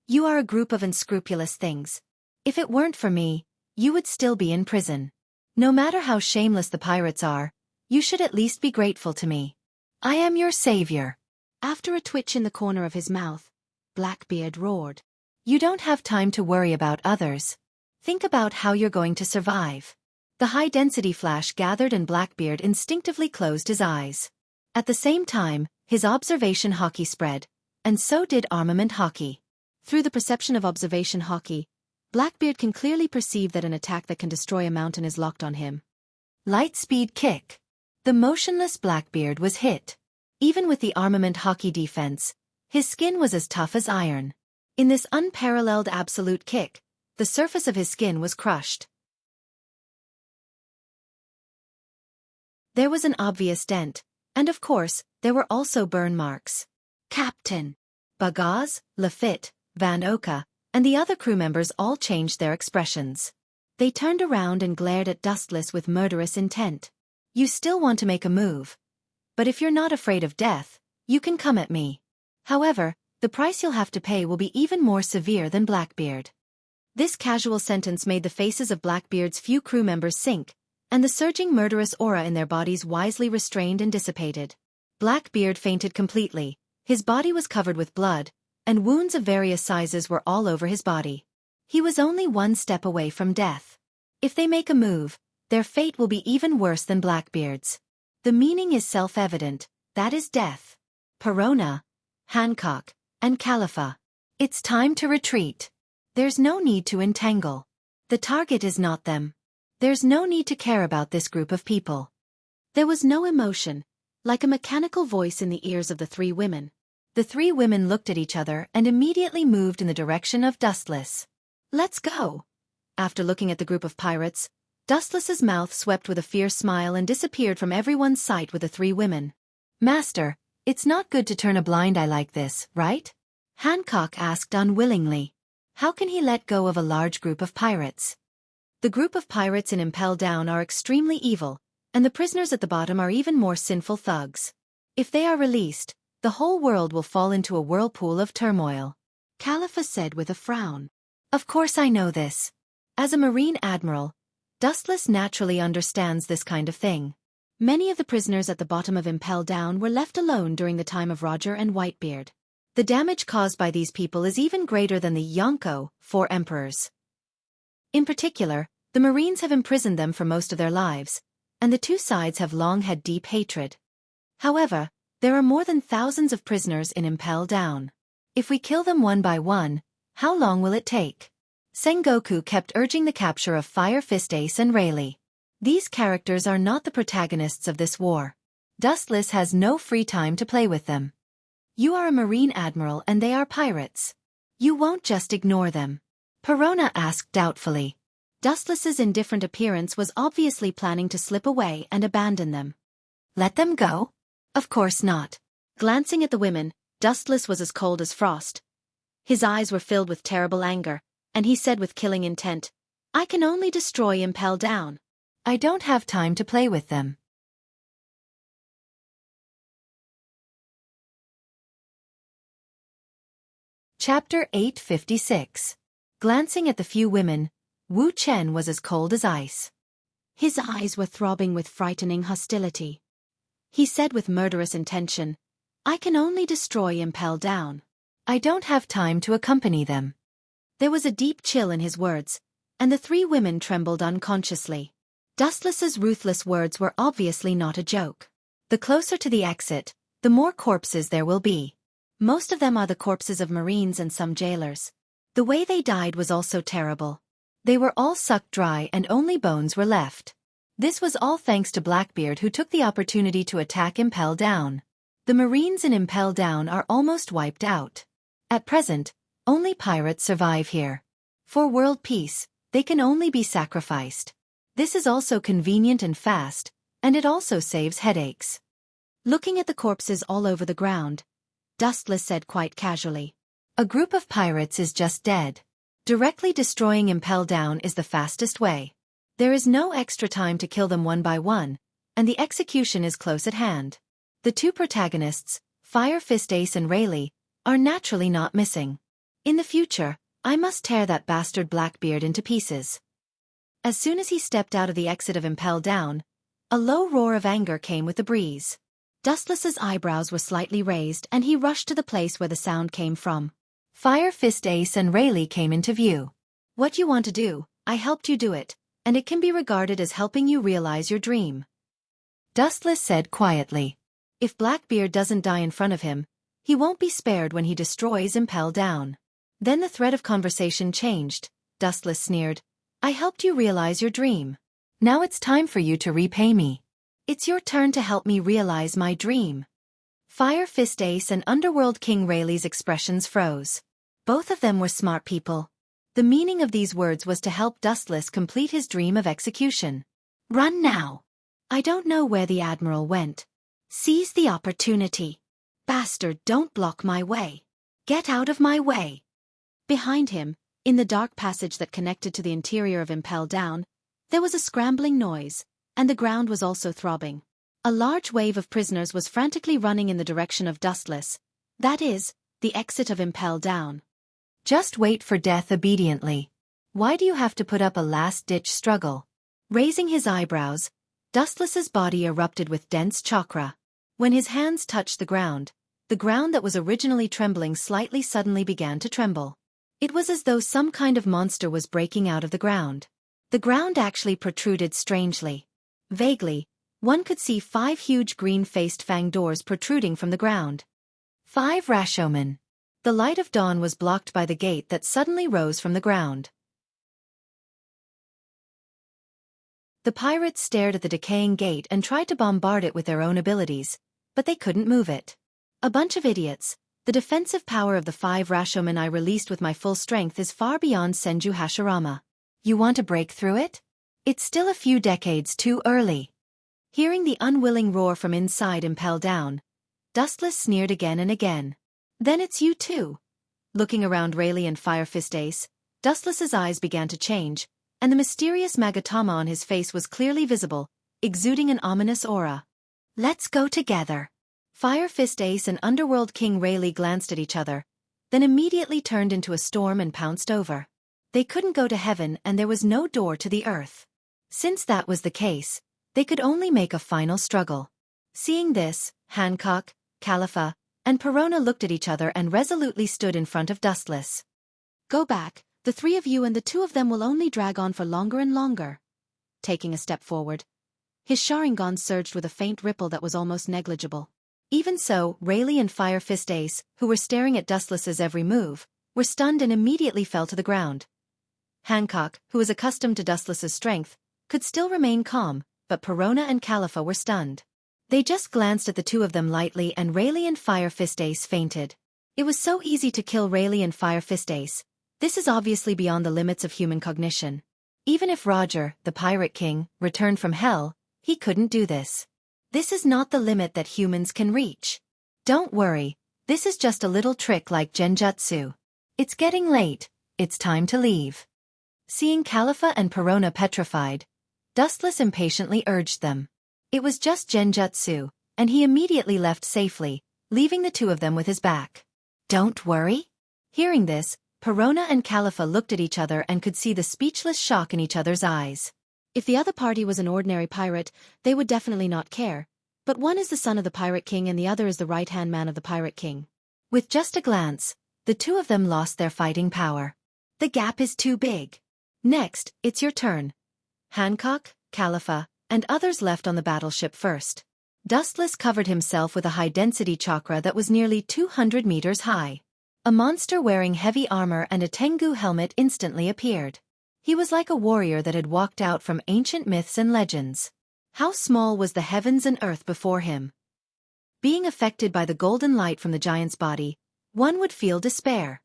You are a group of unscrupulous things. If it weren't for me, you would still be in prison. No matter how shameless the pirates are, you should at least be grateful to me. I am your savior. After a twitch in the corner of his mouth, Blackbeard roared. You don't have time to worry about others. Think about how you're going to survive. The high-density flash gathered and Blackbeard instinctively closed his eyes. At the same time, his observation hockey spread, and so did armament hockey. Through the perception of observation hockey, Blackbeard can clearly perceive that an attack that can destroy a mountain is locked on him. Light-speed kick. The motionless Blackbeard was hit. Even with the armament hockey defense, his skin was as tough as iron. In this unparalleled absolute kick, the surface of his skin was crushed. There was an obvious dent, and of course, there were also burn marks. Captain Bagaz, Lafitte, Van Oka, and the other crew members all changed their expressions. They turned around and glared at Dustless with murderous intent. You still want to make a move. But if you're not afraid of death, you can come at me. However, the price you'll have to pay will be even more severe than Blackbeard. This casual sentence made the faces of Blackbeard's few crew members sink, and the surging murderous aura in their bodies wisely restrained and dissipated. Blackbeard fainted completely, his body was covered with blood, and wounds of various sizes were all over his body. He was only one step away from death. If they make a move, their fate will be even worse than Blackbeard's. The meaning is self-evident, that is death. Perona, Hancock, and Khalifa. It's time to retreat. There's no need to entangle. The target is not them. There's no need to care about this group of people. There was no emotion, like a mechanical voice in the ears of the 3 women. The 3 women looked at each other and immediately moved in the direction of Dustless. Let's go. After looking at the group of pirates, Dustless's mouth swept with a fierce smile and disappeared from everyone's sight with the 3 women. Master, it's not good to turn a blind eye like this, right? Hancock asked unwillingly. How can he let go of a large group of pirates? The group of pirates in Impel Down are extremely evil, and the prisoners at the bottom are even more sinful thugs. If they are released, the whole world will fall into a whirlpool of turmoil. Khalifa said with a frown. Of course I know this. As a Marine Admiral, Dustless naturally understands this kind of thing. Many of the prisoners at the bottom of Impel Down were left alone during the time of Roger and Whitebeard. The damage caused by these people is even greater than the Yonko, 4 emperors. In particular, the Marines have imprisoned them for most of their lives, and the 2 sides have long had deep hatred. However, there are more than thousands of prisoners in Impel Down. If we kill them one by one, how long will it take? Sengoku kept urging the capture of Fire Fist Ace and Rayleigh. These characters are not the protagonists of this war. Dustless has no free time to play with them. You are a marine admiral and they are pirates. You won't just ignore them. Perona asked doubtfully. Dustless's indifferent appearance was obviously planning to slip away and abandon them. Let them go? Of course not. Glancing at the women, Dustless was as cold as frost. His eyes were filled with terrible anger, and he said with killing intent, I can only destroy Impel Down. I don't have time to play with them. Chapter 856. Glancing at the few women, Wu Chen was as cold as ice. His eyes were throbbing with frightening hostility. He said with murderous intention, I can only destroy Impel Down. I don't have time to accompany them. There was a deep chill in his words, and the three women trembled unconsciously. Dustless's ruthless words were obviously not a joke. The closer to the exit, the more corpses there will be. Most of them are the corpses of Marines and some jailers. The way they died was also terrible. They were all sucked dry and only bones were left. This was all thanks to Blackbeard, who took the opportunity to attack Impel Down. The Marines in Impel Down are almost wiped out. At present, only pirates survive here. For world peace, they can only be sacrificed. This is also convenient and fast, and it also saves headaches. Looking at the corpses all over the ground, Dustless said quite casually, a group of pirates is just dead. Directly destroying Impel Down is the fastest way. There is no extra time to kill them one by one, and the execution is close at hand. The two protagonists, Fire Fist Ace and Rayleigh, are naturally not missing. In the future, I must tear that bastard Blackbeard into pieces. As soon as he stepped out of the exit of Impel Down, a low roar of anger came with the breeze. Dustless's eyebrows were slightly raised and he rushed to the place where the sound came from. Fire Fist Ace and Rayleigh came into view. What you want to do, I helped you do it, and it can be regarded as helping you realize your dream. Dustless said quietly. If Blackbeard doesn't die in front of him, he won't be spared when he destroys Impel Down. Then the thread of conversation changed. Dustless sneered. I helped you realize your dream. Now it's time for you to repay me. It's your turn to help me realize my dream. Fire Fist Ace and Underworld King Rayleigh's expressions froze. Both of them were smart people. The meaning of these words was to help Dustless complete his dream of execution. Run now. I don't know where the Admiral went. Seize the opportunity. Bastard, don't block my way. Get out of my way. Behind him, in the dark passage that connected to the interior of Impel Down, there was a scrambling noise, and the ground was also throbbing. A large wave of prisoners was frantically running in the direction of Dustless, that is, the exit of Impel Down. Just wait for death obediently. Why do you have to put up a last-ditch struggle? Raising his eyebrows, Dustless's body erupted with dense chakra. When his hands touched the ground that was originally trembling slightly suddenly began to tremble. It was as though some kind of monster was breaking out of the ground. The ground actually protruded strangely. Vaguely, one could see 5 huge green-faced fang doors protruding from the ground. 5 Rashomon. The light of dawn was blocked by the gate that suddenly rose from the ground. The pirates stared at the decaying gate and tried to bombard it with their own abilities, but they couldn't move it. A bunch of idiots. The defensive power of the 5 Rashomon I released with my full strength is far beyond Senju Hashirama. You want to break through it? It's still a few decades too early. Hearing the unwilling roar from inside Impel Down, Dustless sneered again and again. Then it's you too. Looking around Rayleigh and Fire Fist Ace, Dustless's eyes began to change, and the mysterious Magatama on his face was clearly visible, exuding an ominous aura. Let's go together. Fire Fist Ace and Underworld King Rayleigh glanced at each other, then immediately turned into a storm and pounced over. They couldn't go to heaven and there was no door to the earth. Since that was the case, they could only make a final struggle. Seeing this, Hancock, Khalifa, and Perona looked at each other and resolutely stood in front of Dustless. Go back, the 3 of you and the 2 of them will only drag on for longer and longer. Taking a step forward, his Sharingan surged with a faint ripple that was almost negligible. Even so, Rayleigh and Fire Fist Ace, who were staring at Dustless's every move, were stunned and immediately fell to the ground. Hancock, who was accustomed to Dustless's strength, could still remain calm, but Perona and Khalifa were stunned. They just glanced at the two of them lightly and Rayleigh and Fire Fist Ace fainted. It was so easy to kill Rayleigh and Fire Fist Ace. This is obviously beyond the limits of human cognition. Even if Roger, the Pirate King, returned from hell, he couldn't do this. This is not the limit that humans can reach. Don't worry, this is just a little trick like genjutsu. It's getting late, it's time to leave. Seeing Califa and Perona petrified, Dustless impatiently urged them. It was just genjutsu, and he immediately left safely, leaving the two of them with his back. Don't worry? Hearing this, Perona and Califa looked at each other and could see the speechless shock in each other's eyes. If the other party was an ordinary pirate, they would definitely not care. But one is the son of the Pirate King and the other is the right-hand man of the Pirate King. With just a glance, the two of them lost their fighting power. The gap is too big. Next, it's your turn. Hancock, Califa, and others left on the battleship first. Dustless covered himself with a high-density chakra that was nearly 200 meters high. A monster wearing heavy armor and a Tengu helmet instantly appeared. He was like a warrior that had walked out from ancient myths and legends. How small was the heavens and earth before him? Being affected by the golden light from the giant's body, one would feel despair.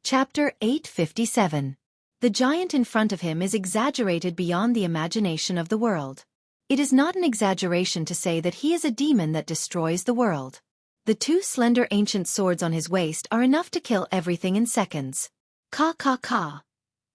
Chapter 857. The giant in front of him is exaggerated beyond the imagination of the world. It is not an exaggeration to say that he is a demon that destroys the world. The two slender ancient swords on his waist are enough to kill everything in seconds. Ka ka ka.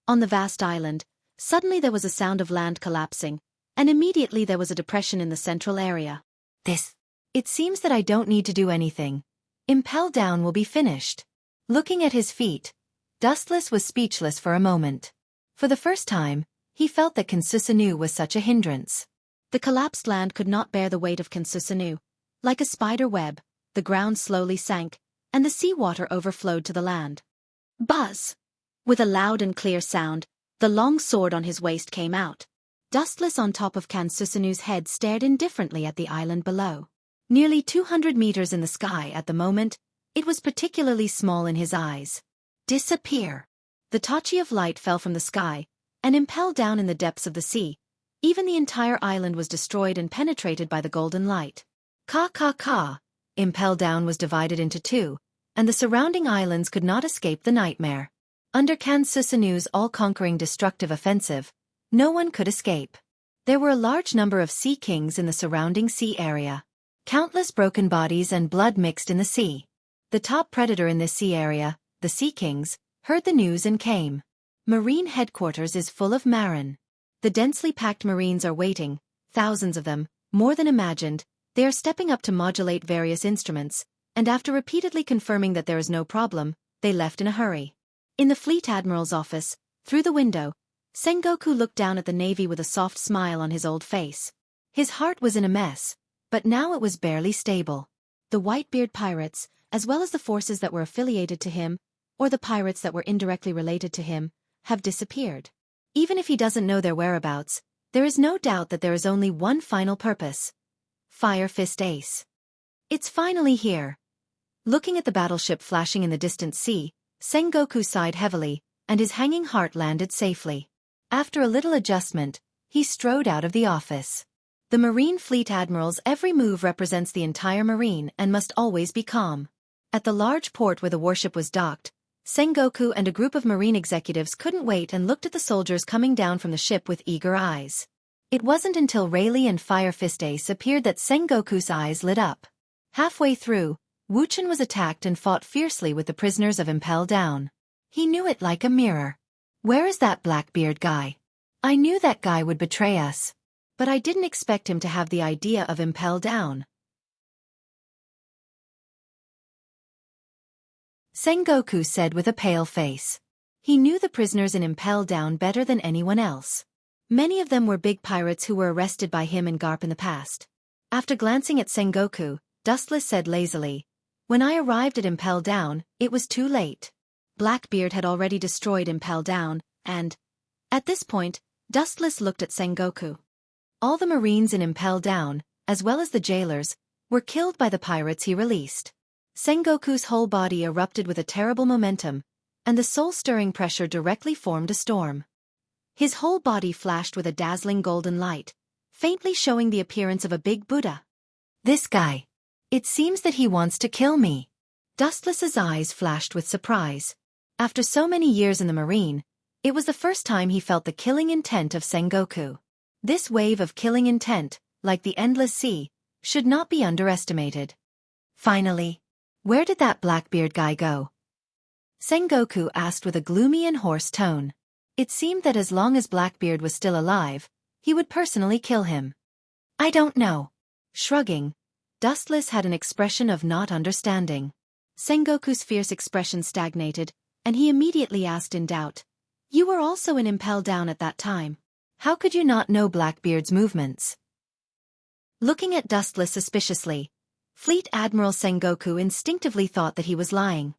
On the vast island, suddenly there was a sound of land collapsing, and immediately there was a depression in the central area. It seems that I don't need to do anything. Impel Down will be finished. Looking at his feet, Dustless was speechless for a moment. For the first time, he felt that Kansusanu was such a hindrance. The collapsed land could not bear the weight of Kansusanu. Like a spider web, the ground slowly sank, and the seawater overflowed to the land. Buzz! With a loud and clear sound, the long sword on his waist came out. Dustless on top of Kansusanu's head stared indifferently at the island below. Nearly 200 meters in the sky at the moment, it was particularly small in his eyes. Disappear! The Tachi of light fell from the sky, and impelled down in the depths of the sea. Even the entire island was destroyed and penetrated by the golden light. Ka ka ka! Impel Down was divided into two, and the surrounding islands could not escape the nightmare. Under Kansusanu's all-conquering destructive offensive, no one could escape. There were a large number of sea kings in the surrounding sea area. Countless broken bodies and blood mixed in the sea. The top predator in this sea area, the Sea Kings, heard the news and came. Marine headquarters is full of Marin. The densely packed Marines are waiting, thousands of them, more than imagined. They are stepping up to modulate various instruments, and after repeatedly confirming that there is no problem, they left in a hurry. In the Fleet Admiral's office, through the window, Sengoku looked down at the Navy with a soft smile on his old face. His heart was in a mess, but now it was barely stable. The Whitebeard pirates, as well as the forces that were affiliated to him, or the pirates that were indirectly related to him, have disappeared. Even if he doesn't know their whereabouts, there is no doubt that there is only one final purpose. Fire Fist Ace. It's finally here. Looking at the battleship flashing in the distant sea, Sengoku sighed heavily, and his hanging heart landed safely. After a little adjustment, he strode out of the office. The Marine Fleet Admiral's every move represents the entire Marine and must always be calm. At the large port where the warship was docked, Sengoku and a group of Marine executives couldn't wait and looked at the soldiers coming down from the ship with eager eyes. It wasn't until Rayleigh and Fire Fist Ace appeared that Sengoku's eyes lit up. Halfway through, Wuxia was attacked and fought fiercely with the prisoners of Impel Down. He knew it like a mirror. Where is that Blackbeard guy? I knew that guy would betray us. But I didn't expect him to have the idea of Impel Down. Sengoku said with a pale face. He knew the prisoners in Impel Down better than anyone else. Many of them were big pirates who were arrested by him and Garp in the past. After glancing at Sengoku, Dustless said lazily, "When I arrived at Impel Down, it was too late. Blackbeard had already destroyed Impel Down, and..." At this point, Dustless looked at Sengoku. All the Marines in Impel Down, as well as the jailers, were killed by the pirates he released. Sengoku's whole body erupted with a terrible momentum, and the soul-stirring pressure directly formed a storm. His whole body flashed with a dazzling golden light, faintly showing the appearance of a big Buddha. This guy. It seems that he wants to kill me. Dustless's eyes flashed with surprise. After so many years in the marine, it was the first time he felt the killing intent of Sengoku. This wave of killing intent, like the endless sea, should not be underestimated. Finally, where did that Blackbeard guy go? Sengoku asked with a gloomy and hoarse tone. It seemed that as long as Blackbeard was still alive, he would personally kill him. I don't know. Shrugging, Dustless had an expression of not understanding. Sengoku's fierce expression stagnated, and he immediately asked in doubt. You were also in Impel Down at that time. How could you not know Blackbeard's movements? Looking at Dustless suspiciously, Fleet Admiral Sengoku instinctively thought that he was lying.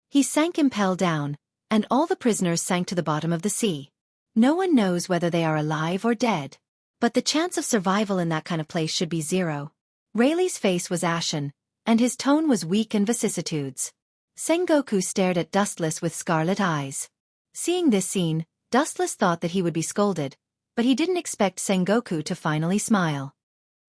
He sank Impel Down, and all the prisoners sank to the bottom of the sea. No one knows whether they are alive or dead. But the chance of survival in that kind of place should be zero. Rayleigh's face was ashen, and his tone was weak in vicissitudes. Sengoku stared at Dustless with scarlet eyes. Seeing this scene, Dustless thought that he would be scolded, but he didn't expect Sengoku to finally smile.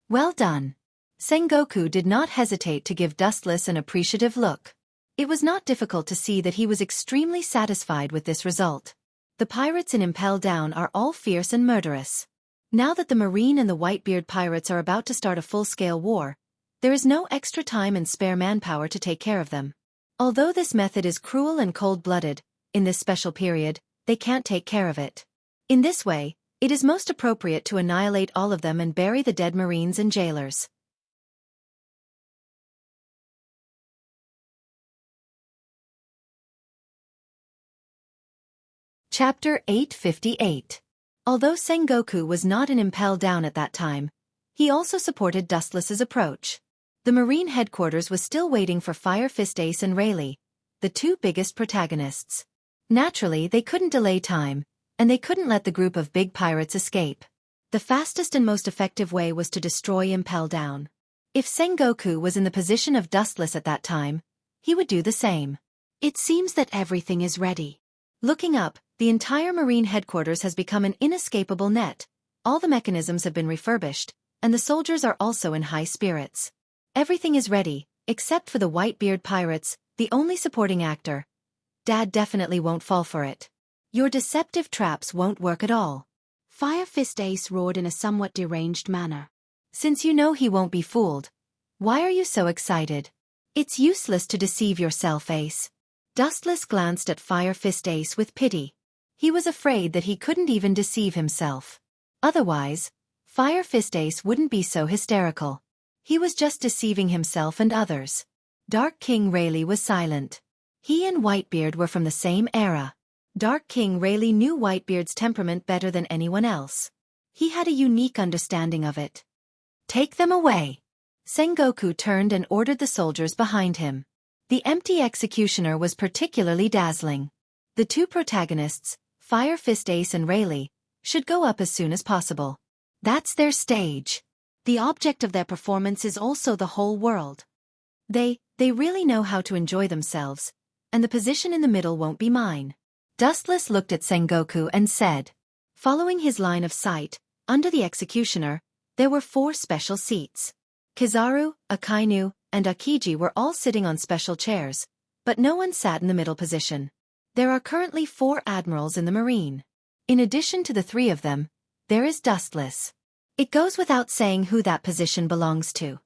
Well done. Sengoku did not hesitate to give Dustless an appreciative look. It was not difficult to see that he was extremely satisfied with this result. The pirates in Impel Down are all fierce and murderous. Now that the Marine and the Whitebeard pirates are about to start a full-scale war, there is no extra time and spare manpower to take care of them. Although this method is cruel and cold-blooded, in this special period, they can't take care of it. In this way, it is most appropriate to annihilate all of them and bury the dead Marines and jailers. Chapter 858. Although Sengoku was not in Impel Down at that time, he also supported Dustless's approach. The Marine headquarters was still waiting for Fire Fist Ace and Rayleigh, the two biggest protagonists. Naturally, they couldn't delay time, and they couldn't let the group of big pirates escape. The fastest and most effective way was to destroy Impel Down. If Sengoku was in the position of Dustless at that time, he would do the same. It seems that everything is ready. Looking up, the entire Marine headquarters has become an inescapable net. All the mechanisms have been refurbished, and the soldiers are also in high spirits. Everything is ready, except for the Whitebeard pirates, the only supporting actor. Dad definitely won't fall for it. Your deceptive traps won't work at all. Fire Fist Ace roared in a somewhat deranged manner. Since you know he won't be fooled, why are you so excited? It's useless to deceive yourself, Ace. Dustless glanced at Fire Fist Ace with pity. He was afraid that he couldn't even deceive himself. Otherwise, Fire Fist Ace wouldn't be so hysterical. He was just deceiving himself and others. Dark King Rayleigh was silent. He and Whitebeard were from the same era. Dark King Rayleigh knew Whitebeard's temperament better than anyone else. He had a unique understanding of it. Take them away. Sengoku turned and ordered the soldiers behind him. The empty executioner was particularly dazzling. The two protagonists, Fire Fist Ace and Rayleigh, should go up as soon as possible. That's their stage. The object of their performance is also the whole world. They really know how to enjoy themselves, and the position in the middle won't be mine. Dustless looked at Sengoku and said. Following his line of sight, under the executioner, there were 4 special seats. Kizaru, Akainu, and Akiji were all sitting on special chairs, but no one sat in the middle position. There are currently 4 admirals in the Marine. In addition to the 3 of them, there is Dustless. It goes without saying who that position belongs to.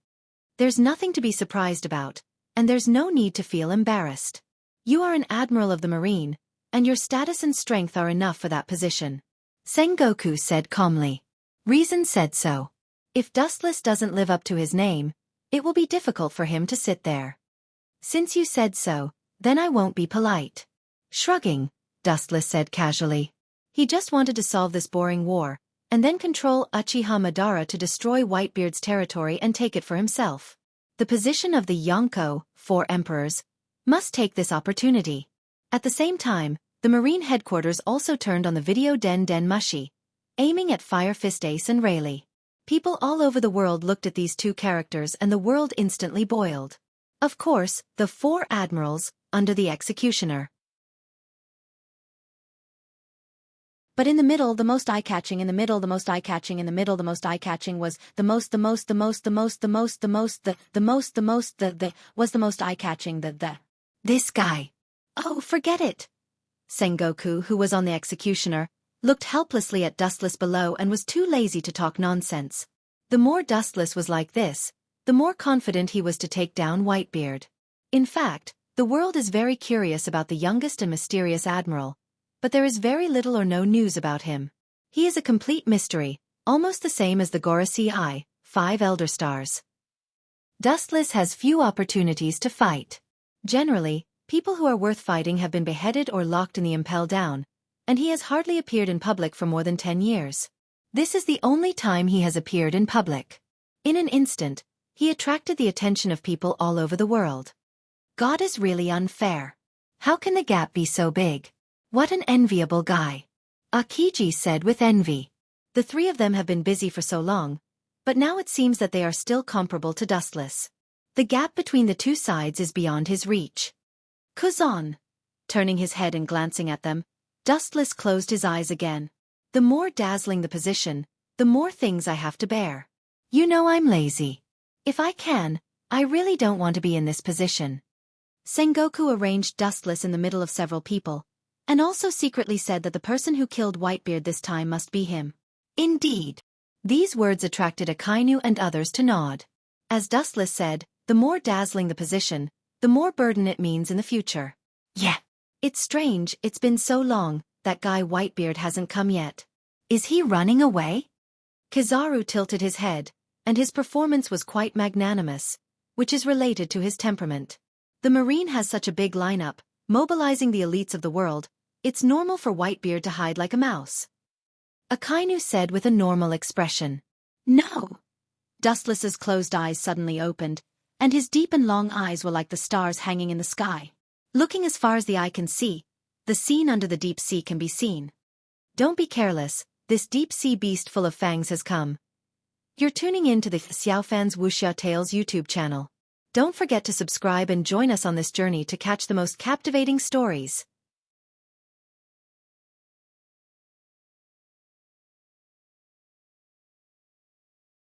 There's nothing to be surprised about, and there's no need to feel embarrassed. You are an admiral of the Marine, and your status and strength are enough for that position. Sengoku said calmly. Reason said so. If Dustless doesn't live up to his name, it will be difficult for him to sit there. Since you said so, then I won't be polite. Shrugging, Dustless said casually. He just wanted to solve this boring war, and then control Uchiha Madara to destroy Whitebeard's territory and take it for himself. The position of the Yonko, 4 emperors, must take this opportunity. At the same time, the Marine headquarters also turned on the video Den Mushi, aiming at Fire Fist Ace and Rayleigh. People all over the world looked at these 2 characters and the world instantly boiled. Of course, the 4 admirals, under the executioner. But in the middle, the most eye-catching, in the middle, the most eye-catching, in the middle, the most eye-catching was the most eye-catching, This guy. Oh, forget it. Sengoku, who was on the executioner, looked helplessly at Dustless below and was too lazy to talk nonsense. The more Dustless was like this, the more confident he was to take down Whitebeard. In fact, the world is very curious about the youngest and mysterious admiral, but there is very little or no news about him. He is a complete mystery, almost the same as the Gorosei, 5 Elder Stars. Dustless has few opportunities to fight. Generally, people who are worth fighting have been beheaded or locked in the Impel Down, and he has hardly appeared in public for more than 10 years. This is the only time he has appeared in public. In an instant, he attracted the attention of people all over the world. God is really unfair. How can the gap be so big? What an enviable guy. Akiji said with envy. The 3 of them have been busy for so long, but now it seems that they are still comparable to Dustless. The gap between the 2 sides is beyond his reach. Kuzan. Turning his head and glancing at them, Dustless closed his eyes again. The more dazzling the position, the more things I have to bear. You know I'm lazy. If I can, I really don't want to be in this position. Sengoku arranged Dustless in the middle of several people, and also secretly said that the person who killed Whitebeard this time must be him. Indeed. These words attracted Akainu and others to nod. As Dustless said, the more dazzling the position, the more burden it means in the future. Yeah. It's strange, it's been so long, that guy Whitebeard hasn't come yet. Is he running away? Kizaru tilted his head, and his performance was quite magnanimous, which is related to his temperament. The Marine has such a big lineup, mobilizing the elites of the world, it's normal for Whitebeard to hide like a mouse. Akainu said with a normal expression. No. Dustless's closed eyes suddenly opened, and his deep and long eyes were like the stars hanging in the sky. Looking as far as the eye can see, the scene under the deep sea can be seen. Don't be careless, this deep sea beast full of fangs has come. You're tuning in to the Xiaofan's Wuxia Tales YouTube channel. Don't forget to subscribe and join us on this journey to catch the most captivating stories.